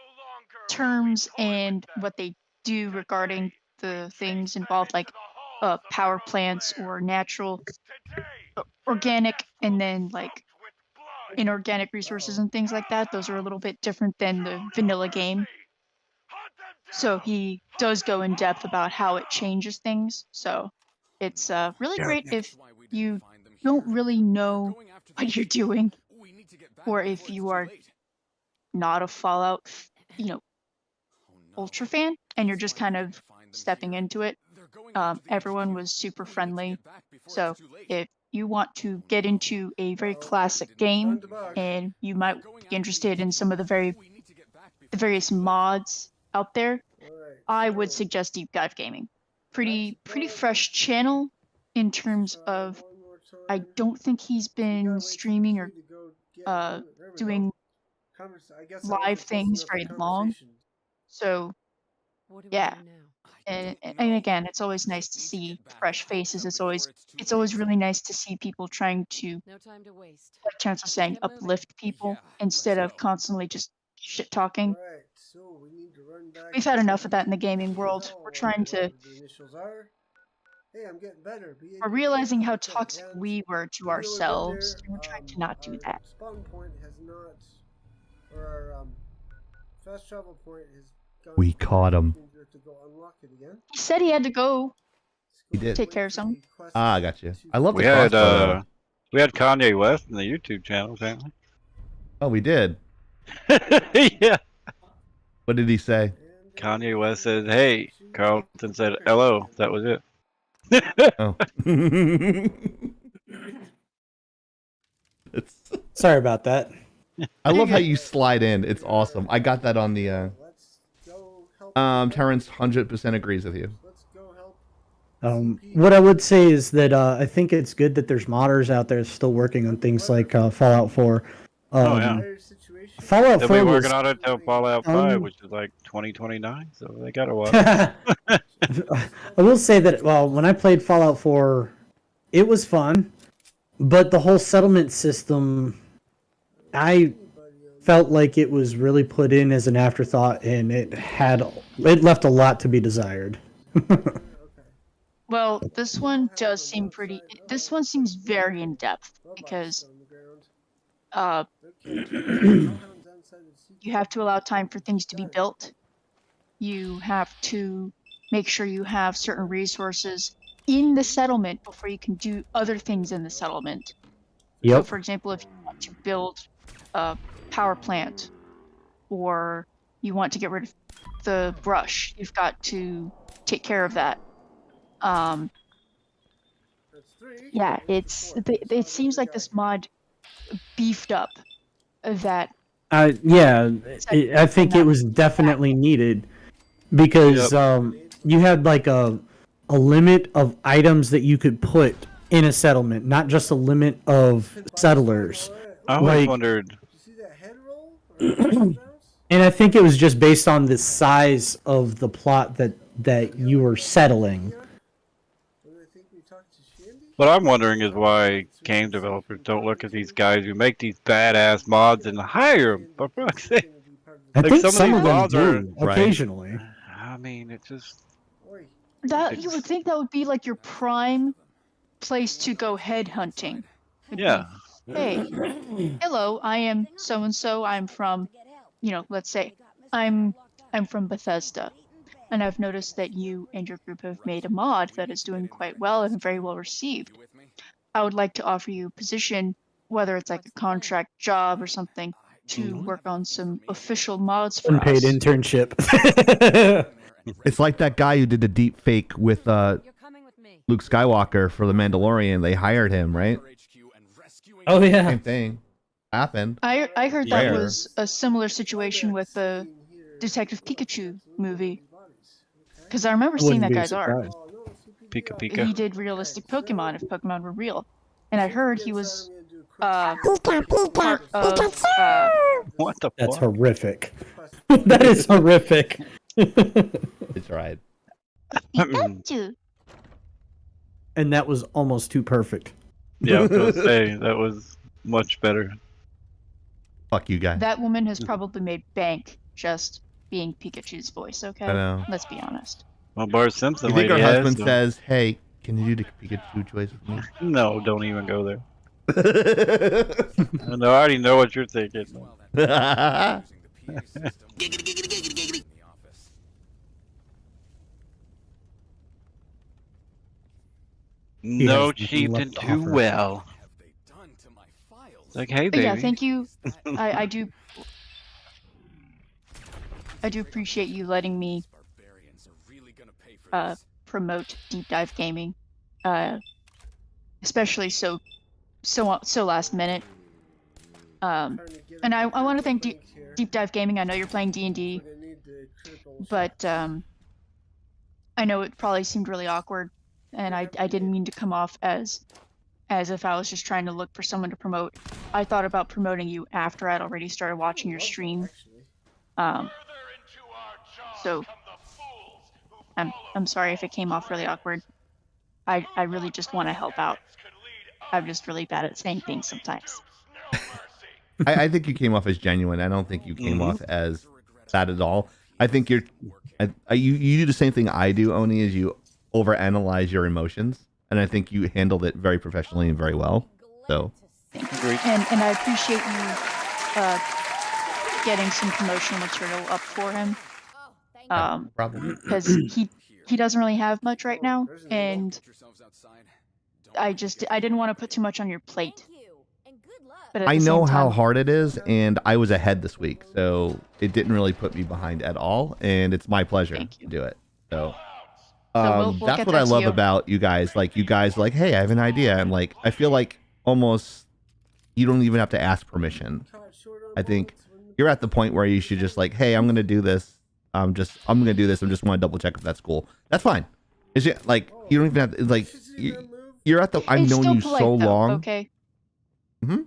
terms and what they do regarding the things involved, like power plants or natural, organic, and then like inorganic resources and things like that. Those are a little bit different than the vanilla game. So he does go in depth about how it changes things. So it's really great if you don't really know what you're doing, or if you are not a Fallout, Ultra fan, and you're just kind of stepping into it. Everyone was super friendly. So if you want to get into a very classic game and you might be interested in some of the various mods out there, I would suggest Deep Dive Gaming. Pretty fresh channel in terms of, I don't think he's been streaming or doing live things very long. So yeah. And again, it's always nice to see fresh faces. It's always really nice to see people trying to, like Chance was saying, uplift people instead of constantly just shit talking. We've had enough of that in the gaming world. We're trying to. We're realizing how toxic we were to ourselves, and we're trying to not do that. We caught him. He said he had to go. He did. Take care of something. Ah, I got you. I love the We had crossbow. we had Kanye West in the YouTube channel, apparently. Oh, we did. Yeah. What did he say? Kanye West said, "Hey." Carlton said, "Hello." That was it. Oh. It's, Sorry about that. I love how you slide in. It's awesome. I got that on the. Terrence 100% agrees with you. What I would say is that I think it's good that there's modders out there still working on things like Fallout 4. Oh, yeah. Fallout They'll 4 be was, working on it until Fallout 5, which is like 2029, so they got a while. I will say that, well, when I played Fallout 4, it was fun, but the whole settlement system, I felt like it was really put in as an afterthought, and it left a lot to be desired. Well, this one does seem pretty. This one seems very in depth because you have to allow time for things to be built. You have to make sure you have certain resources in the settlement before you can do other things in the settlement. Yep. So, for example, if you want to build a power plant or you want to get rid of the brush, you've got to take care of that. Yeah, it seems like this mod beefed up that. Yeah, I think it was definitely needed because you had like a limit of items that you could put in a settlement, not just a limit of settlers. I always wondered. And I think it was just based on the size of the plot that you were settling. What I'm wondering is why game developers don't look at these guys who make these badass mods and hire them. For fuck's sake. I Like, think some some of of these them mods do are- occasionally. I mean, it just. That you would think that would be like your prime place to go head hunting. Yeah. Hey, hello, I am so and so. I'm from, let's say, I'm from Bethesda, and I've noticed that you and your group have made a mod that is doing quite well and very well received. I would like to offer you a position, whether it's like a contract job or something, to work on some official mods for Unpaid us. internship. It's like that guy who did the deep fake with Luke Skywalker for The Mandalorian. They hired him, right? Oh yeah. Same thing. Happened. I heard that Rare. was a similar situation with the Detective Pikachu movie. Because I remember seeing that guy's art. Pika He Pika. did realistic Pokemon if Pokemon were real. And I heard he was part of What the That's fuck? horrific. That is horrific. It's right. Pikachu. And that was almost too perfect. Yeah, I was gonna say that was much better. Fuck you guys. That woman has probably made bank just being Pikachu's voice, okay? I know. Let's be honest. Well, Bart Simpson You think lady her has, husband so- says, "Hey, can you do the Pikachu choice with me?" No, don't even go there. No, I already know what you're thinking. Giggity, giggity, giggity, giggity. No, has nothing chieftain, left to too offer. well. Like, hey, But yeah, baby. thank you. I do appreciate you letting me promote Deep Dive Gaming, especially so last minute. And I want to thank Deep Dive Gaming. I know you're playing D&D, but I know it probably seemed really awkward, and I didn't mean to come off as if I was just trying to look for someone to promote. I thought about promoting you after I'd already started watching your stream. So I'm sorry if it came off really awkward. I really just want to help out. I'm just really bad at saying things sometimes. I think you came off as genuine. I don't think you came off as that at all. I think you do the same thing I do, Oni, is you overanalyze your emotions, and I think you handled it very professionally and very well. So, Agreed. And I appreciate you getting some promotional material up for him. probably. Because he doesn't really have much right now, and I didn't want to put too much on your plate. But at I the know same how time, hard it is, and I was ahead this week, so it didn't really put me behind at all, and it's my pleasure Thank to you. do it. So, we'll that's get what that I to love you. about you guys. Like, you guys, like, hey, I have an idea, and like, I feel like almost you don't even have to ask permission. I think you're at the point where you should just like, hey, I'm gonna do this. I'm gonna do this. I just want to double check if that's cool. That's fine. Is it like you don't even have to, like you're at the. I've It's known still you polite, so though, long. Okay. Mhm.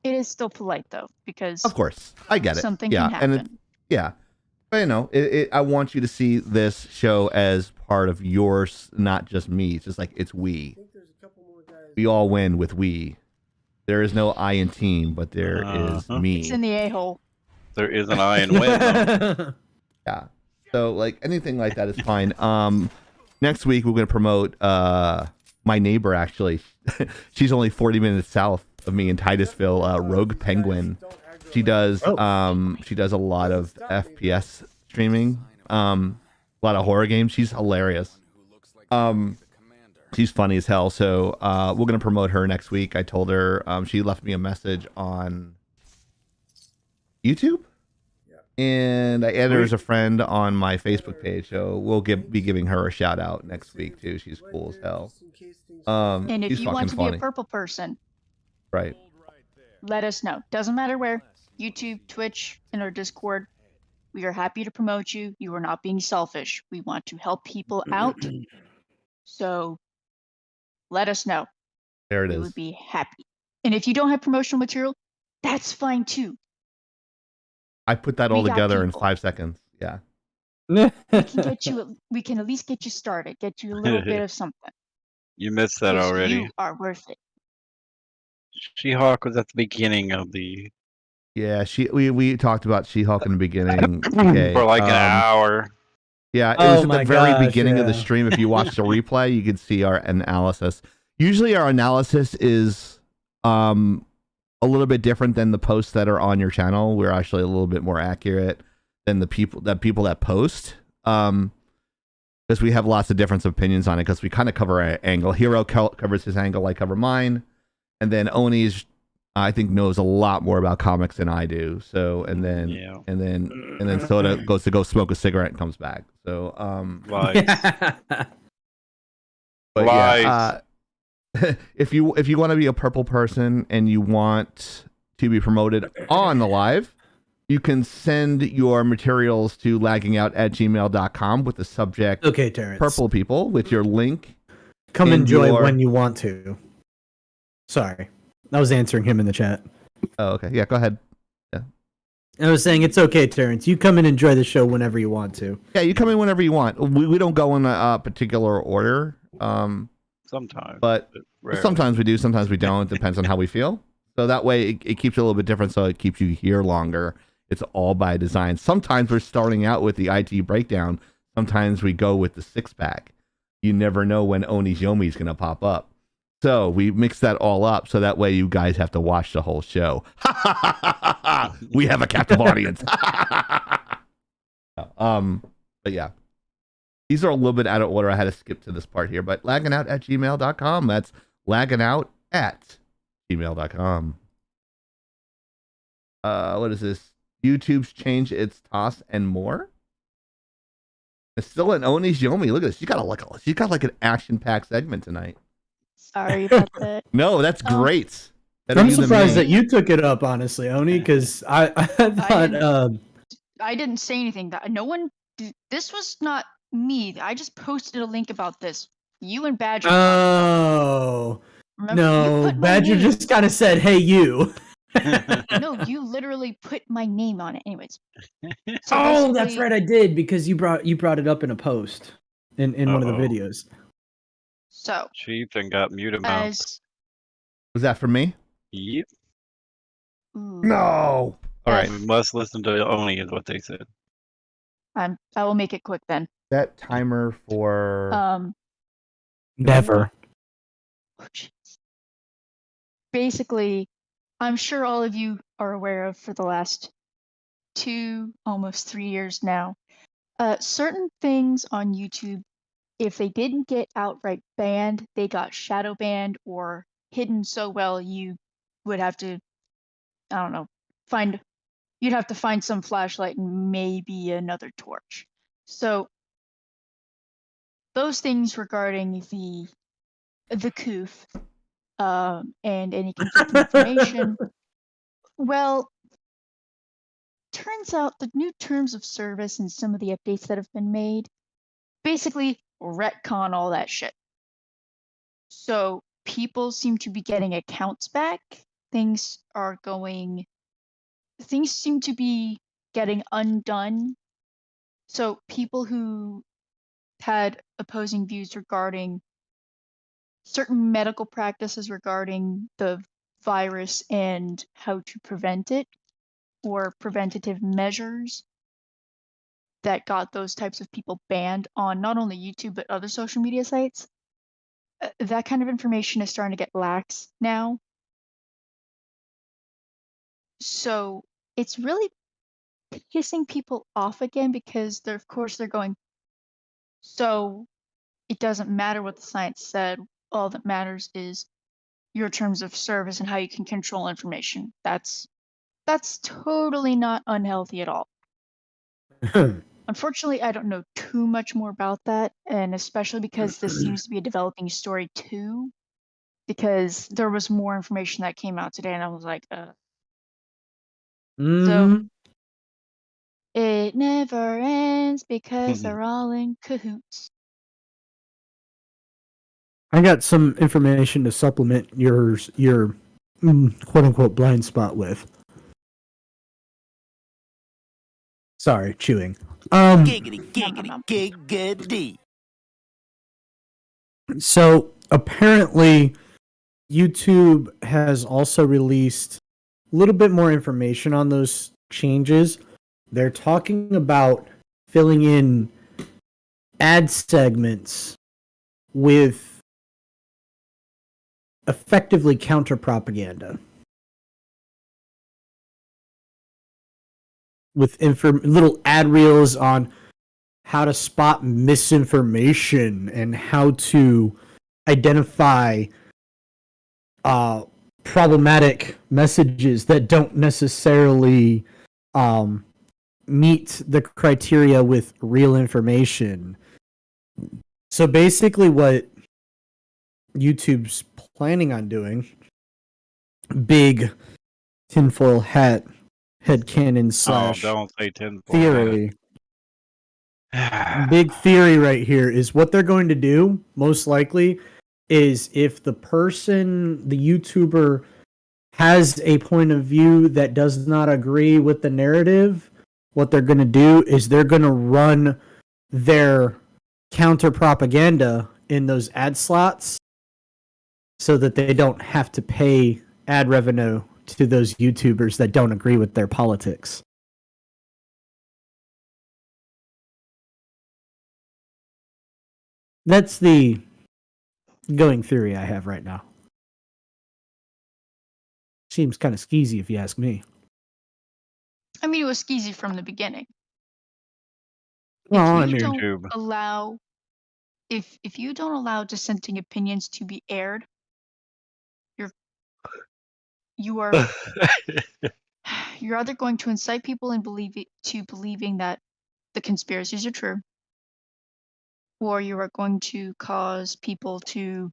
It is still polite though, because Of course, I get it. something Yeah, can and happen. yeah, but you know, I want you to see this show as part of yours, not just me. It's just like it's we. We all win with we. There is no I in team, but there is Uh-huh. me. It's in the a-hole. There is an I in win, though. Yeah. So like anything like that is fine. Next week we're gonna promote my neighbor actually. She's only 40 minutes south of me in Titusville, Rogue Penguin. She does a lot of FPS streaming, a lot of horror games. She's hilarious. She's funny as hell. So we're gonna promote her next week. I told her, she left me a message on YouTube. And I added her as a friend on my Facebook page, so we'll be giving her a shout out next week too. She's cool as hell. And if she's you fucking want to funny. be a purple person, Right? let us know. Doesn't matter where. YouTube, Twitch, in our Discord. We are happy to promote you. You are not being selfish. We want to help people out. So let us know. There it We is. would be happy. And if you don't have promotional material, that's fine too. I put that all We got together in people. 5 seconds. Yeah. We can get you. We can at least get you started. Get you a little bit of something. You missed that 'Cause already. You are worth it. She-Hulk was at the beginning of the Yeah. We talked about She-Hulk in the beginning. Okay. for like an hour. Yeah, it Oh was at my the very gosh, beginning of the yeah. stream. If you watch the replay, you could see our analysis. Usually our analysis is a little bit different than the posts that are on your channel. We're actually a little bit more accurate than the people that post. Because we have lots of different opinions on it, because we kind of cover an angle. Hero covers his angle, I cover mine. And then Oni's, I think, knows a lot more about comics than I do. So, and then Soda goes to go smoke a cigarette and comes back. So, Lies. but Lies. yeah, if you want to be a purple person and you want to be promoted on the live, you can send your materials to lagginout@gmail.com with the subject Okay, Terrence. purple people with your link. Come and enjoy your- when you want to. Sorry. I was answering him in the chat. Oh, okay. Yeah, go ahead. I was saying it's okay, Terrence. You come and enjoy the show whenever you want to. Yeah, you come in whenever you want. We don't go in a particular order. Sometimes. But rarely. sometimes we do, sometimes we don't. It depends on how we feel. So that way it keeps it a little bit different, so it keeps you here longer. It's all by design. Sometimes we're starting out with the IT breakdown. Sometimes we go with the 6-pack. You never know when Oni's Yomi is going to pop up. So we mix that all up, so that way you guys have to watch the whole show. We have a captive audience. But yeah. These are a little bit out of order. I had to skip to this part here, but lagginout@gmail.com. That's lagginout@gmail.com. What is this? YouTube's changed its toss and more. It's still an Oni's Yomi. Look at this. She's got like an action-packed segment tonight. Sorry about that. No, that's great. Better I'm you than surprised me. that you took it up, honestly, Oni, because I thought I didn't say anything. That no one. This was not me. I just posted a link about this. You and Badger. oh Remember, you no, put my Badger name- just kind of said, "Hey, you." No, you literally put my name on it. Anyways. So Oh, that's basically- right, I did, because you brought it up in a post in one of the Uh-oh. videos. So Chief and got muted mouth. as Was that for me? Yep. ooh, No. All right. We must listen to Oni, is what they said. I will make it quick then. That timer for Never. Oh, jeez. Basically, I'm sure all of you are aware of for the last 2, almost 3 years now, certain things on YouTube, if they didn't get outright banned, they got shadow banned or hidden so well you would have to, I don't know, you'd have to find some flashlight and maybe another torch. So those things regarding the coof and any conflicting information. Well, turns out the new terms of service and some of the updates that have been made basically retcon all that shit. So people seem to be getting accounts back. Things seem to be getting undone. So people who had opposing views regarding certain medical practices regarding the virus and how to prevent it, or preventative measures that got those types of people banned on not only YouTube but other social media sites, that kind of information is starting to get lax now. So it's really pissing people off again because of course they're going, so it doesn't matter what the science said, all that matters is your terms of service and how you can control information. That's totally not unhealthy at all. Unfortunately, I don't know too much more about that, and especially because this seems to be a developing story too, because there was more information that came out today, and I was like, So it never ends because they're all in cahoots. I got some information to supplement your quote unquote blind spot with. Sorry, chewing. Giggity, giggity, giggity. So apparently YouTube has also released a little bit more information on those changes. They're talking about filling in ad segments with effectively counter propaganda. With little ad reels on how to spot misinformation and how to identify problematic messages that don't necessarily meet the criteria with real information. So basically what YouTube's planning on doing, big tinfoil hat headcanon slash don't say tinfoil theory. Big theory right here is what they're going to do, most likely, is if the YouTuber has a point of view that does not agree with the narrative, what they're going to do is they're going to run their counter propaganda in those ad slots so that they don't have to pay ad revenue to those YouTubers that don't agree with their politics. That's the going theory I have right now. Seems kind of skeezy if you ask me. I mean, it was skeezy from the beginning. Well, If you don't allow dissenting opinions to be aired, you're either going to incite people and believing that the conspiracies are true, or you are going to cause people to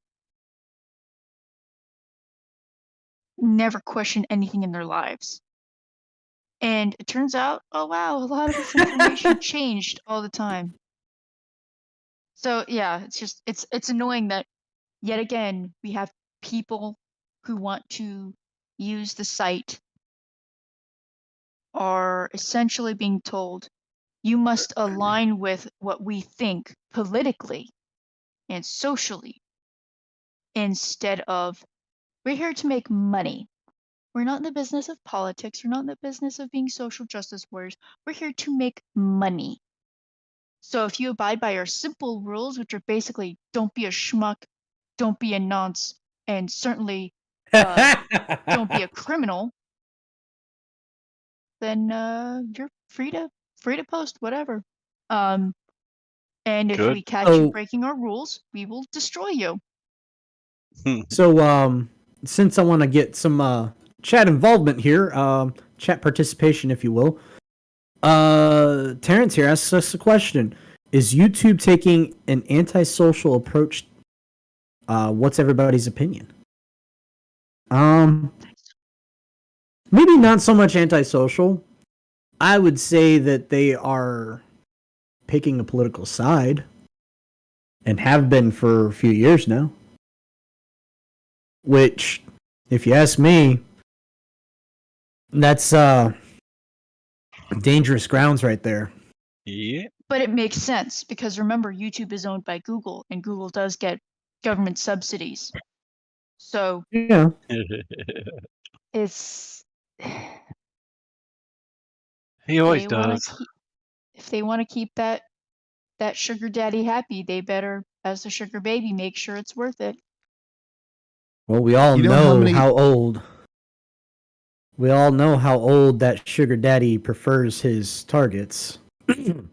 never question anything in their lives. And it turns out, oh wow, a lot of this information changed all the time. So yeah, it's annoying that yet again we have people who want to use the site are essentially being told, you must align with what we think politically and socially, instead of, we're here to make money. We're not in the business of politics. We're not in the business of being social justice warriors. We're here to make money. So if you abide by our simple rules, which are basically don't be a schmuck, don't be a nonce, and certainly don't be a criminal, then you're free to post whatever. And if Good. we catch you breaking our rules, we will destroy you. So, since I want to get some chat involvement here, chat participation, if you will. Terrence here asks us a question: is YouTube taking an antisocial approach? What's everybody's opinion? Maybe not so much antisocial. I would say that they are picking a political side and have been for a few years now. Which, if you ask me, that's dangerous grounds right there. Yeah. But it makes sense because remember, YouTube is owned by Google, and Google does get government subsidies. So Yeah. it's He always they wanna does. if they want to keep that sugar daddy happy, they better, as the sugar baby, make sure it's worth it. Well, we all You know know how how, many- old. We all know how old that sugar daddy prefers his targets. You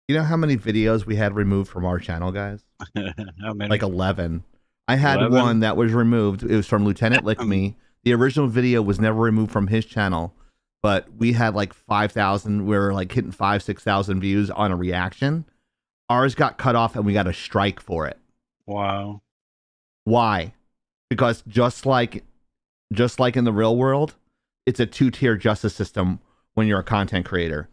know how many videos we had removed from our channel, guys? How many? Like 11. I had 11? one that was removed. It was from Lieutenant Lick Me. The original video was never removed from his channel, but we had like 5,000. We were like hitting 5,000, 6,000 views on a reaction. Ours got cut off and we got a strike for it. Wow. Why? Because just like in the real world, it's a two-tier justice system when you're a content creator.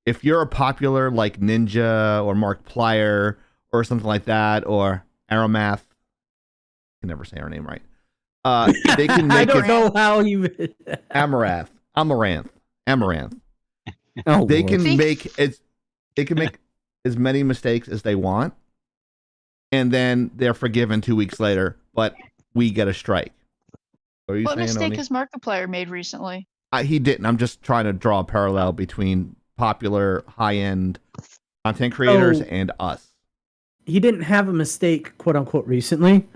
If you're a popular like Ninja or Markiplier or something like that, or Aromath, I can never say her name right. They can I make don't it know how you. Amaranth. Oh, They Lord. can make as many mistakes as they want, and then they're forgiven 2 weeks later, but we get a strike. What are you What saying, mistake Oni? has Markiplier made recently? He didn't. I'm just trying to draw a parallel between popular, high-end content creators So- and us. He didn't have a mistake, quote unquote, recently.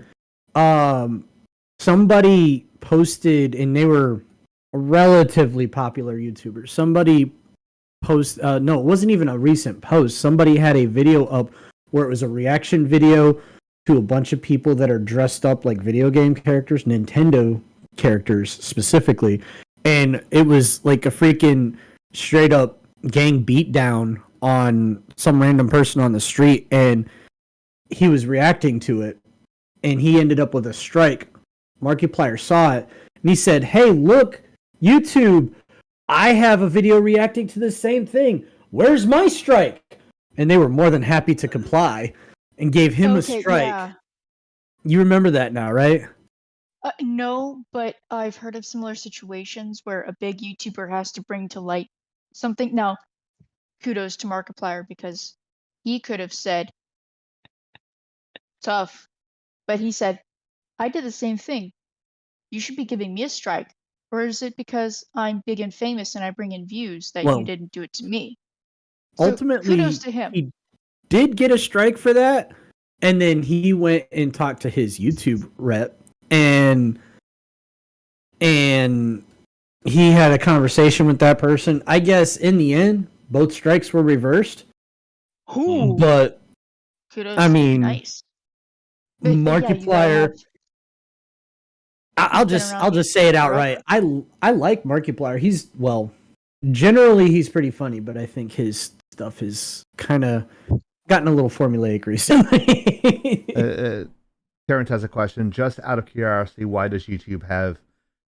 Somebody posted, and they were a relatively popular YouTuber. Somebody no, it wasn't even a recent post. Somebody had a video up where it was a reaction video to a bunch of people that are dressed up like video game characters, Nintendo characters specifically. And it was like a freaking straight up gang beatdown on some random person on the street. And he was reacting to it. And he ended up with a strike. Markiplier saw it. And he said, "Hey, look, YouTube, I have a video reacting to the same thing. Where's my strike?" And they were more than happy to comply and gave him a strike. Yeah. You remember that now, right? No, but I've heard of similar situations where a big YouTuber has to bring to light something. Now, kudos to Markiplier because he could have said, tough, but he said, I did the same thing. You should be giving me a strike. Or is it because I'm big and famous and I bring in views that Well, you didn't do it to me? So Ultimately, kudos to him. he did get a strike for that. And then he went and talked to his YouTube rep and he had a conversation with that person. I guess in the end, both strikes were reversed. Ooh, But kudos. I mean, nice. But yeah, you gotta Markiplier. have- I'll been just around I'll the just say it forever. outright. I like Markiplier. He's generally he's pretty funny, but I think his stuff has kind of gotten a little formulaic recently. Terrence has a question. Just out of curiosity, why does YouTube have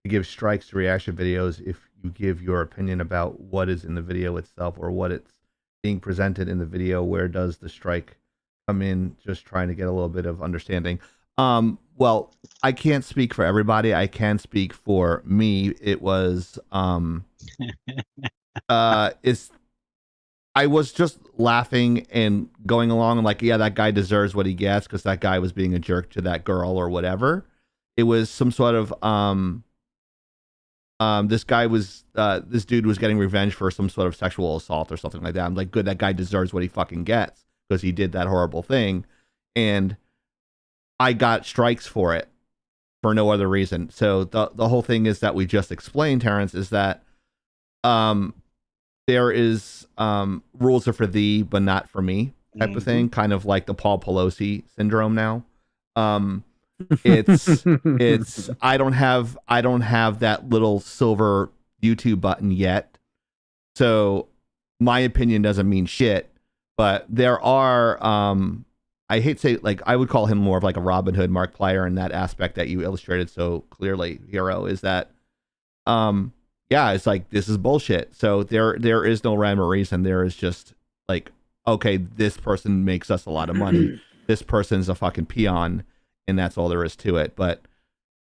to give strikes to reaction videos if you give your opinion about what is in the video itself or what it's being presented in the video? Where does the strike come in? Just trying to get a little bit of understanding. Well, I can't speak for everybody. I can speak for me. It was I was just laughing and going along and like, yeah, that guy deserves what he gets because that guy was being a jerk to that girl or whatever. It was some sort of this dude was getting revenge for some sort of sexual assault or something like that. I'm like, good, that guy deserves what he fucking gets because he did that horrible thing. And I got strikes for it for no other reason. So the whole thing is that we just explained, Terrence, is that there is rules are for thee but not for me type of thing, kind of like the Paul Pelosi syndrome now. It's I don't have that little silver YouTube button yet, so my opinion doesn't mean shit. But there are I hate to say, like, I would call him more of like a Robin Hood, Markiplier in that aspect that you illustrated so clearly, Hero, is that yeah, it's like, this is bullshit. So there is no rhyme or reason. There is just like, okay, this person makes us a lot of money. This person's a fucking peon, and that's all there is to it. But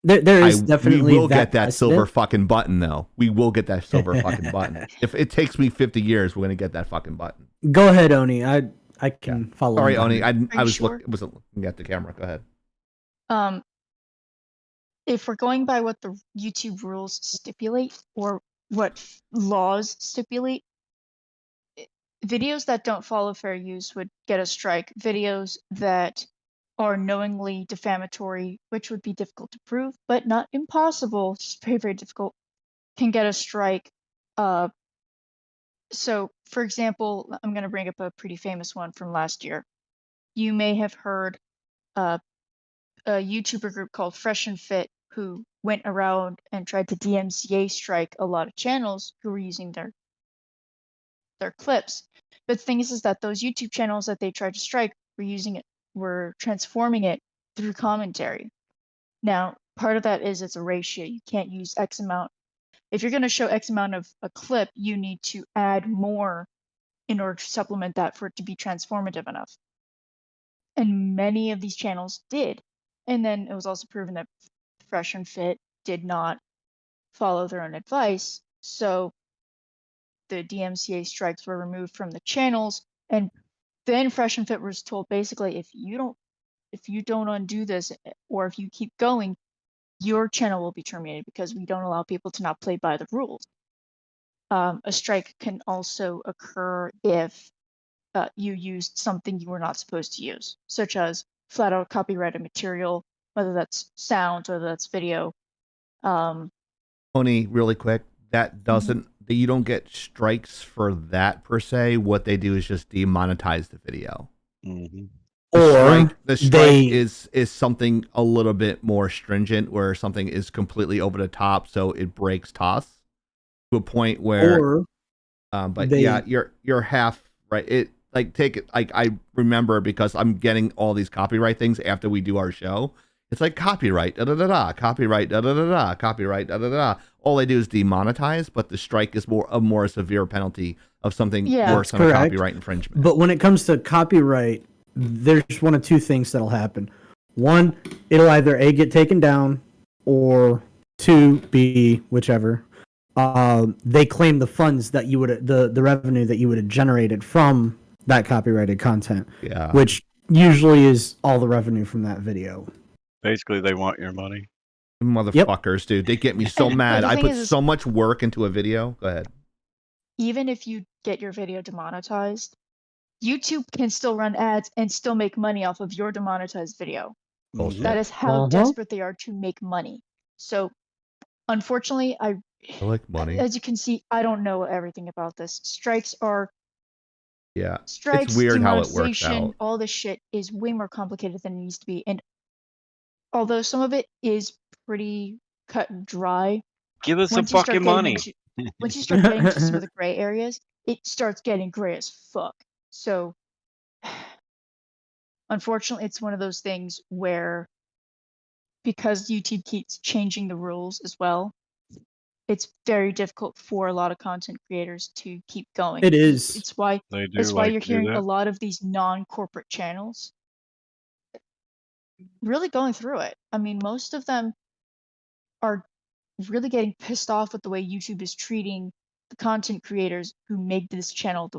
there is definitely we will get that precedent. silver fucking button, though. We will get that silver fucking button. If it takes me 50 years, we're gonna get that fucking button. Go ahead, Oni. I can follow. Sorry, you on Oni. that. I was sure? wasn't looking at the camera. Go ahead. If we're going by what the YouTube rules stipulate or what laws stipulate, videos that don't follow fair use would get a strike. Videos that are knowingly defamatory, which would be difficult to prove, but not impossible, just very, very difficult, can get a strike. So, for example, I'm going to bring up a pretty famous one from last year. You may have heard a YouTuber group called Fresh and Fit, who went around and tried to DMCA strike a lot of channels who were using their clips. But the thing is that those YouTube channels that they tried to strike were transforming it through commentary. Now, part of that is it's a ratio. You can't use X amount. If you're going to show X amount of a clip, you need to add more in order to supplement that for it to be transformative enough. And many of these channels did. And then it was also proven that Fresh and Fit did not follow their own advice. So the DMCA strikes were removed from the channels. And then Fresh and Fit was told basically, if you don't undo this, or if you keep going, your channel will be terminated because we don't allow people to not play by the rules. A strike can also occur if you used something you were not supposed to use, such as flat out copyrighted material, whether that's sound, whether that's video. Oni, really quick, that doesn't, you don't get strikes for that per se. What they do is just demonetize the video. Mm-hmm. The strike is something a little bit more stringent, where something is completely over the top, so it breaks toss to a point where. Yeah, you're half right. It like take it like I remember, because I'm getting all these copyright things after we do our show. It's like copyright da da da da, copyright da da da da, copyright da da da. All they do is demonetize, but the strike is a more severe penalty of something worse than a copyright infringement. But when it comes to copyright, there's one of two things that'll happen. One, it'll either A, get taken down, or two, B, whichever. They claim the funds that you would, the revenue that you would have generated from that copyrighted content. Yeah. Which usually is all the revenue from that video. Basically, they want your money. Motherfuckers, dude. They get me so mad. the I thing put is- so much work into a video. Go ahead. Even if you get your video demonetized, YouTube can still run ads and still make money off of your demonetized video. Bullshit. That is how desperate they are to make money. So, unfortunately, I like money. as you can see, I don't know everything about this. Strikes, It's weird how it works demonetization, out. all this shit is way more complicated than it needs to be. And although some of it is pretty cut and dry, Give us some once you start fucking getting money. once you start getting into some of the gray areas, it starts getting gray as fuck. So, unfortunately, it's one of those things where, because YouTube keeps changing the rules as well, it's very difficult for a lot of content creators to keep going. It is. It's why They do That's why like you're to do hearing a that. lot of these non-corporate channels really going through it. I mean, most of them are really getting pissed off with the way YouTube is treating the content creators who made this channel,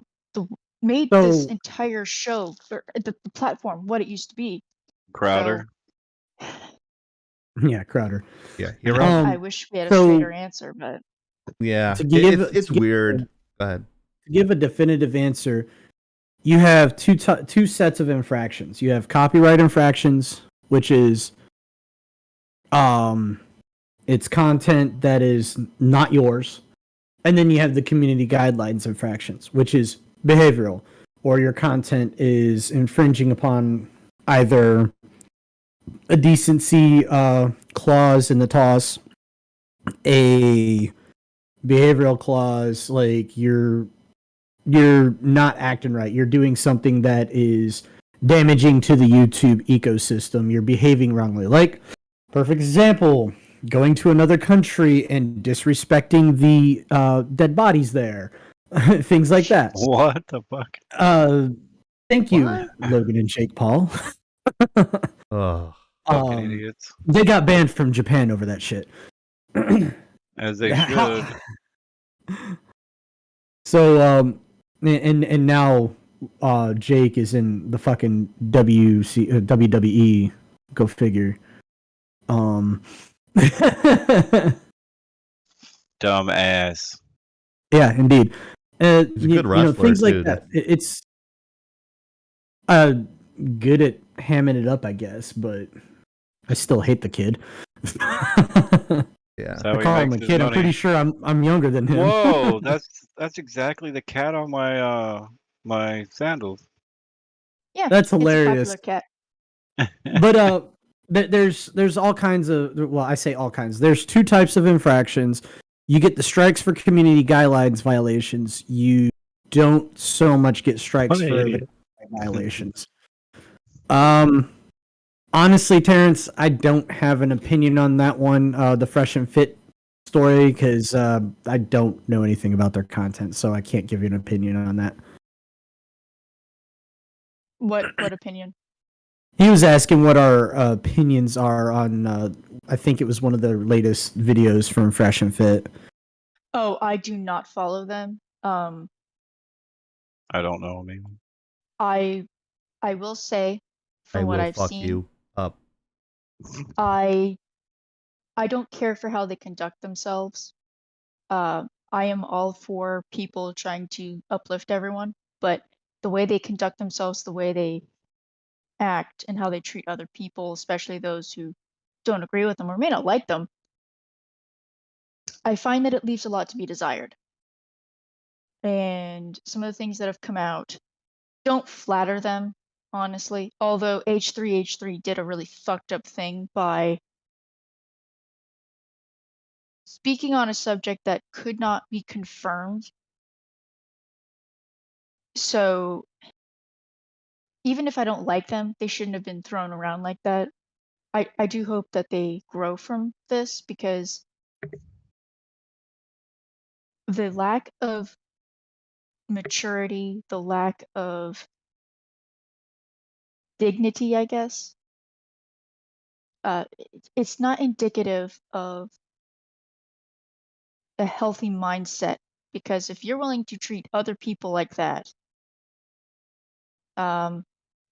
made this So- entire show, or the platform, what it used to be. Crowder. Yeah, Crowder. Yeah, Hero. I wish we had a so- straighter answer, but Yeah, To give- it's to give- weird. Go ahead. To give a definitive answer, you have two sets of infractions. You have copyright infractions, which is it's content that is not yours. And then you have the community guidelines infractions, which is behavioral, or your content is infringing upon either a decency clause in the toss, a behavioral clause, like you're not acting right. You're doing something that is damaging to the YouTube ecosystem. You're behaving wrongly. Like, perfect example, going to another country and disrespecting the dead bodies there. Things like that. What the fuck? Thank you, What? Logan and Jake Paul. Oh, Fucking idiots. They got banned from Japan over that shit. As they should. So, and now Jake is in the fucking WWE. Go figure. Dumb ass. Yeah, indeed. He's a good wrestler, things like too. that. It's good at hamming it up, I guess, but I still hate the kid. yeah. How I he call him makes a his kid. I'm money. pretty sure I'm younger than him. Whoa, that's exactly the cat on my my sandals. Yeah, That's it's a hilarious. popular cat. But there's all kinds of, well, I say all kinds. There's two types of infractions. You get the strikes for community guidelines violations. You don't so much get strikes What an for idiot. the violations. Honestly, Terrence, I don't have an opinion on that one. The Fresh and Fit story, because I don't know anything about their content, so I can't give you an opinion on that. What opinion? He was asking what our opinions are on, I think it was one of the latest videos from Fresh and Fit. Oh, I do not follow them. I don't know, maybe. I will say, I from what will I've fuck seen, you up. I don't care for how they conduct themselves. I am all for people trying to uplift everyone, but the way they conduct themselves, the way they act, and how they treat other people, especially those who don't agree with them or may not like them, I find that it leaves a lot to be desired. And some of the things that have come out don't flatter them, honestly. Although H3 did a really fucked up thing by speaking on a subject that could not be confirmed. So even if I don't like them, they shouldn't have been thrown around like that. I do hope that they grow from this, because the lack of maturity, the lack of dignity, I guess, it's not indicative of a healthy mindset. Because if you're willing to treat other people like that,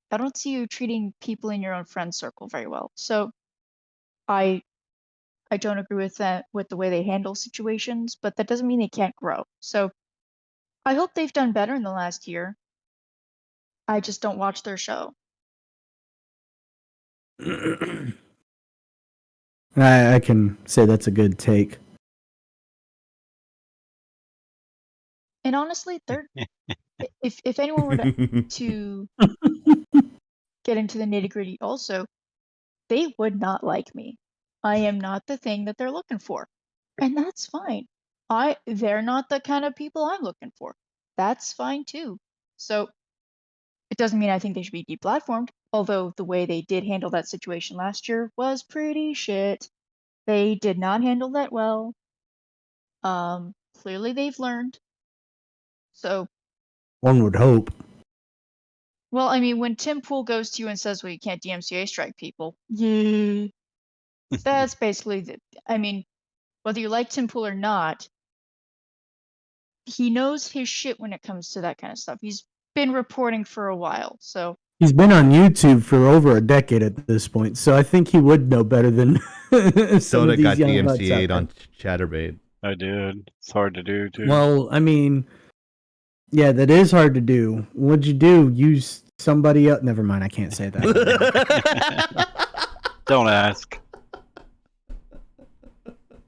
I don't see you treating people in your own friend circle very well. So I don't agree with that, with the way they handle situations, but that doesn't mean they can't grow. So I hope they've done better in the last year. I just don't watch their show. I can say that's a good take. And honestly, they're if anyone were to get into the nitty-gritty also, they would not like me. I am not the thing that they're looking for. And that's fine. They're not the kind of people I'm looking for. That's fine too. So it doesn't mean I think they should be deplatformed, although the way they did handle that situation last year was pretty shit. They did not handle that well. Clearly they've learned. So, One would hope. well, I mean, when Tim Pool goes to you and says, well, you can't DMCA strike people, yeah, that's basically I mean, whether you like Tim Pool or not, he knows his shit when it comes to that kind of stuff. He's been reporting for a while, so. He's been on YouTube for over a decade at this point, so I think he would know better than some Soda of these got young bucks out DMCA'd there. on Chatterbait. I did. It's hard to do too. Well, I mean, yeah, that is hard to do. What'd you do? Use somebody else? Never mind, I can't say that. Don't ask.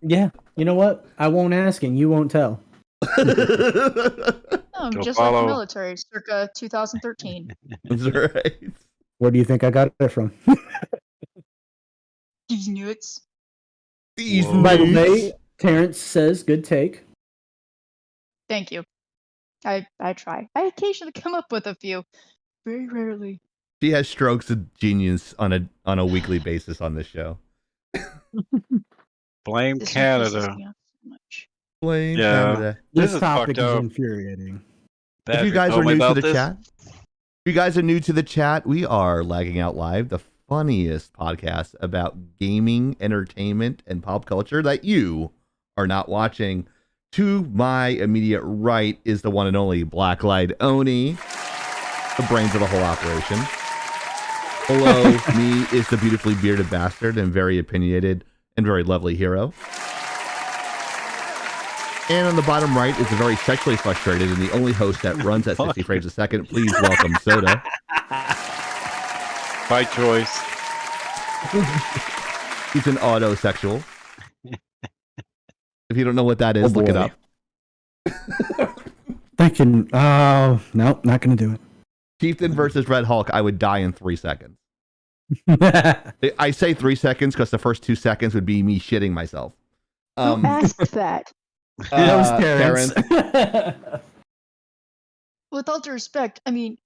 Yeah, you know what? I won't ask and you won't tell. No, Go just like follow. the military, circa 2013. That's right. Where do you think I got it from? These nuts. These Whoa. By the nudes. way, Terrence says, good take. Thank you. I try. I occasionally come up with a few. Very rarely. She has strokes of genius on a weekly basis on this show. Blame This one pisses Canada. me off so much. Blame Yeah. Canada. This This is topic fucked is up. infuriating. If you Patrick guys told are me new to about the this. chat, if you guys are new to the chat, we are Lagging Out Live, the funniest podcast about gaming, entertainment, and pop culture that you are not watching. To my immediate right is the one and only Blacklight Oni, the brains of the whole operation. Below me is the beautifully bearded bastard and very opinionated and very lovely hero. And on the bottom right is the very sexually frustrated and the only host that runs at 60 frames a second. Please welcome Soda. By choice. He's an autosexual. If you don't know what that is, Oh, look it boy. up. Thinking, oh, no, not going to do Chieftain versus Red Hulk, I would die in 3 seconds. it. I say 3 seconds because the first 2 seconds would be me shitting myself. Who asked that? That was Terrence. With all due respect, I mean,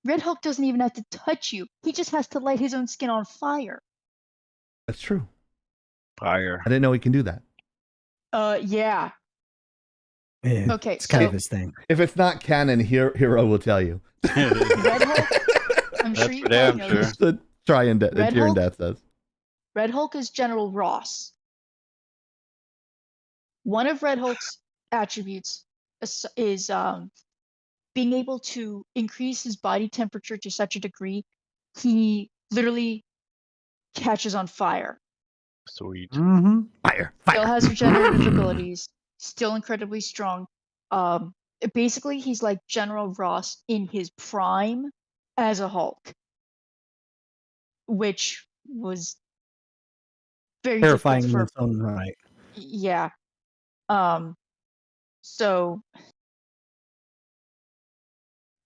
Red Hulk doesn't even have to touch you. He just has to light his own skin on fire. That's true. Fire. I didn't know he can do that. Yeah. Yeah, Okay, it's kind so- of his thing. If it's not canon, Hero will tell you. Red Hulk, I'm That's sure you for probably damn know sure. this. The Tyrion Red Hulk? Death says. Red Hulk is General Ross. One of Red Hulk's attributes is being able to increase his body temperature to such a degree he literally catches on fire. Sweet. Mm-hmm. Fire, Still fire. has regenerative abilities. Still incredibly strong. Basically, he's like General Ross in his prime as a Hulk, which was very Terrifying in difficult its own right. yeah. So,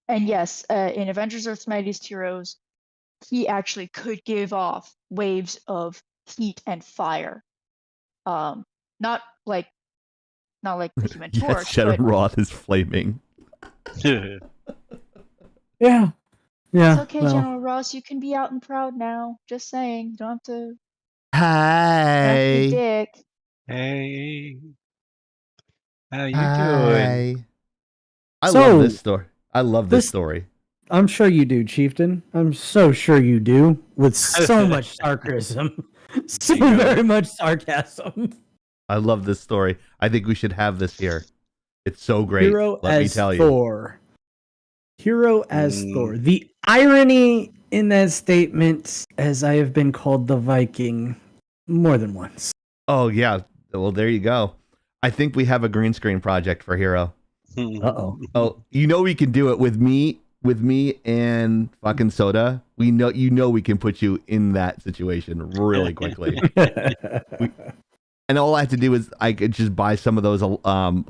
and yes, in Avengers Earth's Mightiest Heroes, he actually could give off waves of heat and fire. Not like the Human Yes, Torch, Shadow but Roth is flaming. Yeah. it's Yeah. okay, well, General Ross. You can be out and proud now. Just saying, you don't have to be Hi. dick. Hey. How you doing? Hi. I So, love this story. I love this this- story. I'm sure you do, Chieftain. I'm so sure you do. With so much sarcasm. So There you go. very much sarcasm. I love this story. I think we should have this here. It's so great. Hero Let me as tell you. Thor. Hero as Mm. Thor. The irony in that statement, as I have been called the Viking more than once. Oh yeah. Well, there you go. I think we have a green screen project for Hero. Uh-oh. Oh, you know we can do it with me and fucking Soda. We know we can put you in that situation really quickly. And all I have to do is I could just buy some of those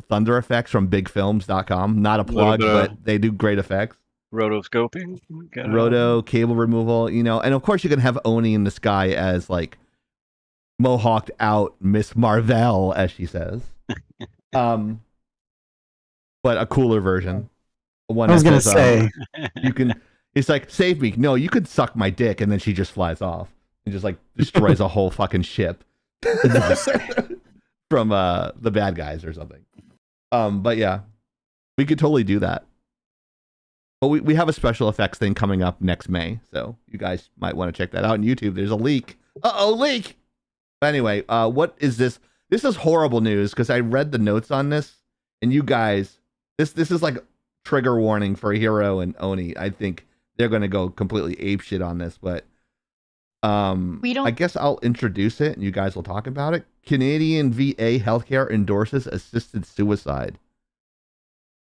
thunder effects from bigfilms.com. Not a plug, Little bit of- but they do great effects. Rotoscoping. Got it. Roto, cable removal, and of course you can have Oni in the sky as like mohawked out Miss Marvel, as she says. But a cooler version. One I was that going to says, say, you can. It's like, save me. No, you could suck my dick, and then she just flies off and just like destroys a whole fucking ship from the bad guys or something. But yeah, we could totally do that. But we have a special effects thing coming up next May, so you guys might want to check that out on YouTube. There's a leak. Leak. But anyway, what is this? This is horrible news because I read the notes on this, and you guys, this is like trigger warning for Hero and Oni. I think they're going to go completely apeshit on this, but We don't. I guess I'll introduce it and you guys will talk about it. Canadian VA healthcare endorses assisted suicide.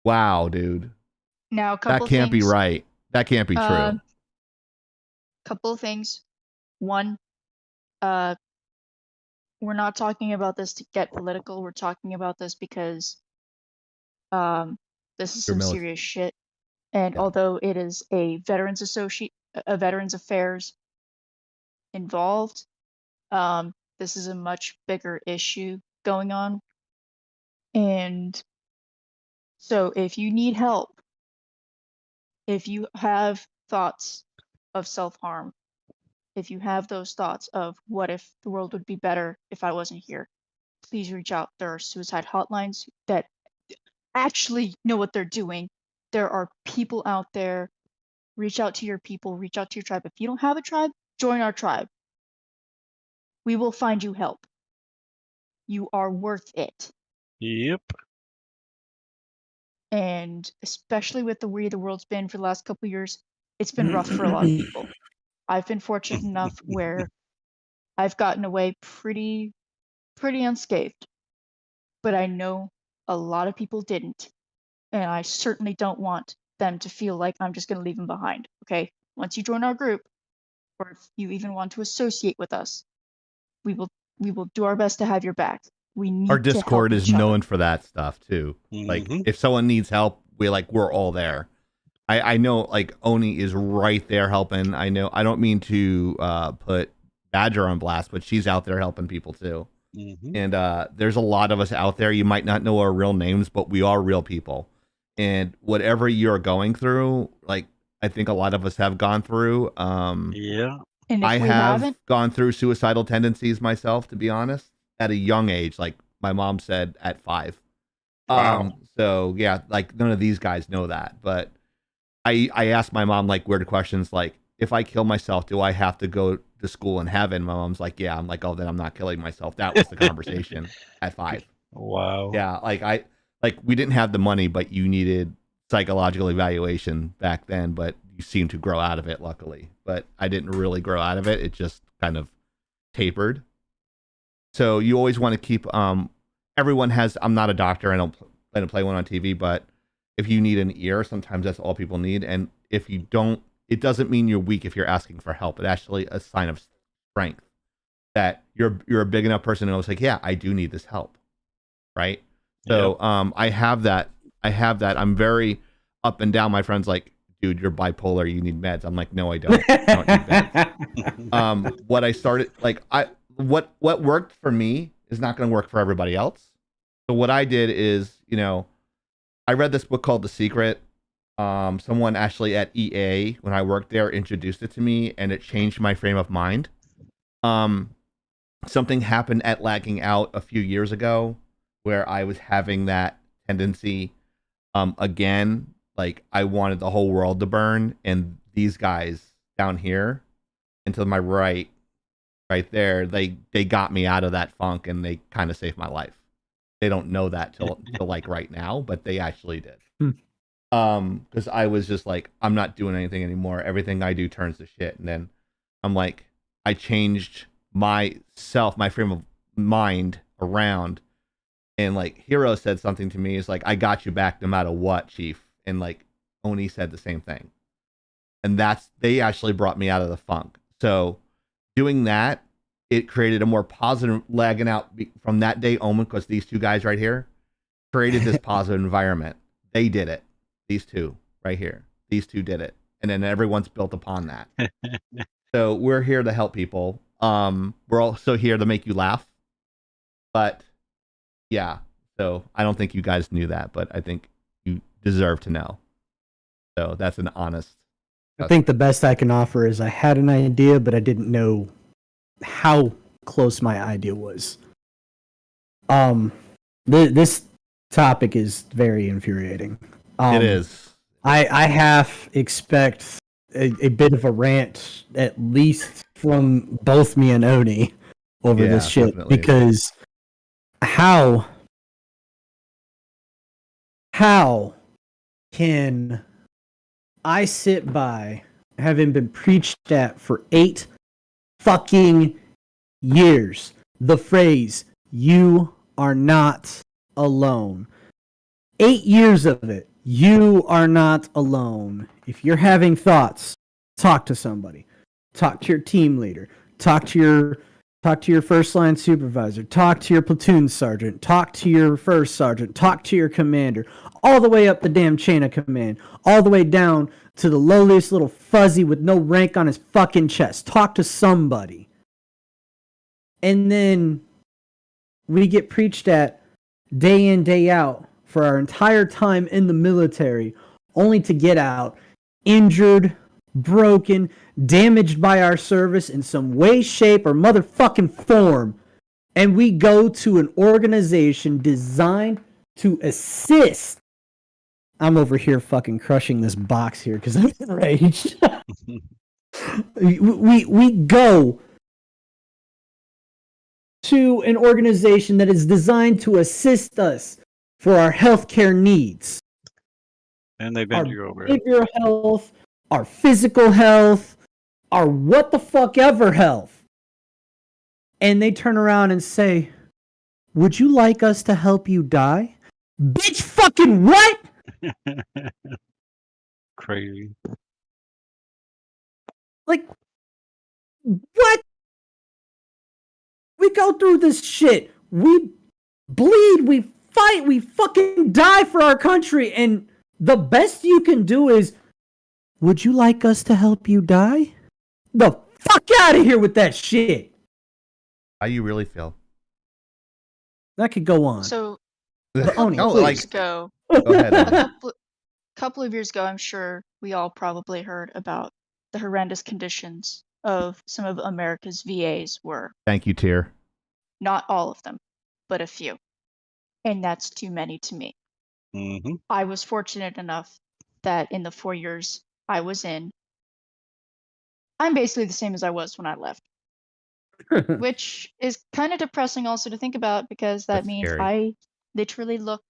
Wow, dude. Now, a That couple can't be things. right. That can't be true. Couple of things. One, we're not talking about this to get political. We're talking about this because this is Your some mili- serious shit. And Yeah. although it is a Veterans Affairs involved. This is a much bigger issue going on. And so if you need help, if you have thoughts of self-harm, if you have those thoughts of what if the world would be better if I wasn't here, please reach out. There are suicide hotlines that actually know what they're doing. There are people out there. Reach out to your people, reach out to your tribe. If you don't have a tribe, join our tribe. We will find you help. You are worth it. Yep. And especially with the way the world's been for the last couple of years, it's been rough for a lot of people. I've been fortunate enough where I've gotten away pretty unscathed. But I know a lot of people didn't. And I certainly don't want them to feel like I'm just going to leave them behind. Okay? Once you join our group, or if you even want to associate with us, we will do our best to have your back. We need Our to help Discord is each other. known for that stuff too. Like Mhm. if someone needs help, we're all there. I know like Oni is right there helping. I know I don't mean to put Badger on blast, but she's out there helping people too. Mhm. And there's a lot of us out there. You might not know our real names, but we are real people. And whatever you're going through, like I think a lot of us have gone through. Yeah. And if I we have haven't, gone through suicidal tendencies myself, to be honest, at a young age, like my mom said at 5. Wow. So yeah, like none of these guys know that, but I asked my mom like weird questions like, if I kill myself, do I have to go to school in heaven? My mom's like, yeah. I'm like, oh, then I'm not killing myself. That was the conversation at 5. Wow. Yeah, like we didn't have the money, but you needed psychological evaluation back then, but you seem to grow out of it, luckily. But I didn't really grow out of it. It just kind of tapered. So you always want to keep everyone has, I'm not a doctor, I don't play one on TV, but if you need an ear, sometimes that's all people need. And if you don't, it doesn't mean you're weak if you're asking for help. It's actually a sign of strength that you're a big enough person and it's like, yeah, I do need this help. Right. So I have that. I'm very up and down. My friend's like, dude, you're bipolar, you need meds. I'm like, no, I don't. I don't need meds. What I started like what worked for me is not going to work for everybody else. So what I did is, I read this book called The Secret. Someone actually at EA when I worked there introduced it to me, and it changed my frame of mind. Something happened at Lagging Out a few years ago where I was having that tendency again. Like I wanted the whole world to burn, and these guys down here and to my right there, they got me out of that funk, and they kind of saved my life. They don't know that till like right now, but they actually did. Because I was just like, I'm not doing anything anymore. Everything I do turns to shit. And then I'm like, I changed myself, my frame of mind around. And like Hero said something to me. It's like, I got you back no matter what, Chief. And like Oni said the same thing. And they actually brought me out of the funk. So doing that, it created a more positive Lagging Out from that day on, because these two guys right here created this positive environment. They did it. These two right here. These two did it. And then everyone's built upon that. So we're here to help people. We're also here to make you laugh. But yeah, so I don't think you guys knew that, but I think you deserve to know. So that's an honest. I think the best I can offer is I had an idea, but I didn't know how close my idea was. This topic is very infuriating. It is. I half expect a bit of a rant, at least from both me and Oni, over this shit. Definitely. Because how can I sit by having been preached at for 8 fucking years the phrase, you are not alone? 8 years of it. You are not alone. If you're having thoughts, talk to somebody. Talk to your team leader. Talk to your first line supervisor. Talk to your platoon sergeant. Talk to your first sergeant. Talk to your commander. all the way up the damn chain of command, all the way down to the lowliest little fuzzy with no rank on his fucking chest. Talk to somebody. And then we get preached at day in, day out for our entire time in the military, only to get out injured, broken, damaged by our service in some way, shape, or motherfucking form. And we go to an organization designed to assist. I'm over here fucking crushing this box here because I'm enraged. we go to an organization that is designed to assist us for our healthcare needs. And they Our bend you over. behavioral health, our physical health, our what the fuck ever health. And they turn around and say, would you like us to help you die? Bitch fucking what? Crazy. Like, what? We go through this shit. We bleed, we fight, we fucking die for our country. And the best you can do is, would you like us to help you die? The fuck out of here with that shit. How you really feel? That could go on. So But Oni, No, please. like, years ago, go ahead. a Ellen. couple of years ago, I'm sure we all probably heard about the horrendous conditions of some of America's VAs were. Thank you, Tier. Not all of them, but a few. And that's too many to me. Mm-hmm. I was fortunate enough that in the 4 years I was in, I'm basically the same as I was when I left, which is kind of depressing also to think about because that That's means scary. I literally look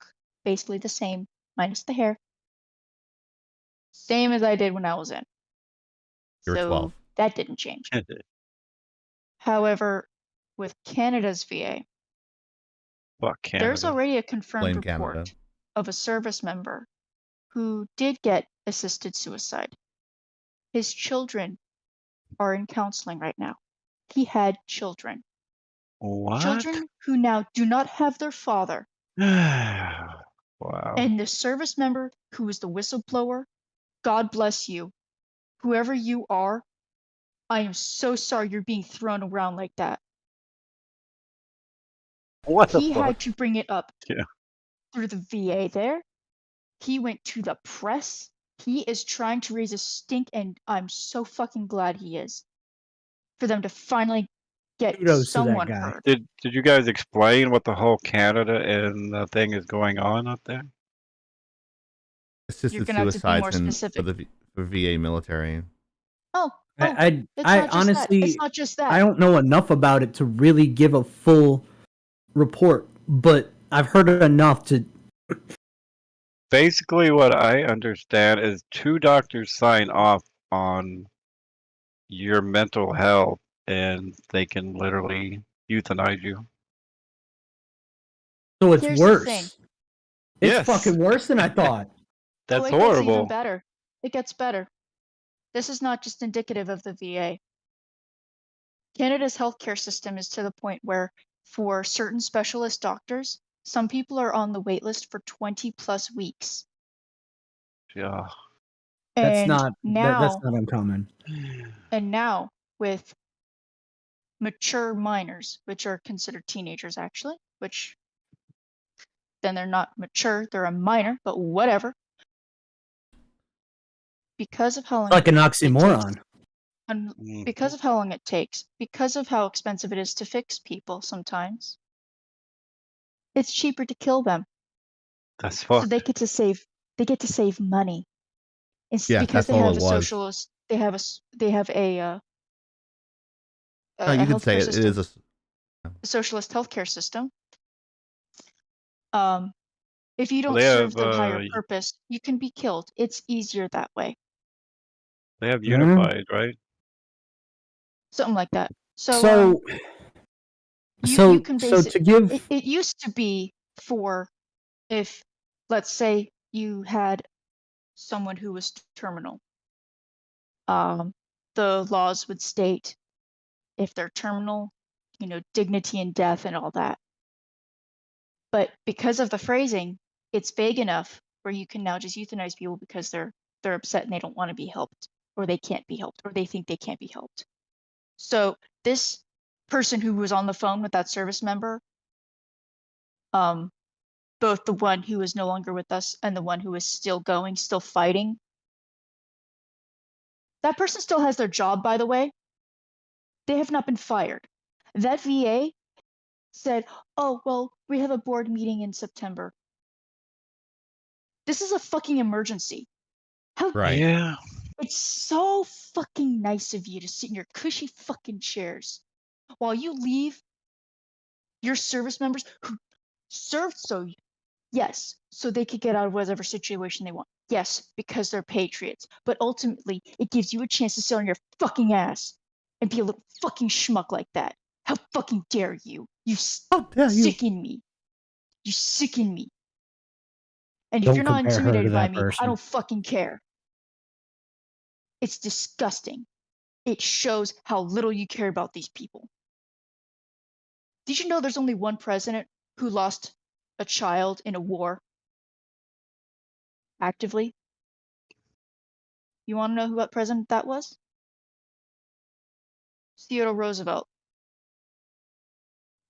basically the same, minus the hair. Same as I did when I was in. You're So 12. that didn't change. However, with Canada's VA, Fuck Canada. there's already a confirmed Blame Canada. report of a service member who did get assisted suicide. His children are in counseling right now. He had children. What? Children who now do not have their father. Wow. And the service member who is the whistleblower, God bless you. Whoever you are, I am so sorry you're being thrown around like that. What the He fuck? had to bring it up Yeah. through the VA there. He went to the press. He is trying to raise a stink, and I'm so fucking glad he is. For them to finally get Kudos to that someone guy. heard. Did you guys explain what the whole Canada and the thing is going on up there? Assisted gonna have to be more suicides for specific. for VA military. I it's I not just that. honestly, It's not just that. I don't know enough about it to really give a full report, but I've heard enough to. Basically, what I understand is 2 doctors sign off on your mental health, and they can literally euthanize you. So it's Here's the worse. thing. It's Yes. fucking worse than I thought. That's it gets even horrible. better. It gets better. This is not just indicative of the VA. Canada's healthcare system is to the point where, for certain specialist doctors, some people are on the wait list for 20 plus weeks. Yeah. That's And not now, that's not uncommon. and now with mature minors, which are considered teenagers actually, which then they're not mature, they're a minor, but whatever. Because of how long Like an it takes, oxymoron. and Mhm. because of how long it takes, because of how expensive it is to fix people sometimes, it's cheaper to kill them. That's So fucked. they get to save money. It's Yeah, because that's they all have it a was. socialist, they have a No, you could say healthcare it system, is a socialist healthcare system. If you Well, don't they serve have the higher purpose, you can be killed. It's easier that way. unified, right? Something like that. So So you can so to give it used to be for if, let's say, you had someone who was terminal. The laws would state if they're terminal, dignity and death and all that. But because of the phrasing, it's vague enough where you can now just euthanize people because they're upset and they don't want to be helped, or they can't be helped, or they think they can't be helped. So this person who was on the phone with that service member, both the one who is no longer with us and the one who is still going, still fighting, that person still has their job, by the way. They have not been fired. That VA said, oh, well, we have a board meeting in September. This is a fucking emergency. How Right. Yeah. It's so fucking nice of you to sit in your cushy fucking chairs while you leave your service members who served yes, so they could get out of whatever situation they want. Yes, because they're patriots. But ultimately, it gives you a chance to sit on your fucking ass and be a little fucking schmuck like that. How fucking dare you? You How dare you? sicken me. You sicken me. And if Don't you're not compare her to intimidated by that me, person. I don't fucking care. It's disgusting. It shows how little you care about these people. Did you know there's only one president who lost a child in a war? Actively? You want to know who what president that was? Theodore Roosevelt.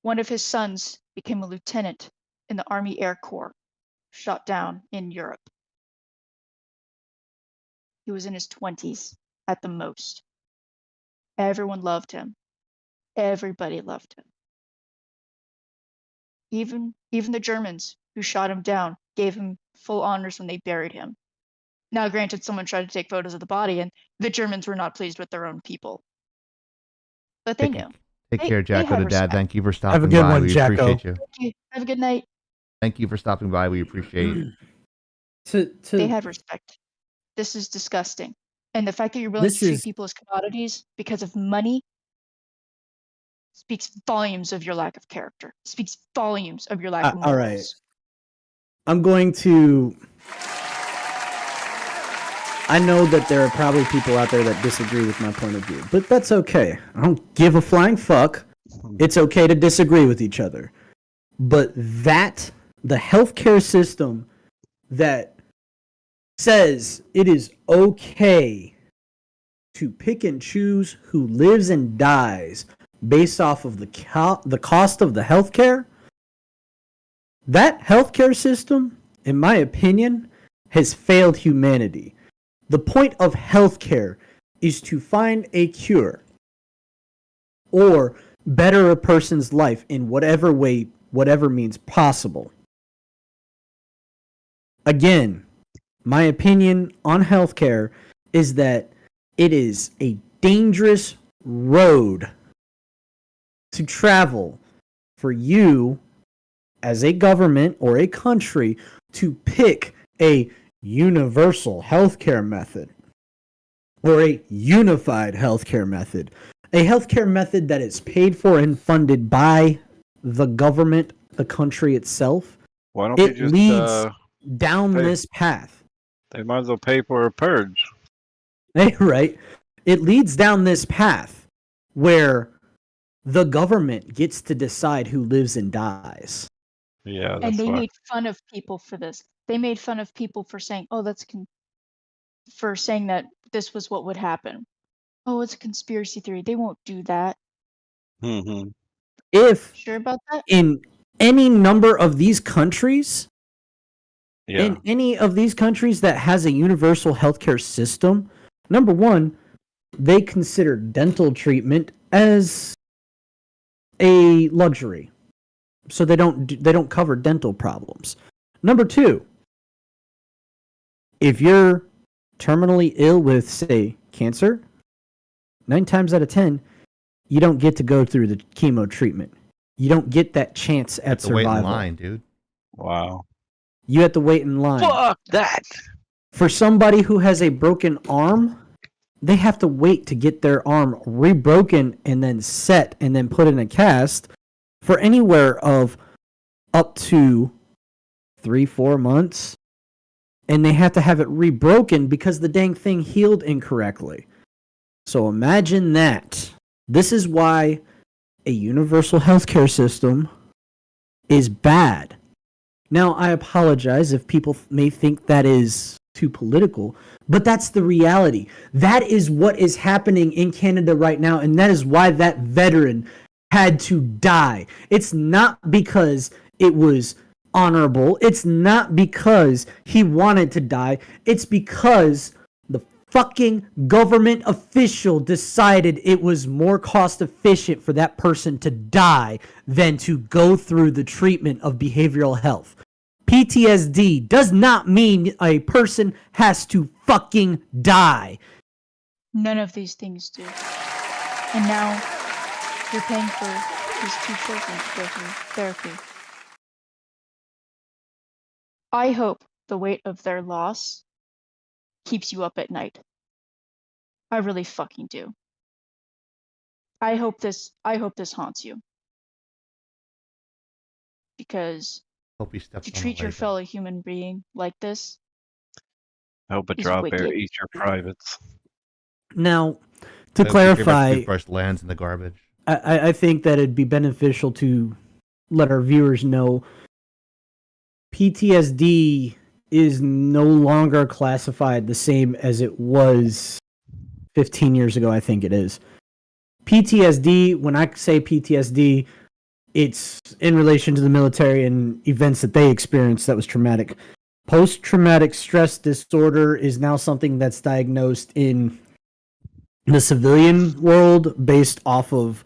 One of his sons became a lieutenant in the Army Air Corps, shot down in Europe. He was in his 20s at the most. Everyone loved him. Everybody loved him. Even the Germans who shot him down gave him full honors when they buried him. Now, granted, someone tried to take photos of the body, and the Germans were not pleased with their own people. But they knew. Take They- care, they Jacko have the Dad. respect. Thank you for stopping Have a good by. one, We Jacko. appreciate you. Thank you. Have a good night. Thank you for stopping by. We appreciate it. They have respect. This is disgusting. And the fact that you're willing This to treat is- people as commodities because of money speaks volumes of your lack of character. Speaks volumes of your lack of morals. all right. I'm going to. I know that there are probably people out there that disagree with my point of view, but that's okay. I don't give a flying fuck. It's okay to disagree with each other. But the healthcare system that says it is okay to pick and choose who lives and dies based off of the cost of the healthcare, that healthcare system, in my opinion, has failed humanity. The point of healthcare is to find a cure or better a person's life in whatever way, whatever means possible. Again, my opinion on healthcare is that it is a dangerous road to travel for you as a government or a country to pick a universal healthcare method or a unified healthcare method, a healthcare method that is paid for and funded by the government, the country itself. Why don't It they just leads down pay- this path. they might as well pay for a purge. Right? It leads down this path where the government gets to decide who lives and dies. Yeah, And that's they why. made fun of people for this. They made fun of people for saying, "Oh, for saying that this was what would happen." Oh, it's a conspiracy theory. They won't do that. Hmm. If Sure about that? in any number of these countries, Yeah. in any of these countries that has a universal healthcare system, number one, they consider dental treatment as a luxury, so they don't cover dental problems. Number two, if you're terminally ill with, say, cancer, 9 times out of 10, you don't get to go through the chemo treatment. You don't get that chance at To wait in survival. line, dude. Wow. You have to wait in line. Fuck that. For somebody who has a broken arm, they have to wait to get their arm rebroken and then set and then put in a cast for anywhere of up to 3-4 months. And they have to have it rebroken because the dang thing healed incorrectly. So imagine that. This is why a universal healthcare system is bad. Now, I apologize if people may think that is too political, but that's the reality. That is what is happening in Canada right now, and that is why that veteran had to die. It's not because it was honorable. It's not because he wanted to die. It's because the fucking government official decided it was more cost efficient for that person to die than to go through the treatment of behavioral health. PTSD does not mean a person has to fucking die. None of these things do. And now you're paying for these two children to go through therapy. I hope the weight of their loss keeps you up at night. I really fucking do. I hope this haunts you. Because Hope you stepped to on a treat your razor. fellow human being like this, I hope a He's drop bear wicked. eats your privates. Now, to I hope your favorite clarify, toothbrush lands in the garbage. I think that it'd be beneficial to let our viewers know PTSD is no longer classified the same as it was 15 years ago, I think it is. PTSD, when I say PTSD, it's in relation to the military and events that they experienced that was traumatic. Post-traumatic stress disorder is now something that's diagnosed in the civilian world based off of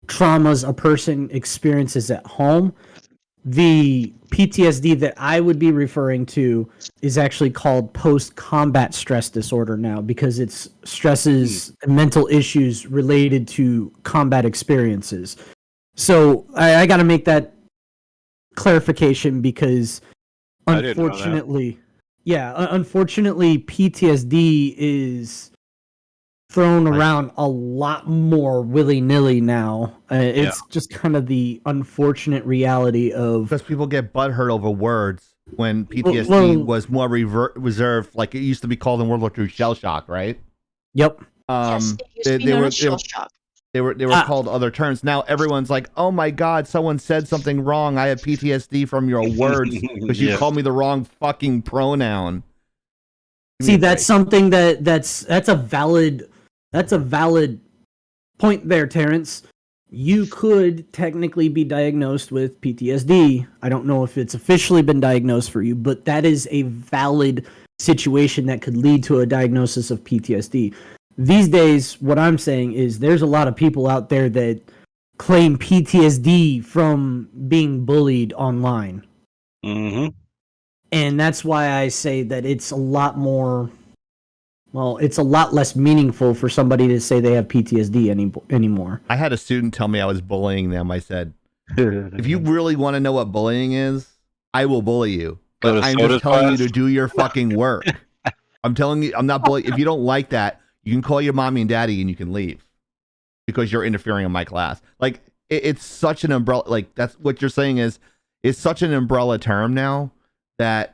traumas a person experiences at home. The PTSD that I would be referring to is actually called post-combat stress disorder now because it stresses mental issues related to combat experiences. So I got to make that clarification because I didn't know that. unfortunately, PTSD is thrown around a lot more willy-nilly now. It's just kind of the unfortunate reality of... Because people get butthurt over words when PTSD was more reserved, like it used to be called in World War II, shell shock, right? Yep. yes, it used to be known as shell shock. They were called other terms. Now everyone's like, "Oh my God, someone said something wrong. I have PTSD from your words because you Yes. called me the wrong fucking pronoun." Give me See, a that's break. something that's a valid point there, Terrence. You could technically be diagnosed with PTSD. I don't know if it's officially been diagnosed for you, but that is a valid situation that could lead to a diagnosis of PTSD. These days, what I'm saying is there's a lot of people out there that claim PTSD from being bullied online. Mm-hmm. And that's why I say that it's a lot more... Well, it's a lot less meaningful for somebody to say they have PTSD anymore. I had a student tell me I was bullying them. I said, "If you really want to know what bullying is, I will bully you. Go But to I'm soda just telling you class? to do your fucking work. I'm telling you, I'm not bullying. If you don't like that, you can call your mommy and daddy and you can leave because you're interfering in my class." Like it's such an umbrella. Like that's what you're saying is it's such an umbrella term now that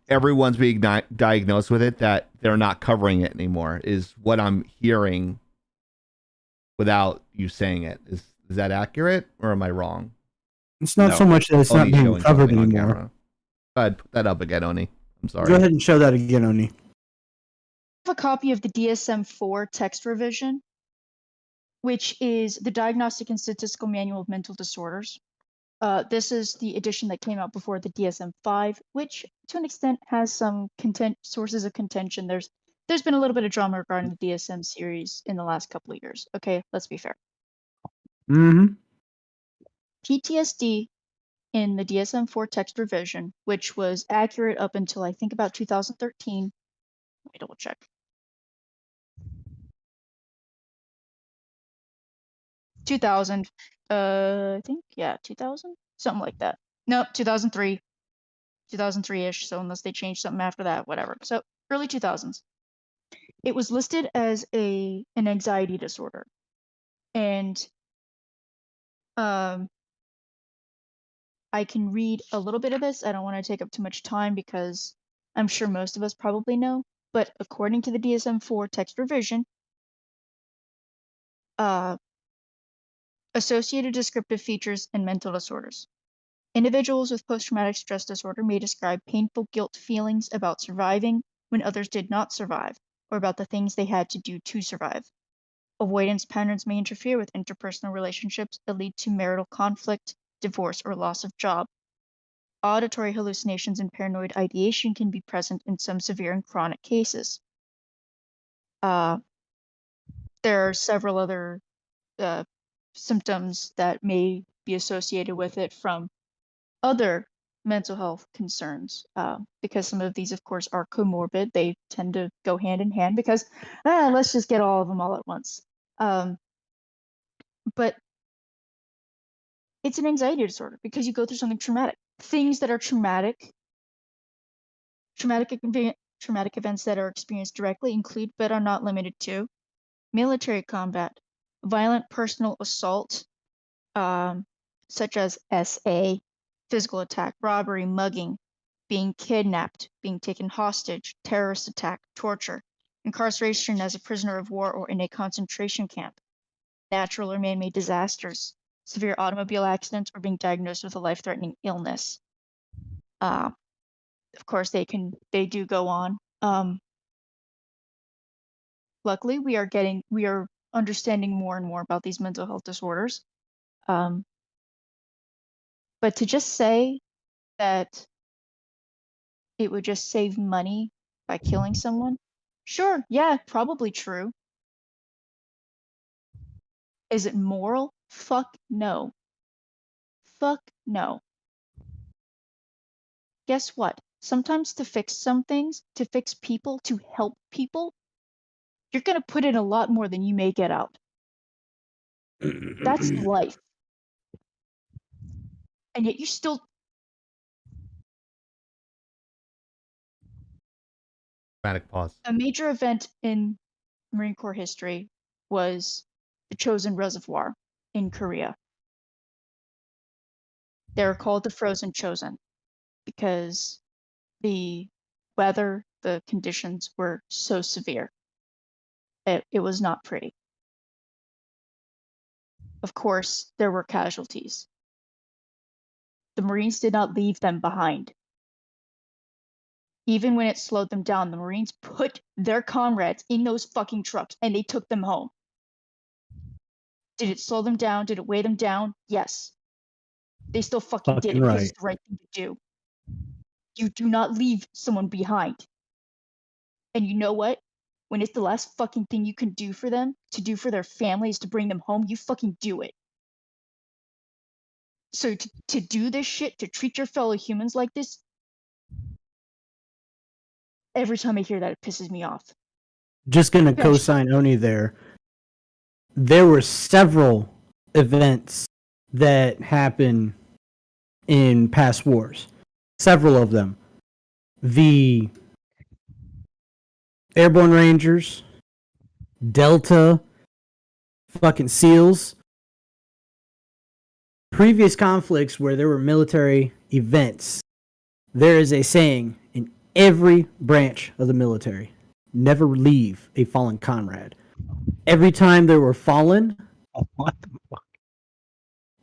everyone's being diagnosed with it that they're not covering it anymore. Is what I'm hearing without you saying it. Is that accurate or am I wrong? It's not so much that it's not Oni's being showing covered something on anymore. camera. Go ahead, put that up again, Oni. I'm sorry. Go ahead and show that again, Oni. I have a copy of the DSM-4 text revision, which is the Diagnostic and Statistical Manual of Mental Disorders. This is the edition that came out before the DSM-5, which to an extent has some sources of contention. There's been a little bit of drama regarding the DSM series in the last couple of years. Okay, let's be fair. Mm-hmm. PTSD in the DSM-4 text revision, which was accurate up until I think about 2013. Let me double check. I think, yeah, 2000, something like that. Nope, 2003, 2003-ish. So unless they changed something after that, whatever. So early 2000s. It was listed as an anxiety disorder, and I can read a little bit of this. I don't want to take up too much time because I'm sure most of us probably know. But according to the DSM-4 text revision, associated descriptive features and mental disorders. Individuals with post-traumatic stress disorder may describe painful guilt feelings about surviving when others did not survive, or about the things they had to do to survive. Avoidance patterns may interfere with interpersonal relationships that lead to marital conflict, divorce, or loss of job. Auditory hallucinations and paranoid ideation can be present in some severe and chronic cases. There are several other symptoms that may be associated with it from other mental health concerns, because some of these, of course, are comorbid. They tend to go hand in hand because let's just get all of them all at once. But it's an anxiety disorder because you go through something traumatic. Things that are traumatic events that are experienced directly include, but are not limited to, military combat, violent personal assault, such as SA, physical attack, robbery, mugging, being kidnapped, being taken hostage, terrorist attack, torture, incarceration as a prisoner of war or in a concentration camp, natural or man-made disasters, severe automobile accidents, or being diagnosed with a life-threatening illness. Of course, they do go on. Luckily, we are understanding more and more about these mental health disorders. But to just say that it would just save money by killing someone, sure, yeah, probably true. Is it moral? Fuck no. Fuck no. Guess what? Sometimes to fix some things, to fix people, to help people, you're gonna put in a lot more than you may get out. That's life. And yet you still Dramatic pause. a major event in Marine Corps history was the Chosin Reservoir in Korea. They're called the Frozen Chosin because the weather, the conditions were so severe. It was not pretty. Of course, there were casualties. The Marines did not leave them behind. Even when it slowed them down, the Marines put their comrades in those fucking trucks and they took them home. Did it slow them down? Did it weigh them down? Yes. They still fucking did it Fucking because it's the right thing to do. You do not leave someone behind. And you know what? When it's the last fucking thing you can do for them, to do for their families, to bring them home, you fucking do it. So to do this shit, to treat your fellow humans like this, every time I hear that, it pisses me off. Just gonna Gosh. co-sign Oni there. There were several events that happened in past wars. Several of them. The Airborne Rangers, Delta, fucking SEALs. Previous conflicts where there were military events, there is a saying in every branch of the military: never leave a fallen comrade. Every time there were fallen, What the fuck?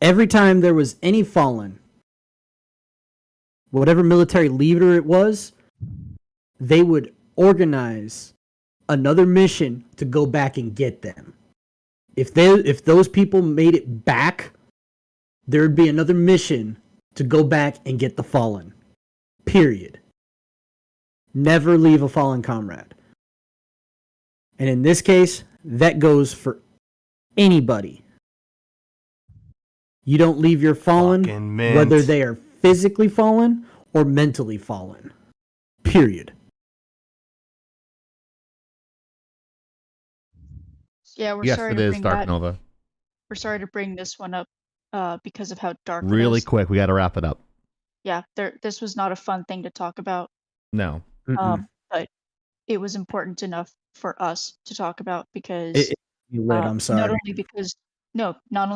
every time there was any fallen, whatever military leader it was, they would organize another mission to go back and get them. If those people made it back, there would be another mission to go back and get the fallen. Period. Never leave a fallen comrade. And in this case, that goes for anybody. You don't leave your fallen, Fucking mint. whether they are physically fallen or mentally fallen. Period. Yeah, we're Yes, sorry it to is bring Dark that. Nova. We're sorry to bring this one up because of how dark it Really is. quick, we got to wrap it up. Yeah, this was not a fun thing to talk about. No. But it was important enough for us to talk about because You lit, I'm sorry. not only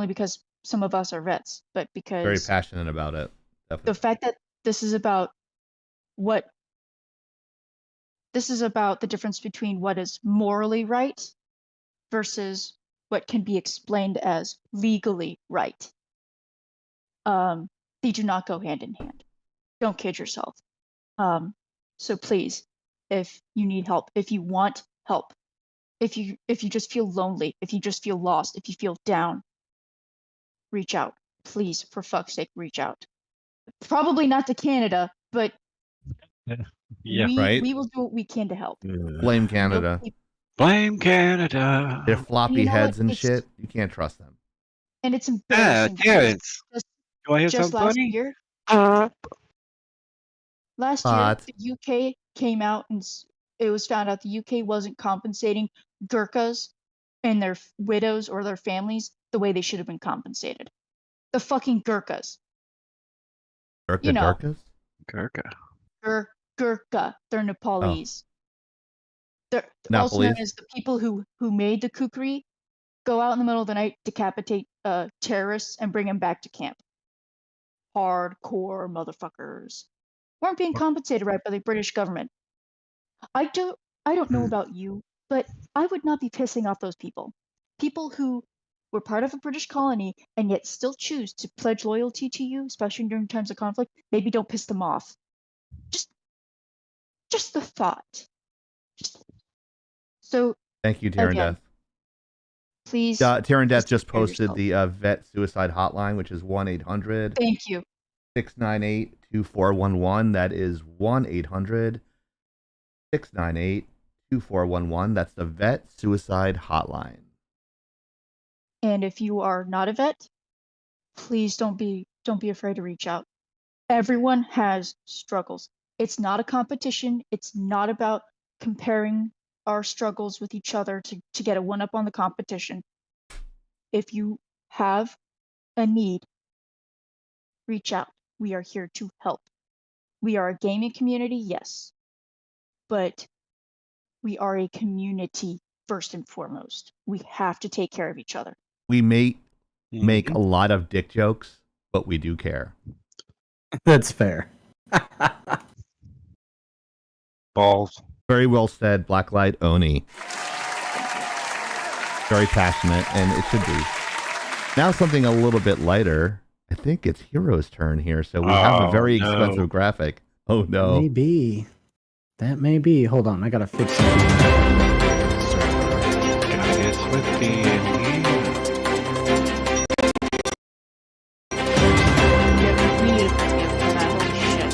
because some of us are vets, but because Very passionate about it. the Definitely. fact that this is about the difference between what is morally right versus what can be explained as legally right. They do not go hand in hand. Don't kid yourself. So please, if you need help, if you want help, if you just feel lonely, if you just feel lost, if you feel down, reach out. Please, for fuck's sake, reach out. Probably not to Canada, but Yeah. Right? we will do what we can to help. Blame Canada. Blame Canada. They're floppy You know what? heads and It's- shit. You can't trust them. And it's Yeah, embarrassing. because Terrence. just- You want to hear just something last funny? year, Hot. the UK came out and it was found out the UK wasn't compensating Gurkhas and their widows or their families the way they should have been compensated. The fucking Gurkhas. Gurkha You know. Gurkhas? Gurkha. Gurkha. They're Nepalese. They're also Nepalese. known as the people who made the kukri go out in the middle of the night, decapitate terrorists, and bring them back to camp. Hardcore motherfuckers. Weren't being compensated right by the British government. I don't know about you, but I would not be pissing off those people. People who were part of a British colony and yet still choose to pledge loyalty to you, especially during times of conflict. Maybe don't piss them off. Just the thought. So Thank you, Tyrant Again, Death. please, Tyrant Death just just take care of posted the vet suicide hotline, which is 1-800 thank you. 698-2411. That is 1-800-698-2411. That's the vet suicide hotline. And if you are not a vet, please don't be afraid to reach out. Everyone has struggles. It's not a competition. It's not about comparing our struggles with each other to get a one up on the competition. If you have a need, reach out. We are here to help. We are a gaming community, yes, but we are a community first and foremost. We have to take care of each other. We may make a lot of dick jokes, but we do care. That's fair. Balls. Very well said, Blacklight Oni. Very passionate, and it should be. Now something a little bit lighter. I think it's Hero's turn here, so we have a very expensive graphic. Oh no. Maybe. That may be. Hold on, I gotta fix it. Gotta get swifty in here. We need to forgive that. Holy shit.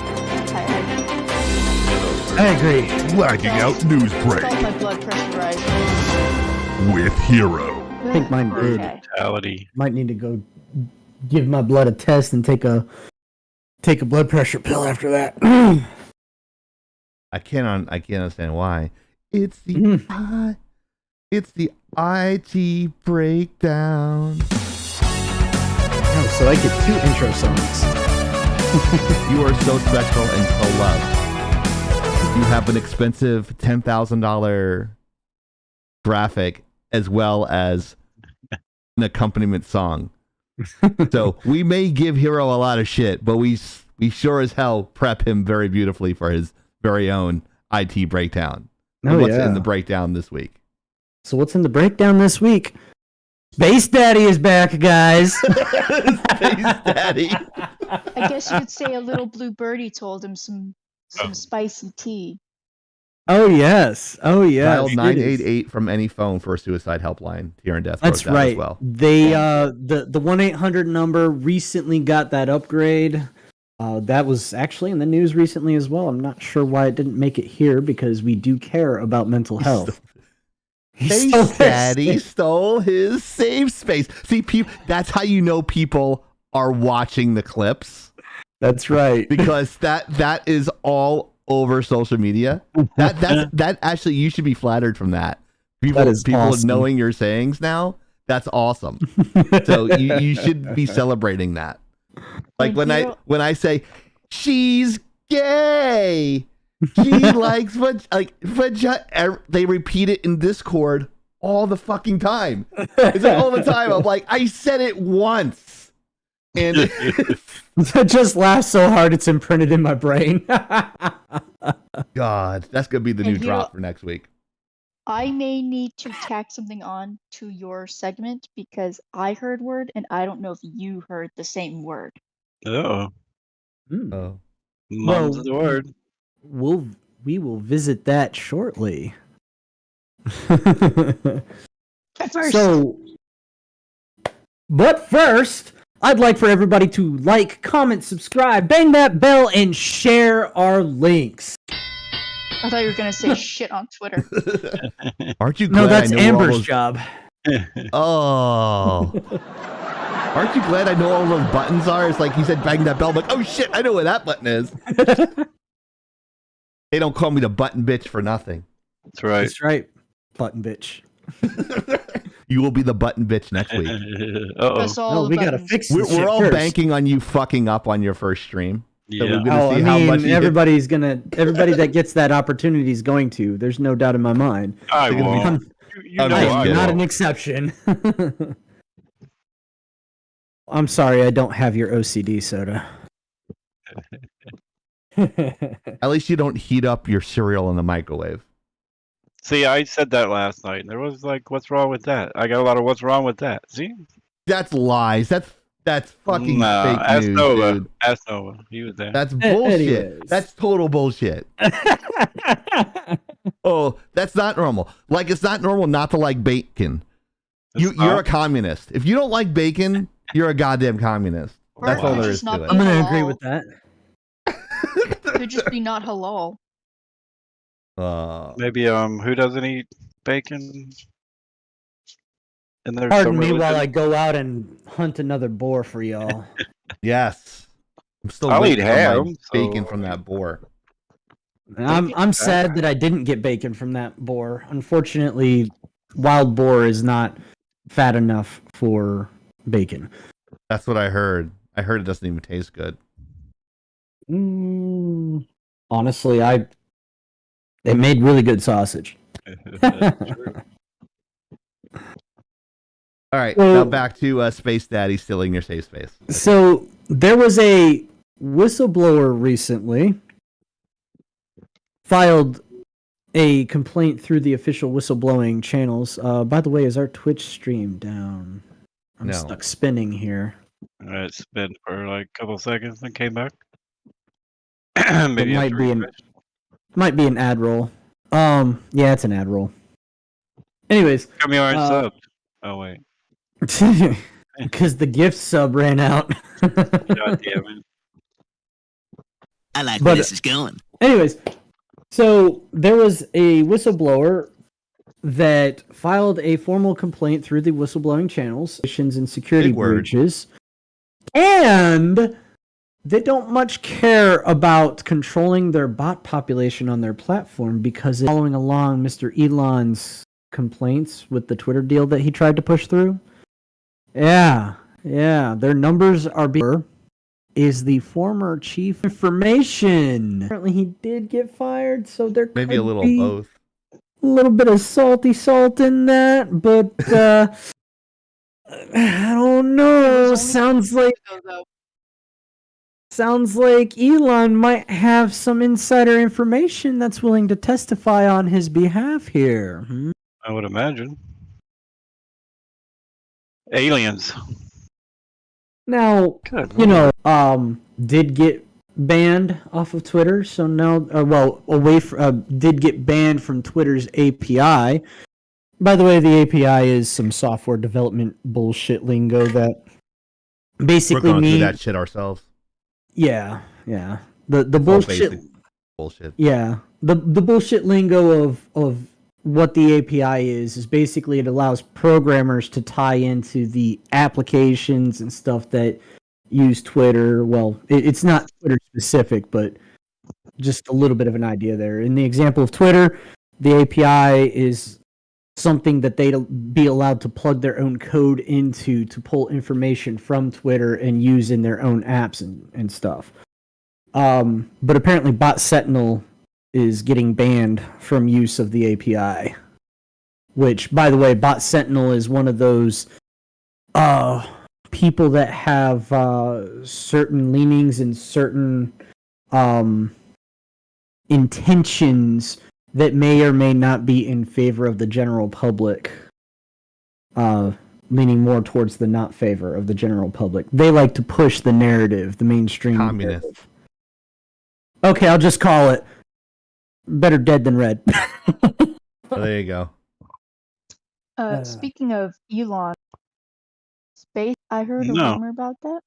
I agree. Lagging Out News Break Felt my blood pressure rise. with Hero. I think mine did. Okay. Brutality. Might need to go give my blood a test and take a blood pressure pill after that. I can't understand why. It's the IT breakdown. Oh, so I get 2 intro songs. You are so special and so loved. You have an expensive $10,000 graphic as well as an accompaniment song. So we may give Hero a lot of shit, but we sure as hell prep him very beautifully for his very own IT breakdown. Oh, What's yeah. in the breakdown this week? So what's in the breakdown this week? Space Daddy is back, guys. Space Daddy. I guess you could say a little blue birdie told him some spicy tea. Oh yes. Oh yes. Dial it is. 988 from any phone for a suicide helpline. Tear Death. That's wrote that right. As well. They the 1-800 number recently got that upgrade. That was actually in the news recently as well. I'm not sure why it didn't make it here because we do care about mental health. He stole Space their Daddy space. stole his safe space. See, people. That's how you know people are watching the clips That's right. because that is all over social media. That actually you should be flattered from that. People That is awesome. knowing your sayings now. That's awesome. So you should be celebrating that. Like And when I say she's gay, she likes they repeat it in Discord all the fucking time. It's like all the time. I'm like, I said it once, and I just laughed so hard it's imprinted in my brain. God, that's gonna be the new And drop for next week. I may need to tack something on to your segment because I heard word and I don't know if you heard the same word. Oh, Oh. mum's the word. We will visit that shortly. At first. So, but first, I'd like for everybody to like, comment, subscribe, bang that bell, and share our links. I thought you were gonna say shit on Twitter. Aren't you glad No, that's I know where all Amber's those... job. Oh. Aren't you glad I know all those buttons are? It's like he said bang that bell. I'm like, oh shit, I know where that button is. They don't call me the button bitch for nothing. That's right. That's right, button bitch. You will be the button bitch next week. Uh-oh. Press all No, the we gotta buttons. fix this shit We're all first. banking on you fucking up on your first stream. So Yeah. we're gonna Oh, see I how much mean, you everybody that gets that opportunity is going to. There's no doubt in my mind. I They're gonna be- won't. You I'm know I just am I kidding. not won't. an exception. I'm sorry, I don't have your OCD soda. At least you don't heat up your cereal in the microwave. See, I said that last night, and there was like, what's wrong with that? I got a lot of what's wrong with that. See? That's lies. That's fucking fake ask news, Nova. dude. Ask Nova. He was there. That's bullshit. Anyways. That's total bullshit. Oh, that's not normal. Like, it's not normal not to like bacon. You're a communist. If you don't like bacon, you're a goddamn communist. That's all Or there just is not to it. I'm gonna halal. agree with that. Could just be not halal. Maybe who doesn't eat bacon? And there's Pardon some me while I religion? go out and hunt another boar for y'all. Yes. I'm still I'll waiting eat for my ham, bacon so- from that boar. I'm sad that I didn't get bacon from that boar. Unfortunately, wild boar is not fat enough for bacon. That's what I heard. I heard it doesn't even taste good. Honestly, they made really good sausage. All right, Well- now back to Space Daddy stealing your safe space. So there was a whistleblower recently filed a complaint through the official whistleblowing channels. By the way, is our Twitch stream down? I'm No. stuck spinning here. It spin for like a couple seconds and came back. It Maybe might be an ad roll. Yeah, it's an ad roll. Anyways, Come here and uh, sub. Oh wait. because the gift sub ran out. God damn it. I like But- where this is going. Anyways, so there was a whistleblower that filed a formal complaint through the whistleblowing channels, and security Big word. breaches, and they don't much care about controlling their bot population on their platform because it's following along Mr. Elon's complaints with the Twitter deal that he tried to push through. Yeah, their numbers are being. Is the former chief information. Apparently he did get fired, so there Maybe a could little be both. a little bit of salty salt in that, but I don't know. Sounds like Elon might have some insider information that's willing to testify on his behalf here. I would imagine. Aliens. Now, Good. you know, did get banned off of Twitter, so now, did get banned from Twitter's API. By the way, the API is some software development bullshit lingo that We're basically going through means, that shit ourselves. yeah. The It's all bullshit, basic bullshit. yeah, the bullshit lingo of what the API is basically it allows programmers to tie into the applications and stuff that use Twitter. Well, it's not Twitter specific, but just a little bit of an idea there. In the example of Twitter, the API is something that they'd be allowed to plug their own code into to pull information from Twitter and use in their own apps and stuff. But apparently Bot Sentinel is getting banned from use of the API. Which, by the way, Bot Sentinel is one of those people that have certain leanings and certain intentions that may or may not be in favor of the general public. leaning more towards the not favor of the general public. They like to push the narrative, the mainstream Communist. narrative. Okay, I'll just call it better dead than red. Oh, there you go. Speaking of Elon, space. I heard a No. rumor about that.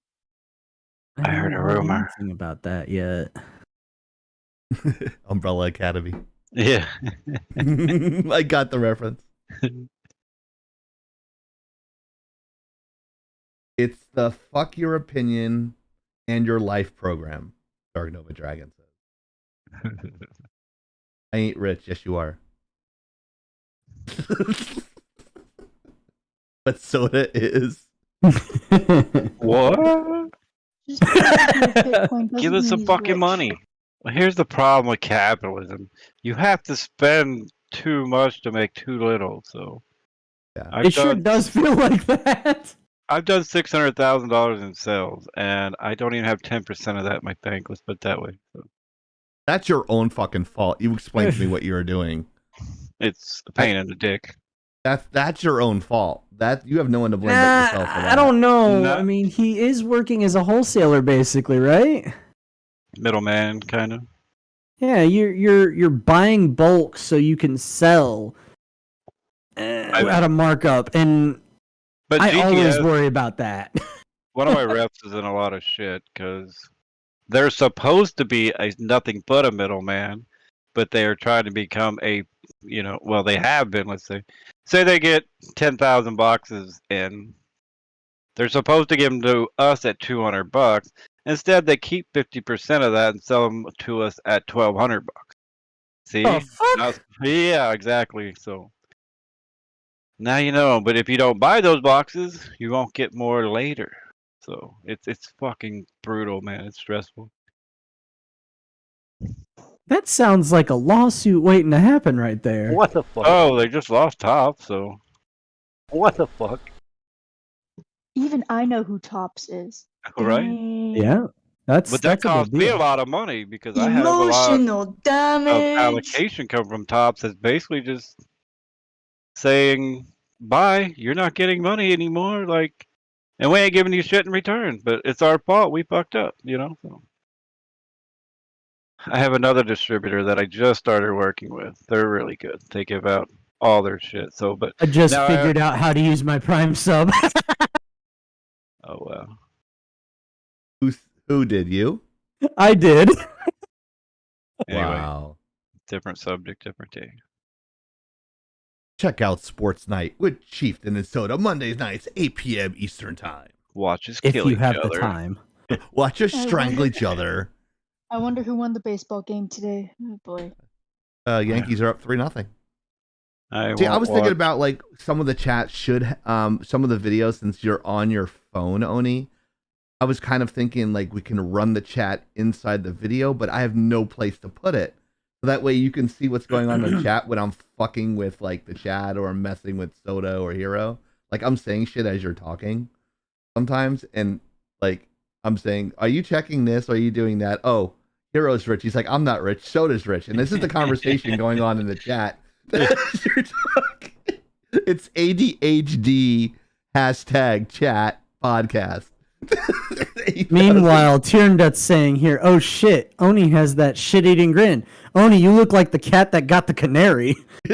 I heard a haven't rumor. anything about that yet. Umbrella Academy. Yeah. I got the reference. It's the fuck your opinion and your life program, Dark Nova Dragon says. I ain't rich. Yes, you are. But soda is. What? Just Bitcoin doesn't Give us mean some he's fucking rich. money. Well, here's the problem with capitalism. You have to spend too much to make too little. So Yeah. I've Sure done does feel like that. I've done $600,000 in sales, and I don't even have 10% of that in my bank. Let's put it that way. So That's your own fucking fault. You explained to me what you were doing. it's a pain in the dick. That's your own fault. That you have no one to blame but yourself for that. I don't know. No. I mean, he is working as a wholesaler, basically, right? Middleman, kind of. Yeah, you're buying bulk so you can sell at a markup, and But I always GTS, worry about that. one of my reps is in a lot of shit because they're supposed to be nothing but a middleman, but they are trying to become a, well, they have been. Let's say they get 10,000 boxes in. They're supposed to give them to us at $200. Instead, they keep 50% of that and sell them to us at $1,200. See? Oh, fuck? Yeah, exactly. So now you know. But if you don't buy those boxes, you won't get more later. So it's fucking brutal, man. It's stressful. That sounds like a lawsuit waiting to happen right there. What the fuck? Oh, they just lost Top. So what the fuck? Even I know who Tops is. Right? Dang. Yeah, that's But that that's a cost big me a deal. lot of money because I have a lot Emotional of damage. allocation come from Tops that's basically just saying, bye, you're not getting money anymore, like, and we ain't giving you shit in return, but it's our fault, we fucked up, so. I have another distributor that I just started working with. They're really good. They give out all their shit, but I just now figured out how to use my Prime sub. oh wow. Who did you? I did. Anyway, Wow. different subject, different day. Check out Sports Night with Chieftain and Soda Mondays nights, 8 p.m. Eastern Time. Watch us If kill you each have other. the time. Watch us I strangle wonder- each other. I wonder who won the baseball game today. Oh boy. Yankees are up 3-0. I See, I won't was thinking watch- about like some of the chats should some of the videos, since you're on your phone, Oni. I was kind of thinking like we can run the chat inside the video, but I have no place to put it. So that way you can see what's going on in the chat when I'm fucking with like the chat or I'm messing with Soda or Hero. Like I'm saying shit as you're talking sometimes, and like I'm saying, are you checking this? Are you doing that? Oh, Hero's rich. He's like, I'm not rich. Soda's rich. And this is the conversation going on in the chat. As you're talking. It's ADHD #chat podcast. Meanwhile, Tyrandut's saying here, oh shit, Oni has that shit-eating grin. Oni, you look like the cat that got the canary. I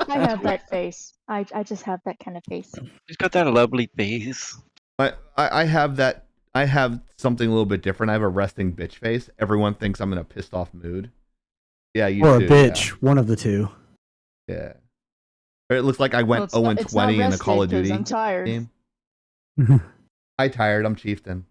have that face. I just have that kind of face. He's got that lovely face. I have that. I have something a little bit different. I have a resting bitch face. Everyone thinks I'm in a pissed off mood. Yeah, you Or a too, bitch, one of the two. Yeah. Or it looks like I went 0-20 in the Call of Duty I'm tired. game. I tired. I'm Chieftain.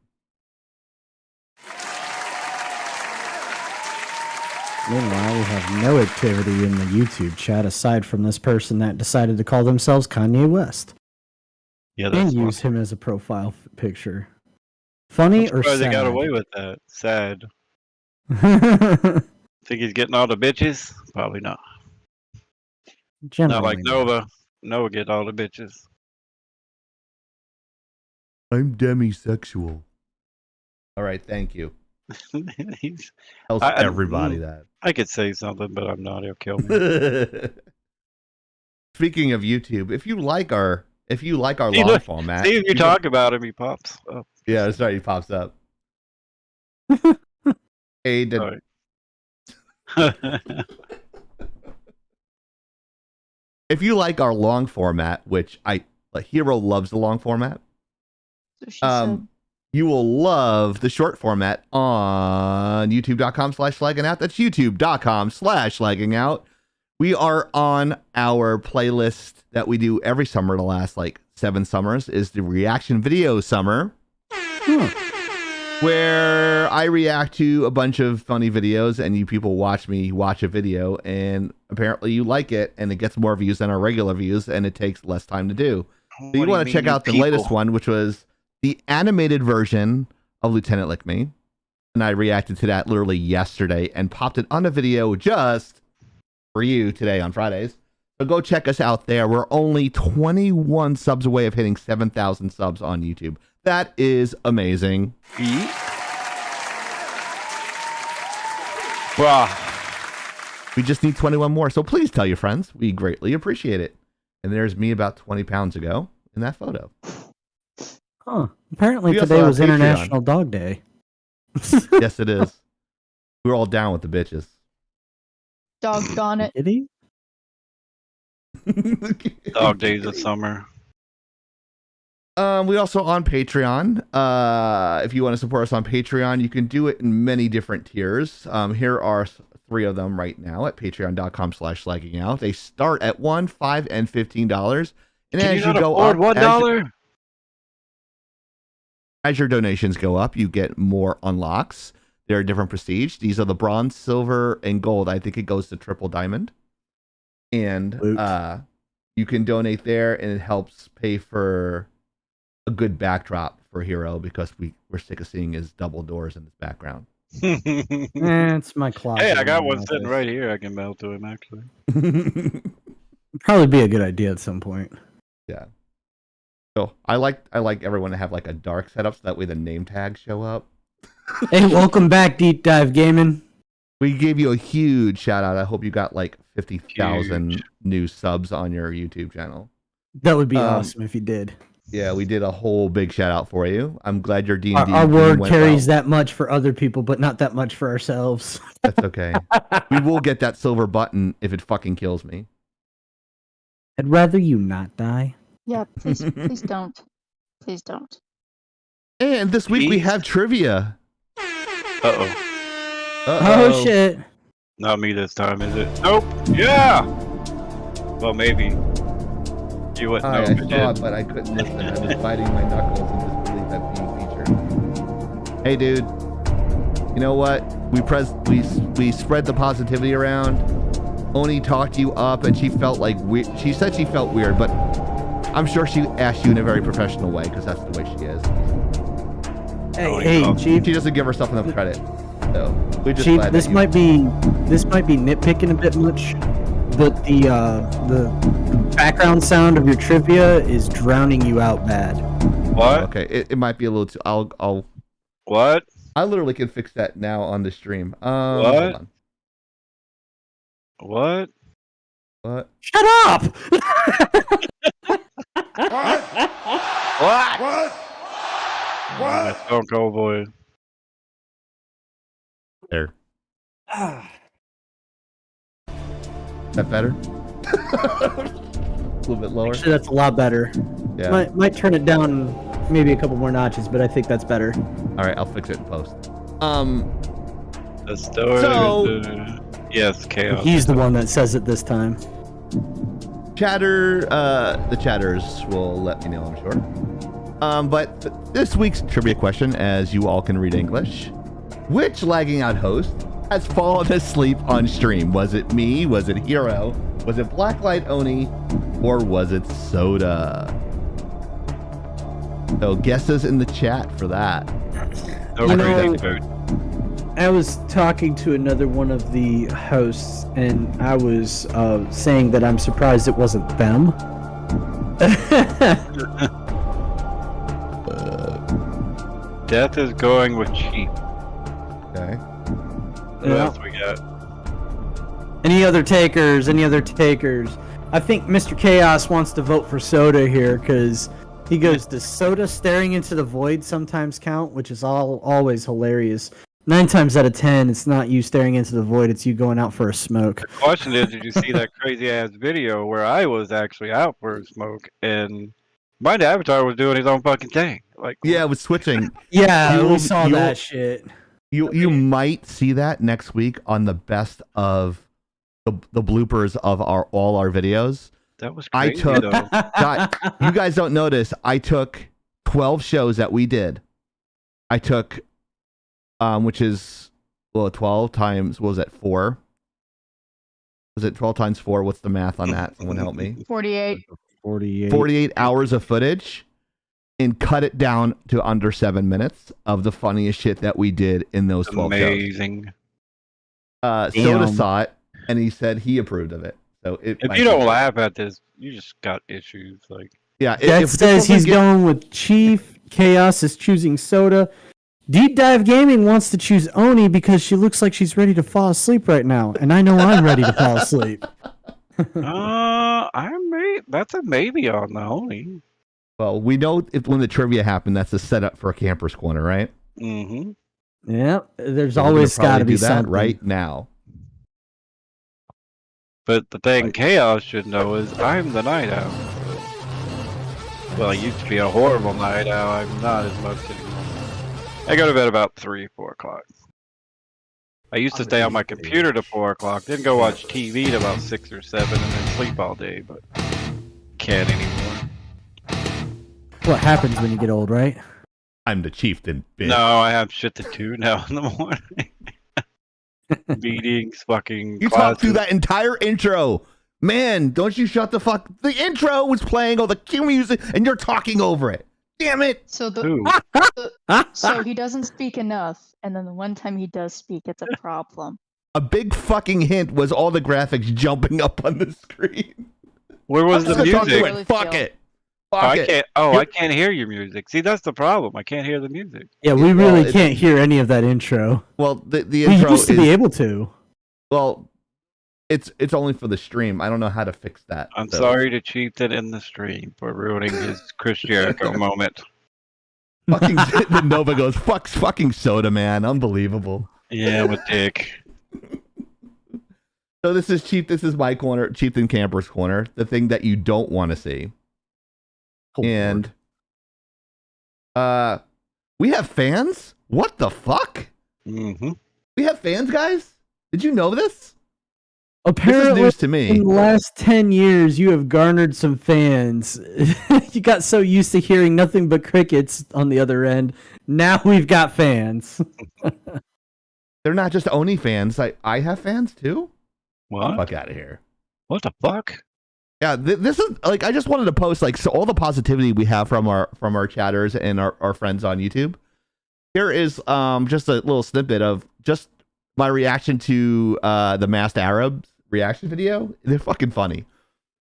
Meanwhile, we have no activity in the YouTube chat aside from this person that decided to call themselves Kanye West Yeah, and that's use him as a profile picture. Funny or sad? they got away with that. Sad. Think he's getting all the bitches? Probably not. Not like Generally Nova. Nova get all the bitches. I'm demisexual. All right, thank you. He's, Tells I- everybody that. I could say something, but I'm not. He'll kill me. Speaking of YouTube, if you like our See, long look, format, See if you talk about him, he pops up. yeah, sorry, he pops up. Hey, Sorry. if you like our long format, which Hero loves the long format, So she said. you will love the short format on youtube.com/lagging out. That's youtube.com/lagging out. We are on our playlist that we do every summer. The last 7 summers is the reaction video summer, where I react to a bunch of funny videos and you people watch me watch a video, and apparently you like it, and it gets more views than our regular views, and it takes less time to do. So you want to check out the latest one, which was the animated version of Lieutenant Lick Me. And I reacted to that literally yesterday and popped it on a video just for you today on Fridays. So go check us out there. We're only 21 subs away of hitting 7,000 subs on YouTube. That is amazing. Wow. We just need 21 more. So please tell your friends. We greatly appreciate it. And there's me about 20 pounds ago in that photo. Huh. Apparently We also today have was Patreon. International Dog Day. Yes, it is. We're all down with the bitches. Doggone it. Did he? Dog days of summer. We also on Patreon. If you want to support us on Patreon, you can do it in many different tiers. Here are 3 of them right now at patreon.com/lagging out. They start at $1, $5, and $15. And Can as you you not go afford up, $1? as your donations go up, you get more unlocks. There are different prestige. These are the bronze, silver, and gold. I think it goes to triple diamond. And you can donate there, and it helps pay for a good backdrop for Hero, because we're sick of seeing his double doors in his background. It's my closet. Hey, I got in my one sitting office. right here. I can mail to him, actually. Probably be a good idea at some point. Yeah. So I like everyone to have a dark setup, so that way the name tags show up. Hey, welcome back, Deep Dive Gaming. We gave you a huge shout out. I hope you got 50,000 new subs on your YouTube channel. That would be awesome if you did. Yeah, we did a whole big shout out for you. I'm glad your D&D Our word went carries well. that much for other people, but not that much for ourselves. That's okay. We will get that silver button if it fucking kills me. I'd rather you not die. Yeah, please don't. Please don't. And this week we have trivia. Uh-oh. Oh shit. Not me this time, is it? Nope. Yeah! Well, maybe. You wouldn't know I if it saw did. it, but I couldn't listen. I was biting my knuckles in disbelief at being featured. Hey, dude. You know what? We spread the positivity around. Oni talked you up, and she felt she said she felt weird, but I'm sure she asked you in a very professional way, because that's the way she is. Hey, Chief. She doesn't give herself enough credit. So we just Chief, glad this that might be nitpicking a bit much, but the background sound of your trivia is drowning you out bad. What? Okay, it might be a little too. I'll. What? I literally can fix that now on the stream. What? Hold on. What? What? Shut up! What? What? Stone Cold Boy. There. Is that better? A little bit lower. Actually, that's a lot better. Yeah. Might turn it down maybe a couple more notches, but I think that's better. All right, I'll fix it in post. The story. So- Yes, chaos. He's the one that says it this time. The chatters will let me know, I'm sure. But this week's trivia question, as you all can read English, which Lagging Out host has fallen asleep on stream? Was it me? Was it Hero? Was it Blacklight Oni? Or was it Soda? So guesses in the chat for that. No You great know- expert. I was talking to another one of the hosts, and I was saying that I'm surprised it wasn't them. Death is going with cheap. Okay. What Yeah. else we got? Any other takers? Any other takers? I think Mr. Chaos wants to vote for Soda here because he goes, does Soda staring into the void sometimes count? Which is always hilarious. 9 times out of 10, it's not you staring into the void, it's you going out for a smoke. The question is, did you see that crazy ass video where I was actually out for a smoke and my avatar was doing his own fucking thing? Like, Yeah, it was switching. Yeah, You- we saw you- that shit. You might see that next week on the best of the bloopers of all our videos. that was I crazy took- though. God, you guys don't notice. I took 12 shows that we did. I took, which is 12 times. What was that? 4. Was it 12 times 4? What's the math on that? Someone help me. 48. 48. 48 hours of footage, and cut it down to under 7 minutes of the funniest shit that we did in those 12 shows. Amazing. Soda Damn. saw it, and he said he approved of it. So If you don't laugh at this, you just got issues. Like, yeah, That if this says doesn't he's get- going with Chief. Chaos is choosing Soda. Deep Dive Gaming wants to choose Oni because she looks like she's ready to fall asleep right now, and I know I'm ready to fall asleep. that's a maybe on the Oni. Well, we know when the trivia happened, that's a setup for a camper's corner, right? Mm-hmm. Yeah, there's So we're always gonna got to probably be do that something. right now. But the thing Chaos should know is I'm the night owl. Well, I used to be a horrible night owl. I'm not as much anymore. I go to bed about 3, 4 o'clock. I used to stay on my computer to 4 o'clock, then go watch TV to about 6 or 7, and then sleep all day, but can't anymore. What happens when you get old, right? I'm the chieftain, bitch. No, I have shit to do now in the morning. Meetings, fucking You classes. talked through that entire intro. Man, don't you shut the fuck. The intro was playing all the cue music, and you're talking over it. Damn it. So the Who? so he doesn't speak enough, and then the one time he does speak, it's a problem. A big fucking hint was all the graphics jumping up on the screen. Where was I'm the just gonna talk music? through it. Really Fuck feel- it. Oh, Fuck I it. can't. Oh, I can't hear your music. See, that's the problem. I can't hear the music. Yeah, we Well, really it's- can't hear any of that intro. Well, the We intro used to is be able to. well. It's only for the stream. I don't know how to fix that. I'm so- sorry to Chieftain in the stream for ruining his Chris Jericho moment. Fucking the Nova goes fucking Soda, man. Unbelievable. Yeah, I'm a dick. So this is Chief. This is my corner, Chieftain Camper's corner. The thing that you don't want to see. And we have fans. What the fuck? Mm-hmm. We have fans, guys. Did you know this? This is Apparently, news to in me. the last 10 years, you have garnered some fans. You got so used to hearing nothing but crickets on the other end. Now we've got fans. They're not just Oni fans. I have fans too. What? Fuck out of here. What the fuck? Yeah, this is like I just wanted to post like so all the positivity we have from our chatters and our friends on YouTube. Here is just a little snippet of just my reaction to the Masked Arabs reaction video. They're fucking funny.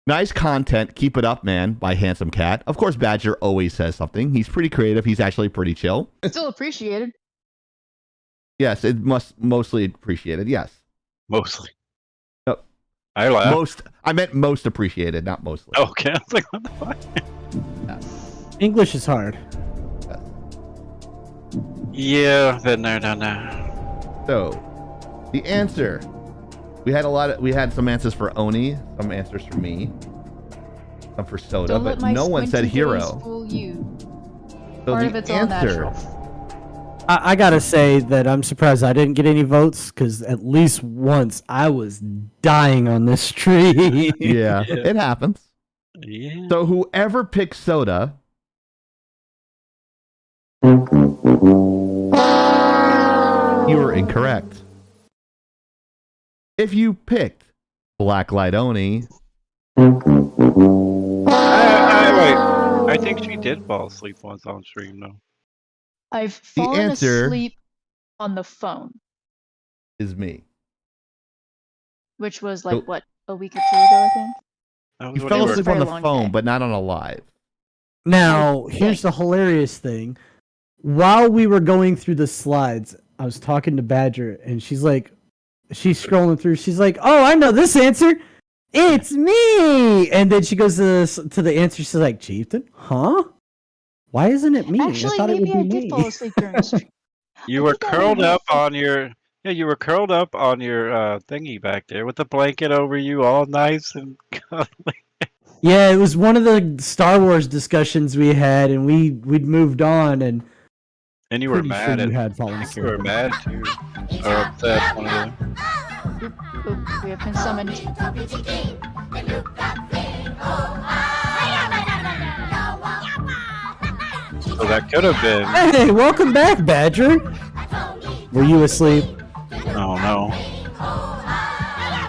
Nice content. Keep it up, man. By Handsome Cat. Of course, Badger always says something. He's pretty creative. He's actually pretty chill. Still appreciated. Yes, it mostly appreciated. Yes, Mostly. Oh. I laugh. most. I meant most appreciated, not mostly. Okay, I was like, what the fuck? English is hard. Yeah, been there, done that. So, the answer. We had some answers for Oni, some answers for me, some for Soda, Don't but let my no one said squinty gaze hero. fool you. So Part the of it's all answer, natural. I gotta say that I'm surprised I didn't get any votes because at least once I was dying on this stream. yeah, it happens. Yeah. So whoever picked Soda, you were incorrect. If you picked Blacklight Oni, Wait. I think she did fall asleep once on stream, though. I've fallen answer- asleep on the phone, is me. which was So- like what, a week or two ago, I think. That was You when fell you were- asleep very on the long phone, day. but not on a live. Now, here's the hilarious thing. While we were going through the slides, I was talking to Badger, and she's scrolling through. She's like, "Oh, I know this answer." It's me. And then she goes to the answer. She's like, Chieftain? Huh? Why isn't it me? Actually, I thought it maybe I would be did fall me. asleep during the stream. You I were think I curled maybe up fell- on your you were curled up on your thingy back there with the blanket over you, all nice and cuddly. Yeah, it was one of the Star Wars discussions we had, and we'd moved on, and And you were pretty sure mad you at. had fallen I think you were asleep. mad too, or upset. One of them. Oop, we have been summoned. So that could have been. Hey, welcome back, Badger. Were you asleep? Oh no.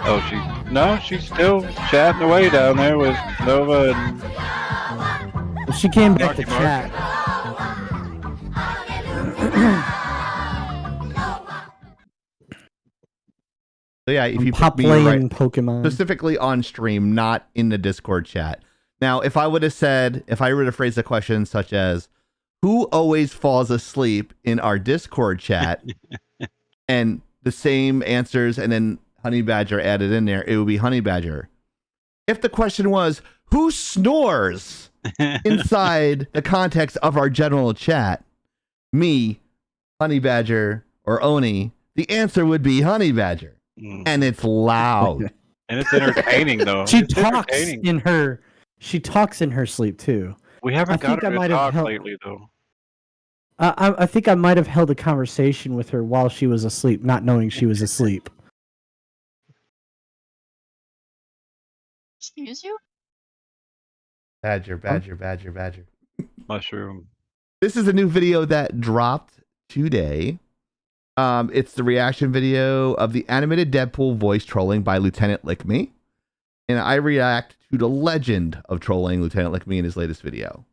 Oh, she's still chatting away down there with Nova and. She came back to Marky Mark. chat. So yeah, if you Pop put me right, playing Pokemon. specifically on stream, not in the Discord chat. Now, if I would have phrased the question such as, who always falls asleep in our Discord chat, and the same answers, and then Honey Badger added in there, it would be Honey Badger. If the question was, who snores inside the context of our general chat, me, Honey Badger, or Oni, the answer would be Honey Badger. Mm. And it's loud. And it's entertaining though. She It's talks entertaining. in her. She talks in her sleep too. We haven't I think got her I to might have talk helped- lately though. I think I might have held a conversation with her while she was asleep, not knowing she was asleep. Excuse you? Badger, Badger, Badger, Badger. Mushroom. This is a new video that dropped today. It's the reaction video of the animated Deadpool voice trolling by Lieutenant Lick Me. And I react to the legend of trolling Lieutenant Lick Me in his latest video.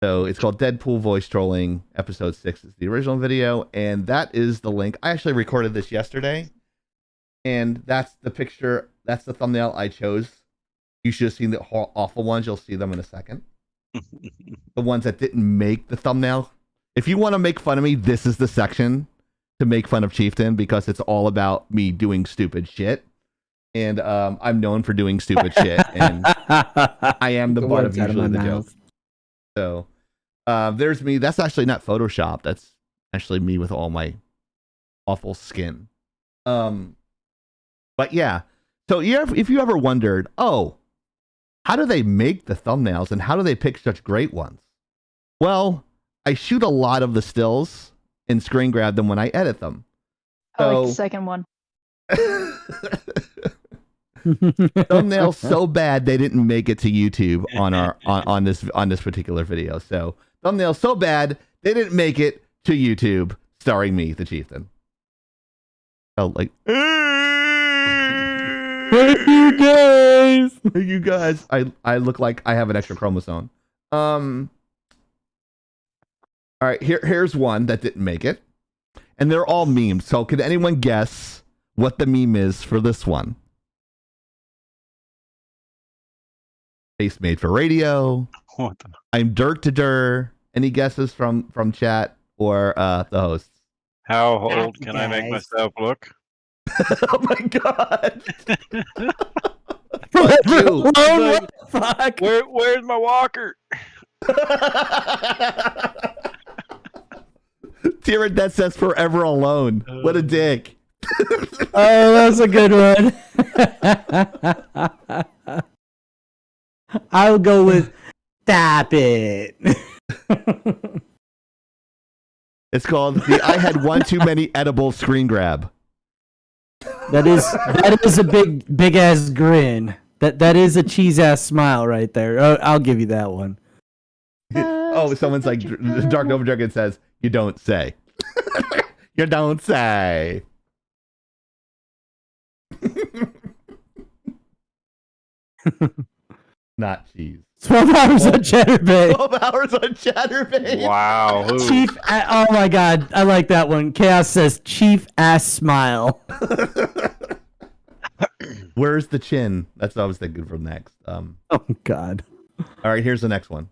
So it's called Deadpool Voice Trolling. Episode 6 is the original video. And that is the link. I actually recorded this yesterday. And that's the picture. That's the thumbnail I chose. You should have seen the awful ones. You'll see them in a second. The ones that didn't make the thumbnail. If you want to make fun of me, this is the section to make fun of Chieftain, because it's all about me doing stupid shit. And I'm known for doing stupid shit. And I am the butt of words out usually my the mouth. joke. So there's me. That's actually not Photoshop. That's actually me with all my awful skin. But yeah. So if you ever wondered, oh, how do they make the thumbnails and how do they pick such great ones? Well, I shoot a lot of the stills and screen grab them when I edit them. I like the So second one. thumbnails so bad they didn't make it to YouTube on this particular video. So thumbnails so bad they didn't make it to YouTube, starring me, the Chieftain. Oh, like, Hey, you guys. you guys, I look like I have an extra chromosome. All right, here's one that didn't make it, and they're all memes. So can anyone guess what the meme is for this one? Face made for radio. What the? I'm dirt to dir. Any guesses from chat or the hosts? How old can I make Guys. myself look? Oh my god! Fuck you. What the fuck? Where's my walker? Tyrant that says forever alone. What a dick. Oh, that's a good one. I'll go with stop it. It's called the I had one too many edible screen grab. That is a big ass grin. That is a cheese ass smile right there. Oh, I'll give you that one. Oh, someone's like, Dark Nova Dragon says, you don't say. You don't say. Not cheese. 12 hours on Chatterbait. 12 hours on Chatterbait. Wow. Who? Chief, oh my god, I like that one. Chaos says chief ass smile. Where's the chin? That's what I was thinking from next. Oh god. All right, here's the next one.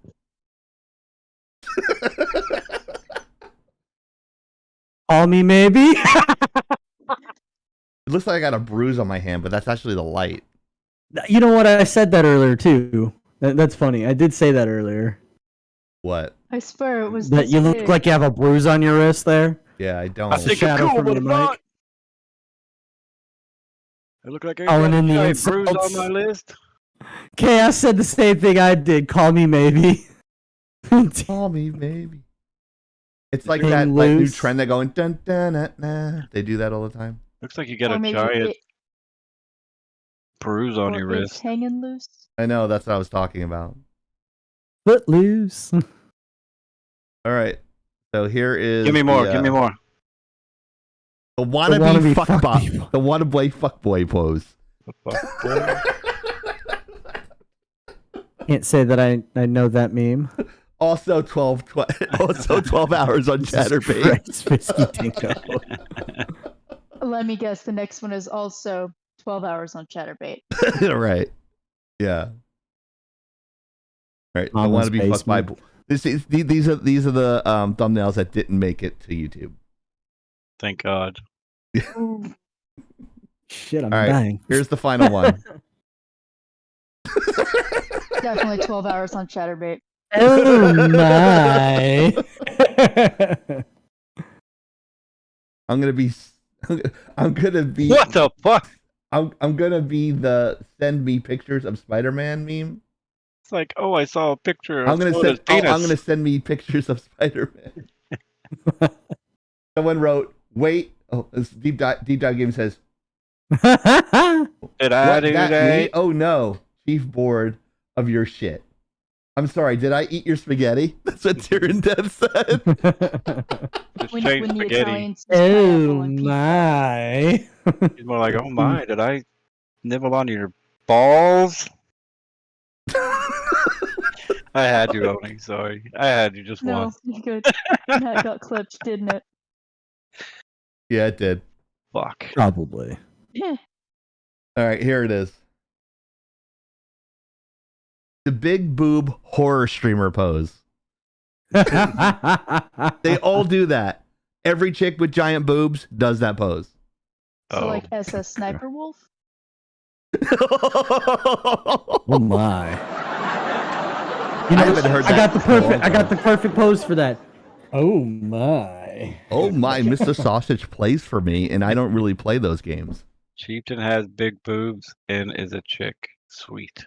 Call me maybe. It looks like I got a bruise on my hand, but that's actually the light. You know what? I said that earlier too. That's funny. I did say that earlier. What? I swear it was That this you look big. like you have a bruise on your wrist there. Yeah, I don't. I think shadow it's cool, from but your I'm mic. not. I look like I Oh, got and a then the giant bruise on insults. my list. Chaos said the same thing I did. Call me maybe. Call me maybe. It's like Hang that like new loose. trend that going dun dun dun dun. They do that all the time. Looks like you got Or a maybe giant it, bruise on or your it's wrist. hanging loose. I know, that's what I was talking about. Foot loose. All right. So here is Give me more. the, Give me more. The wannabe fuck fuckbot. people. The wannabe fuckboy pose. The fuck, boy? Can't say that I know that meme. Also 12 hours on Chatterbait. Christ, Frisky Dingo. Let me guess, the next one is also 12 hours on Chatterbait. Right. Yeah. All right. I Mama's want to be fucked by. basement. These are the thumbnails that didn't make it to YouTube. Thank God. Shit, I'm All right. dying. Here's the final one. Definitely 12 hours on Chatterbait. Oh my. I'm gonna be. What the fuck? I'm gonna be the send me pictures of Spider-Man meme. It's like, oh, I saw a picture of I'm gonna Florida's send. penis. I'm gonna send me pictures of Spider-Man. Someone wrote, "Wait." Oh, this deep dive game says, Did I "What do that me? that? Oh no, chief bored of your shit." I'm sorry. Did I eat your spaghetti? That's what Tyrion Death said. Just When, change when the spaghetti. Italians use pineapple Oh on pizza. my. He's more like, oh my, did I nibble on your balls? I had you, Oni. Sorry, I had you just No, once. you're good. That got clipped, didn't it? Yeah, it did. Fuck. Probably. Yeah. All right, here it is. The big boob horror streamer pose. They all do that. Every chick with giant boobs does that pose. So Oh, like SS Sniper Wolf? Oh my. You I know, haven't heard I that got the in a long perfect. I got time. the perfect pose for that. Oh my. Oh my, Mr. Sausage plays for me, and I don't really play those games. Chieftain has big boobs and is a chick. Sweet.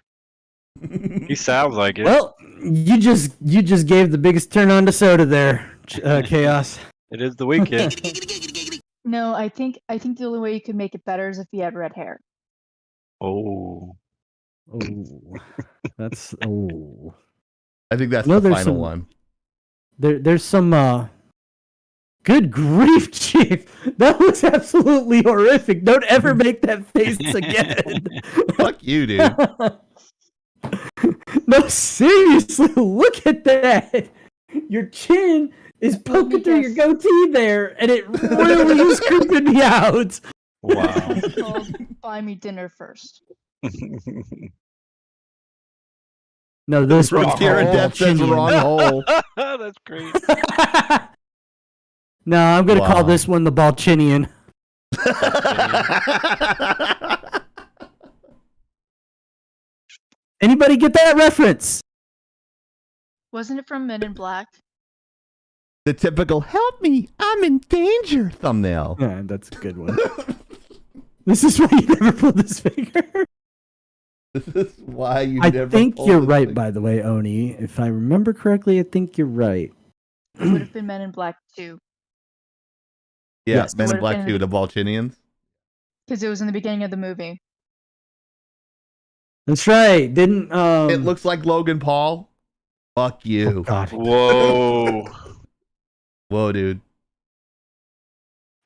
He sounds like it. Well, you just gave the biggest turn on to soda there, Chaos. It is the weekend. No, I think the only way you could make it better is if you had red hair. Oh. Oh, that's oh. I think that's No, the there's final some- one. There's some. Good grief, Chief! That was absolutely horrific. Don't ever make that face again. Fuck you, dude. No, seriously, look at that. Your chin is poking through your goatee there, and it really is creeping me out. Wow. It's called Buy Me Dinner First. No, this one's Tyrion called Death says Balchinian. wrong hole. That's great. No, I'm gonna Wow. call this one the Balchinian. Anybody get that reference? Wasn't it from Men in Black? The typical "help me, I'm in danger" thumbnail. Yeah, that's a good one. This is why you never pulled this finger. This is why you I never. think pull you're this right, thing. by the way, Oni. If I remember correctly, I think you're right. It would have been Men in Black 2. Yeah, Yes. Men in Would've Black been- 2, the Balchinians. Because it was in the beginning of the movie. That's right. Didn't It looks like Logan Paul. Fuck Oh, you. God. Whoa. Whoa, dude.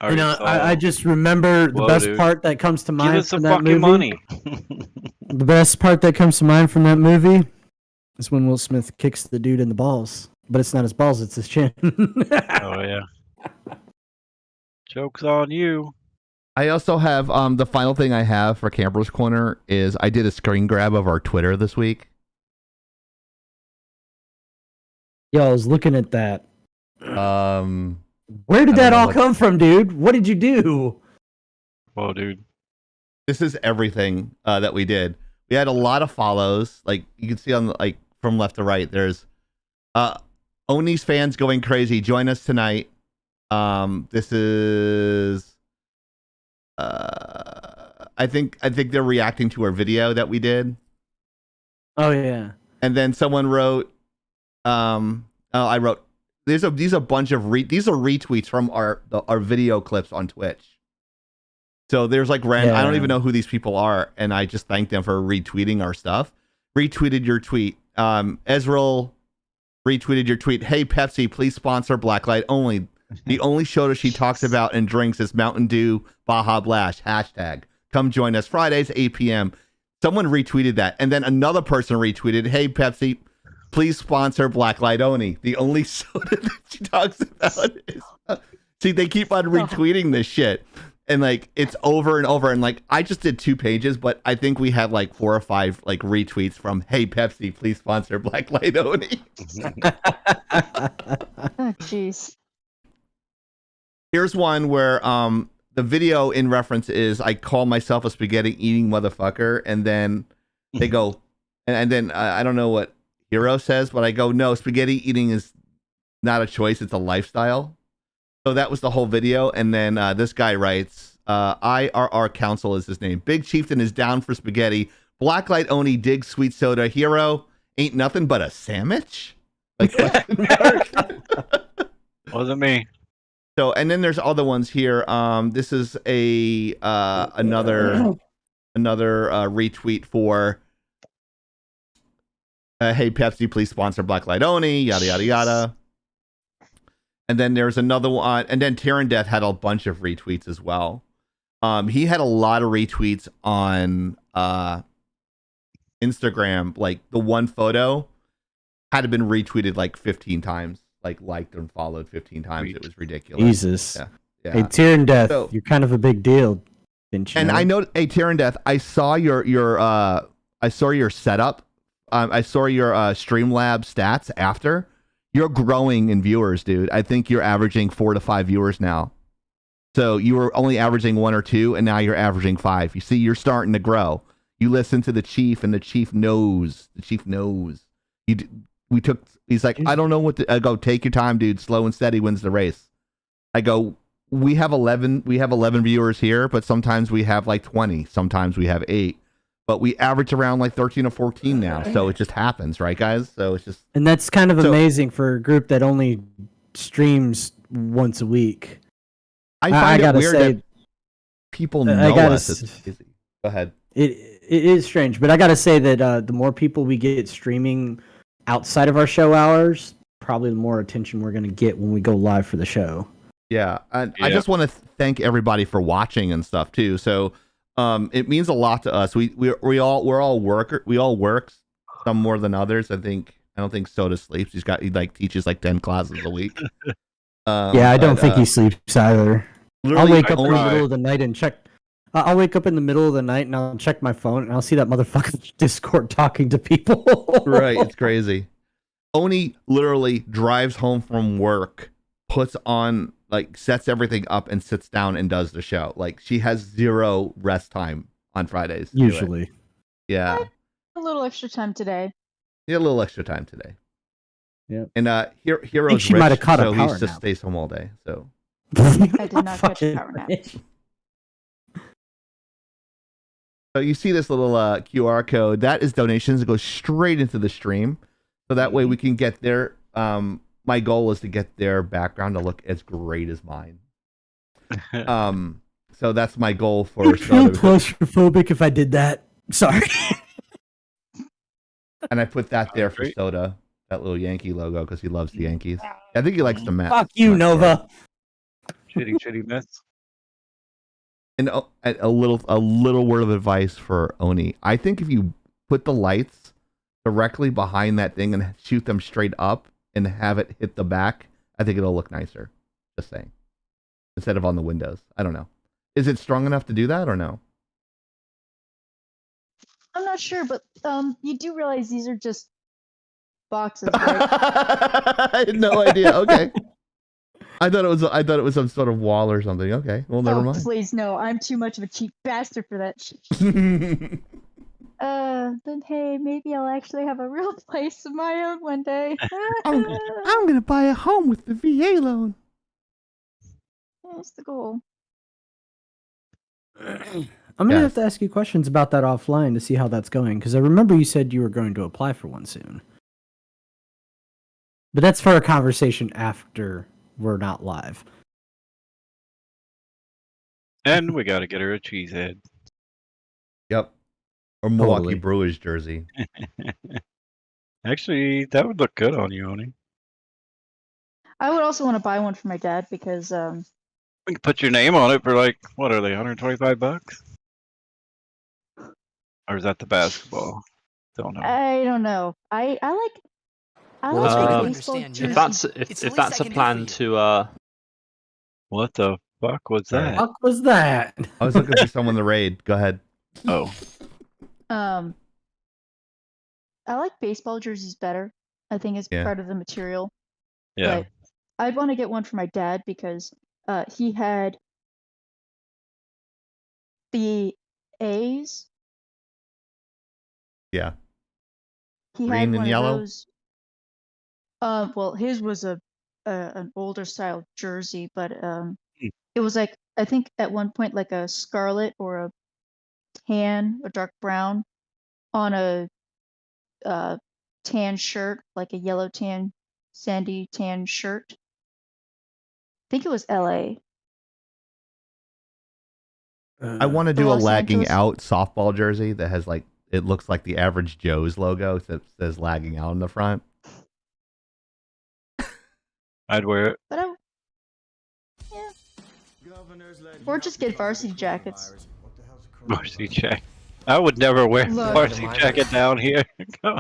You know, I just remember the Whoa, best dude. part that comes to Give mind us some from that fucking movie. money. The best part that comes to mind from that movie is when Will Smith kicks the dude in the balls, but it's not his balls; it's his chin. Oh yeah. Joke's on you. I also have the final thing I have for Camper's Corner is I did a screen grab of our Twitter this week. Yo, I was looking at that. Where did I don't that know all what- come from, dude? What did you do? Whoa, dude. This is everything that we did. We had a lot of follows. Like you can see on like from left to right. There's Oni's fans going crazy. Join us tonight. This is I think they're reacting to our video that we did. Oh yeah. And then someone wrote, I wrote, these are a bunch of these are retweets from our video clips on Twitch. So there's like I don't even know who these people are, and I just thank them for retweeting our stuff. Retweeted your tweet. Ezreal retweeted your tweet. Hey Pepsi, please sponsor Blacklight Only. The only soda she talks about and drinks is Mountain Dew Baja Blast. # Come join us Fridays 8 p.m. Someone retweeted that, and then another person retweeted, "Hey Pepsi, please sponsor Blacklight Only. The only soda that she talks about is." See, they keep on retweeting this shit, and like it's over and over. And like I just did 2 pages, but I think we had like 4 or 5 like retweets from "Hey Pepsi, please sponsor Blacklight Only." Oh, jeez. Here's one where the video in reference is I call myself a spaghetti eating motherfucker, and then they go, and then I don't know what Hero says, but I go, no, spaghetti eating is not a choice, it's a lifestyle. So that was the whole video, and then this guy writes, IRR Council is his name. Big Chieftain is down for spaghetti. Blacklight Oni digs sweet soda. Hero ain't nothing but a sandwich. Like, Wasn't me. So, and then there's other ones here. This is another retweet for hey Pepsi, please sponsor Blacklight Oni, yada yada yada. And then there's another one, and then Tyrann Death had a bunch of retweets as well. He had a lot of retweets on Instagram. Like the one photo had been retweeted like 15 times. Like liked and followed 15 times. It was ridiculous. Jesus. Yeah. Hey, Tyrann Death, So- you're kind of a big deal, didn't you? And I know, hey Tyrann Death, I saw your setup. I saw your Streamlab stats after. You're growing in viewers, dude. I think you're averaging 4 to 5 viewers now. So you were only averaging 1 or 2, and now you're averaging 5. You see, you're starting to grow. You listen to the chief, and the chief knows. The chief knows. He's like, I don't know what to. I go, take your time, dude. Slow and steady wins the race. I go, we have 11 viewers here, but sometimes we have like 20. Sometimes we have 8. But we average around like 13 or 14 now. So it just happens, right, guys? So it's just. And that's kind of amazing for a group that only streams once a week. I find it weird that people know us. It's easy. Go ahead. It is strange, but I gotta say that the more people we get streaming outside of our show hours, probably the more attention we're gonna get when we go live for the show. Yeah, and I just want to thank everybody for watching and stuff too. So, it means a lot to us. We all work, some more than others. I don't think Soda sleeps. He like teaches like 10 classes a week. Yeah, I don't think he sleeps either. I'll wake up in the try. middle of the night and check. I'll wake up in the middle of the night and I'll check my phone and I'll see that motherfucking Discord talking to people. Right, it's crazy. Oni literally drives home from work, puts on, like, sets everything up and sits down and does the show. Like, she has 0 rest time on Fridays. to do it. Usually. Yeah. A little extra time today. Yeah, a little extra time today. Yeah. And Hero's she rich, might have caught a so he power just nap. stays home all day. So I did not catch a power nap. So you see this little QR code. That is donations. It goes straight into the stream. So that way we can get their... my goal is to get their background to look as great as mine. So that's my goal for... I'd feel claustrophobic if I did that. Sorry. And I put that there for Soda. That little Yankee logo because he loves the Yankees. I think he likes the Mets. Fuck you, Nova. Shitty mess. And a little word of advice for Oni. I think if you put the lights directly behind that thing and shoot them straight up and have it hit the back, I think it'll look nicer. Just saying. Instead of on the windows. I don't know. Is it strong enough to do that or no? I'm not sure, but you do realize these are just boxes, right? I had no idea. Okay. I thought it was some sort of wall or something. Okay. Well, never mind. Please no, I'm too much of a cheap bastard for that shit. Then hey, maybe I'll actually have a real place of my own one day. I'm gonna buy a home with the VA loan. That's the goal. I'm gonna have to ask you questions about that offline to see how that's going, because I remember you said you were going to apply for one soon. But that's for a conversation after we're not live. And we got to get her a cheesehead. Yep. Or Milwaukee Totally. Brewers jersey. Actually, that would look good on you, Oni. I would also want to buy one for my dad because We can put your name on it for like, what are they, $125? Or is that the basketball? Don't know. I don't know. I like Well, the Um, baseball jersey. if that's a plan to What the fuck was that? What was that? I was looking for someone to raid. Go ahead. Oh, I like baseball jerseys better. I think it's Yeah. part of the material. yeah. But I'd want to get one for my dad because he had the A's. Yeah. He Green had and one yellow? of those. Well, his was an older style jersey, but it was like I think at one point like a scarlet or a tan, a dark brown on a tan shirt, like a yellow tan, sandy tan shirt. I think it was LA. I want to do a Los lagging Angeles? out softball jersey that has like it looks like the average Joe's logo that says lagging out in the front. I'd wear it. But yeah. Or just get varsity jackets. Varsity jacket. I would never wear Look. varsity jacket down here. Oh,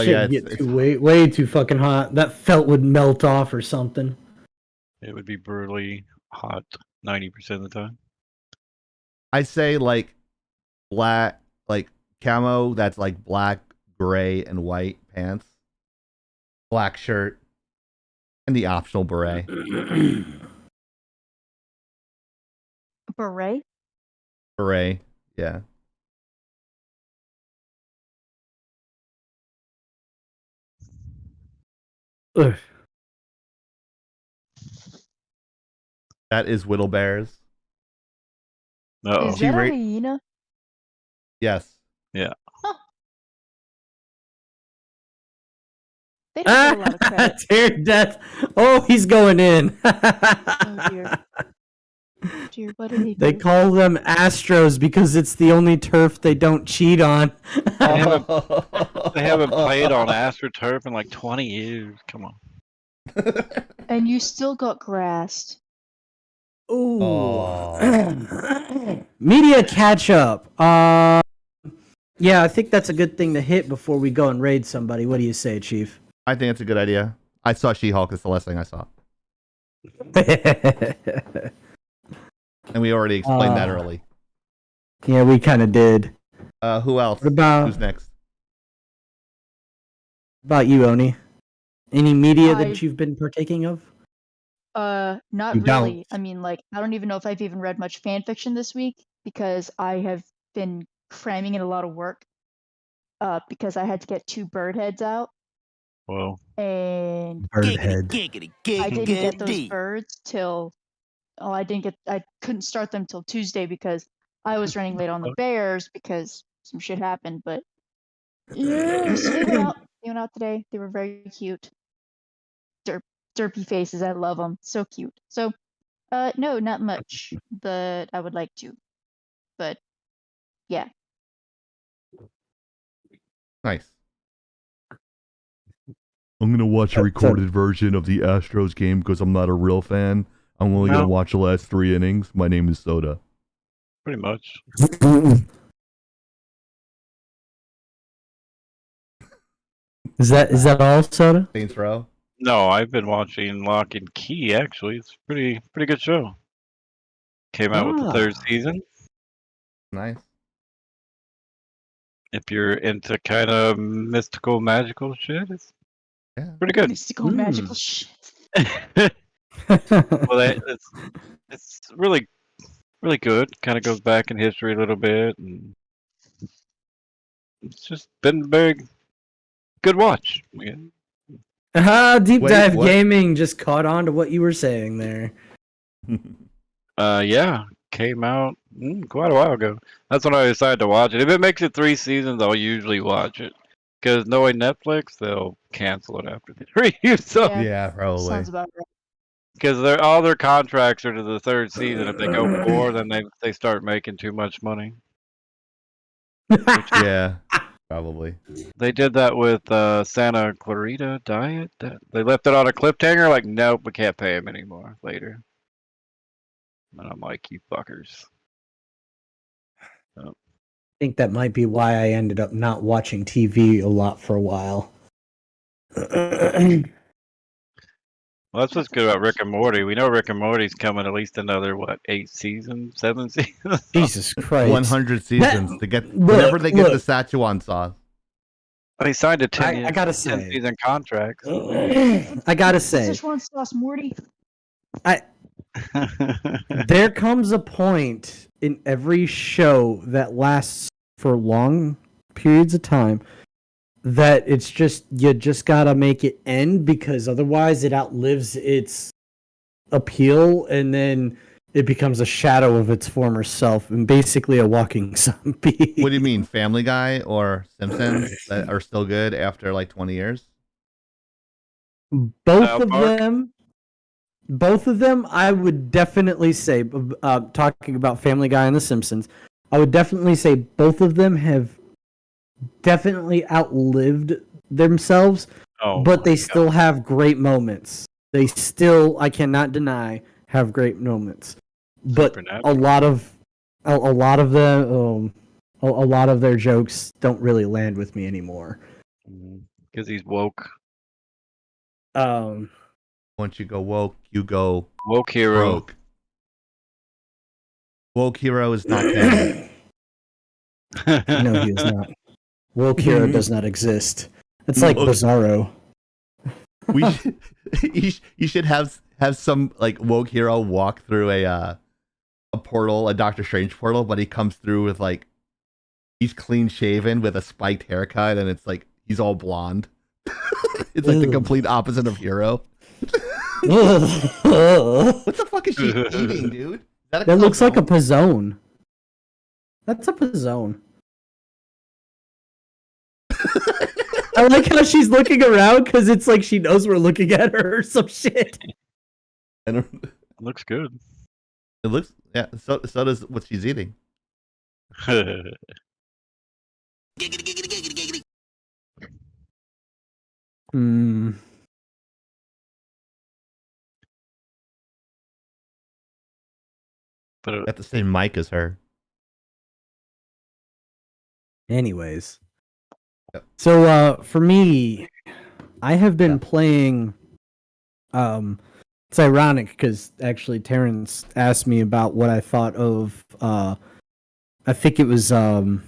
Shit yeah, would it's- get way too fucking hot. That felt would melt off or something. It would be brutally hot 90% of the time. I say like black, like camo that's like black, gray, and white pants, black shirt, and the optional beret. Beret? Beret, yeah. Ugh. That is Whittle Bears. Uh-oh. Is She that a ra- hyena? Yes. Yeah. They don't get a lot of credit. Tear death. Oh, he's going in. Oh dear. Dear, what did he They do? call them Astros because it's the only turf they don't cheat on. They haven't played on AstroTurf in like 20 years. Come on. And you still got grassed. Ooh. Oh. Media catch up. Yeah, I think that's a good thing to hit before we go and raid somebody. What do you say, Chief? I think it's a good idea. I saw She-Hulk. It's the last thing I saw. And we already explained that early. Yeah, we kind of did. Who else? What about Who's next? you, Oni? Any media I- that you've been partaking of? Not You don't. really. I mean, like, I don't even know if I've even read much fan fiction this week because I have been cramming in a lot of work. Because I had to get 2 bird heads out, Whoa. and Bird Giggity, head. giggity, I didn't get those giggity. birds till. Oh, I couldn't start them till Tuesday because I was running late on the bears because some shit happened. But yeah, so they went out. They went out today. They were very cute. Derpy faces. I love them. So cute. So, no, not much, but I would like to. But yeah, Nice. I'm gonna watch a recorded version of the Astros game because I'm not a real fan. I'm only gonna No. watch the last 3 innings. My name is Soda. Pretty much. Is that all, Soda? Saints Row. No, I've been watching Lock and Key, actually. It's pretty good show. Came out with the 3rd season. Nice. If you're into kind of mystical, magical shit, it's Yeah. pretty good. mystical, magical shit. Well, it's really good. Kind of goes back in history a little bit, and it's just been very good watch. Yeah. Deep Wait, Dive what? Gaming just caught on to what you were saying there. Yeah, came out quite a while ago. That's when I decided to watch it. If it makes it 3 seasons, I'll usually watch it. Because knowing Netflix, they'll cancel it after 3. So Yeah, probably. Sounds about right. because all their contracts are to the 3rd season. If they go 4, then they start making too much money. Yeah, probably. They did that with Santa Clarita Diet. They left it on a cliffhanger. Like, nope, we can't pay him anymore later. And I'm like, you fuckers. I think that might be why I ended up not watching TV a lot for a while. Well, that's what's good about Rick and Morty. We know Rick and Morty's coming at least another 8 seasons, 7 seasons. Jesus Christ! 100 seasons to get whenever they get the Szechuan sauce. They signed a 10 I gotta say, season contract. I gotta say, Szechuan sauce, Morty. there comes a point in every show that lasts for long periods of time that it's just you just gotta make it end, because otherwise it outlives its appeal and then it becomes a shadow of its former self and basically a walking zombie. What do you mean, Family Guy or Simpsons that are still good after like 20 years? Both of them, I would definitely say, talking about Family Guy and The Simpsons, I would definitely say both of them have definitely outlived themselves, but they still have great moments. They still, I cannot deny, have great moments. But a lot of them, a lot of their jokes don't really land with me anymore. Because he's woke. Once you go woke, you go woke hero. Broke. Woke hero is not canon. No, he is not. Woke hero does not exist. It's like Bizarro. You should have some like woke hero walk through a portal, a Doctor Strange portal, but he comes through with like he's clean shaven with a spiked haircut, and it's like he's all blonde. It's like the complete opposite of hero. What the fuck is she eating, dude? That looks like a pizzone. That's a pizzone. I like how she's looking around because it's like she knows we're looking at her or some shit. It looks good. It looks, yeah. So does what she's eating. Hmm. But got the same mic as her. Anyways. So for me, I have been playing it's ironic because actually Terrence asked me about what I thought of I think it was and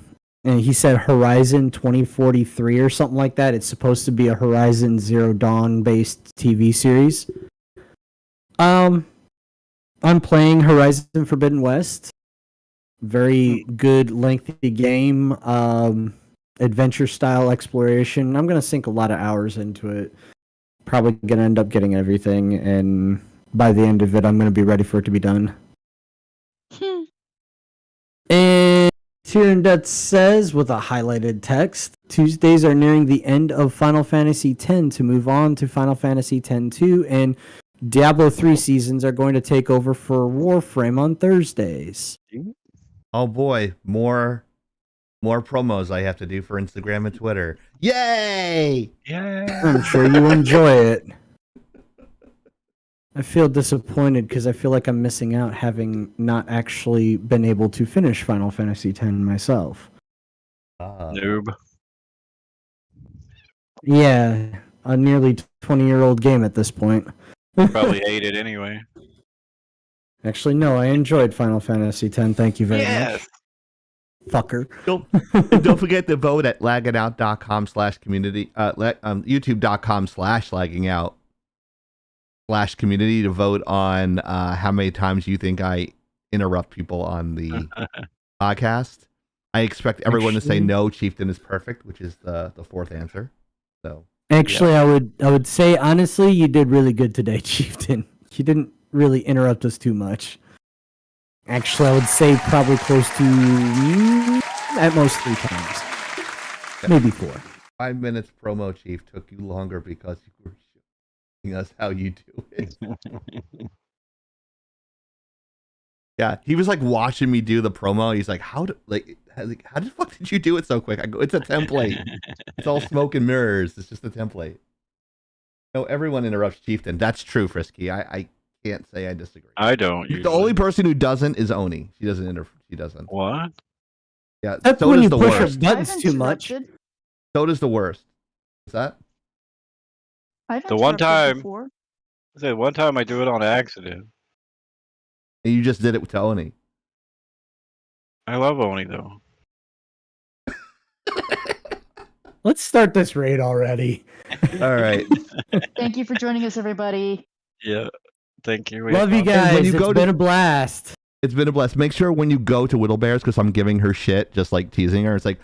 he said Horizon 2043 or something like that. It's supposed to be a Horizon Zero Dawn based TV series. I'm playing Horizon Forbidden West. Very good lengthy game. Adventure style exploration. I'm gonna sink a lot of hours into it. Probably gonna end up getting everything, and by the end of it, I'm gonna be ready for it to be done. And Tyrion Dutz says with a highlighted text, Tuesdays are nearing the end of Final Fantasy X to move on to Final Fantasy X-2, and Diablo 3 seasons are going to take over for Warframe on Thursdays. Oh boy, more promos I have to do for Instagram and Twitter. Yay! Yeah. I'm sure you enjoy it. I feel disappointed because I feel like I'm missing out having not actually been able to finish Final Fantasy X myself. Noob. Yeah, a nearly 20-year-old game at this point. Probably hate it anyway. Actually, no, I enjoyed Final Fantasy X. Thank you very much. Fucker. Don't forget to vote at laggingout.com/community, youtube.com/lagging-out/community to vote on how many times you think I interrupt people on the podcast. I expect everyone to say no. Chieftain is perfect, which is the fourth answer. So Actually, I would say honestly, you did really good today, Chieftain. You didn't really interrupt us too much. Actually, I would say probably close to at most 3 times, maybe 4. 5 minutes promo, Chief, took you longer because you were showing us how you do it. Yeah, he was like watching me do the promo. He's like, how the fuck did you do it so quick? I go, it's a template. It's all smoke and mirrors. It's just a template. No, everyone interrupts Chieftain. That's true, Frisky. I can't say I disagree. I don't. The only person who doesn't is Oni. She doesn't She doesn't. What? Yeah, That's so when does you the push worst. up buttons too much. So does the worst. What's that? The one time. I said one time I do it on accident. And you just did it to Oni. I love Oni though. Let's start this raid already. All right. Thank you for joining us, everybody. Yeah. Thank you. Love you guys. It's been a blast. It's been a blast. Make sure when you go to Whittle Bears, because I'm giving her shit, just like teasing her. It's like,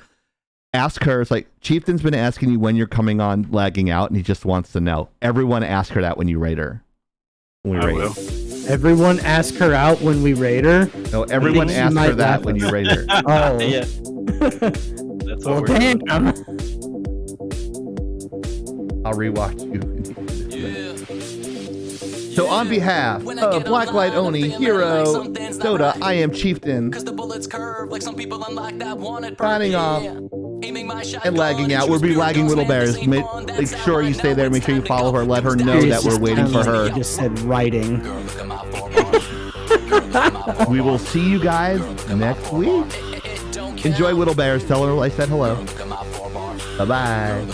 ask her. It's like, Chieftain's been asking you when you're coming on Lagging Out, and he just wants to know. Everyone ask her that when you rate her. When we rate will. Everyone ask her out when we raid her. No, everyone ask her that when you rate her. Oh, Yeah. That's well, what we're damn. doing. I'll rewatch you. So on behalf of Blacklight Oni, Hero, Soda, I am Chieftain, signing off and Lagging Out. We'll be lagging Little Bears. Make sure you stay there. Make sure you follow her. Let her know that we're waiting for her. You just said writing. We will see you guys next week. Enjoy Little Bears. Tell her I said hello. Bye-bye.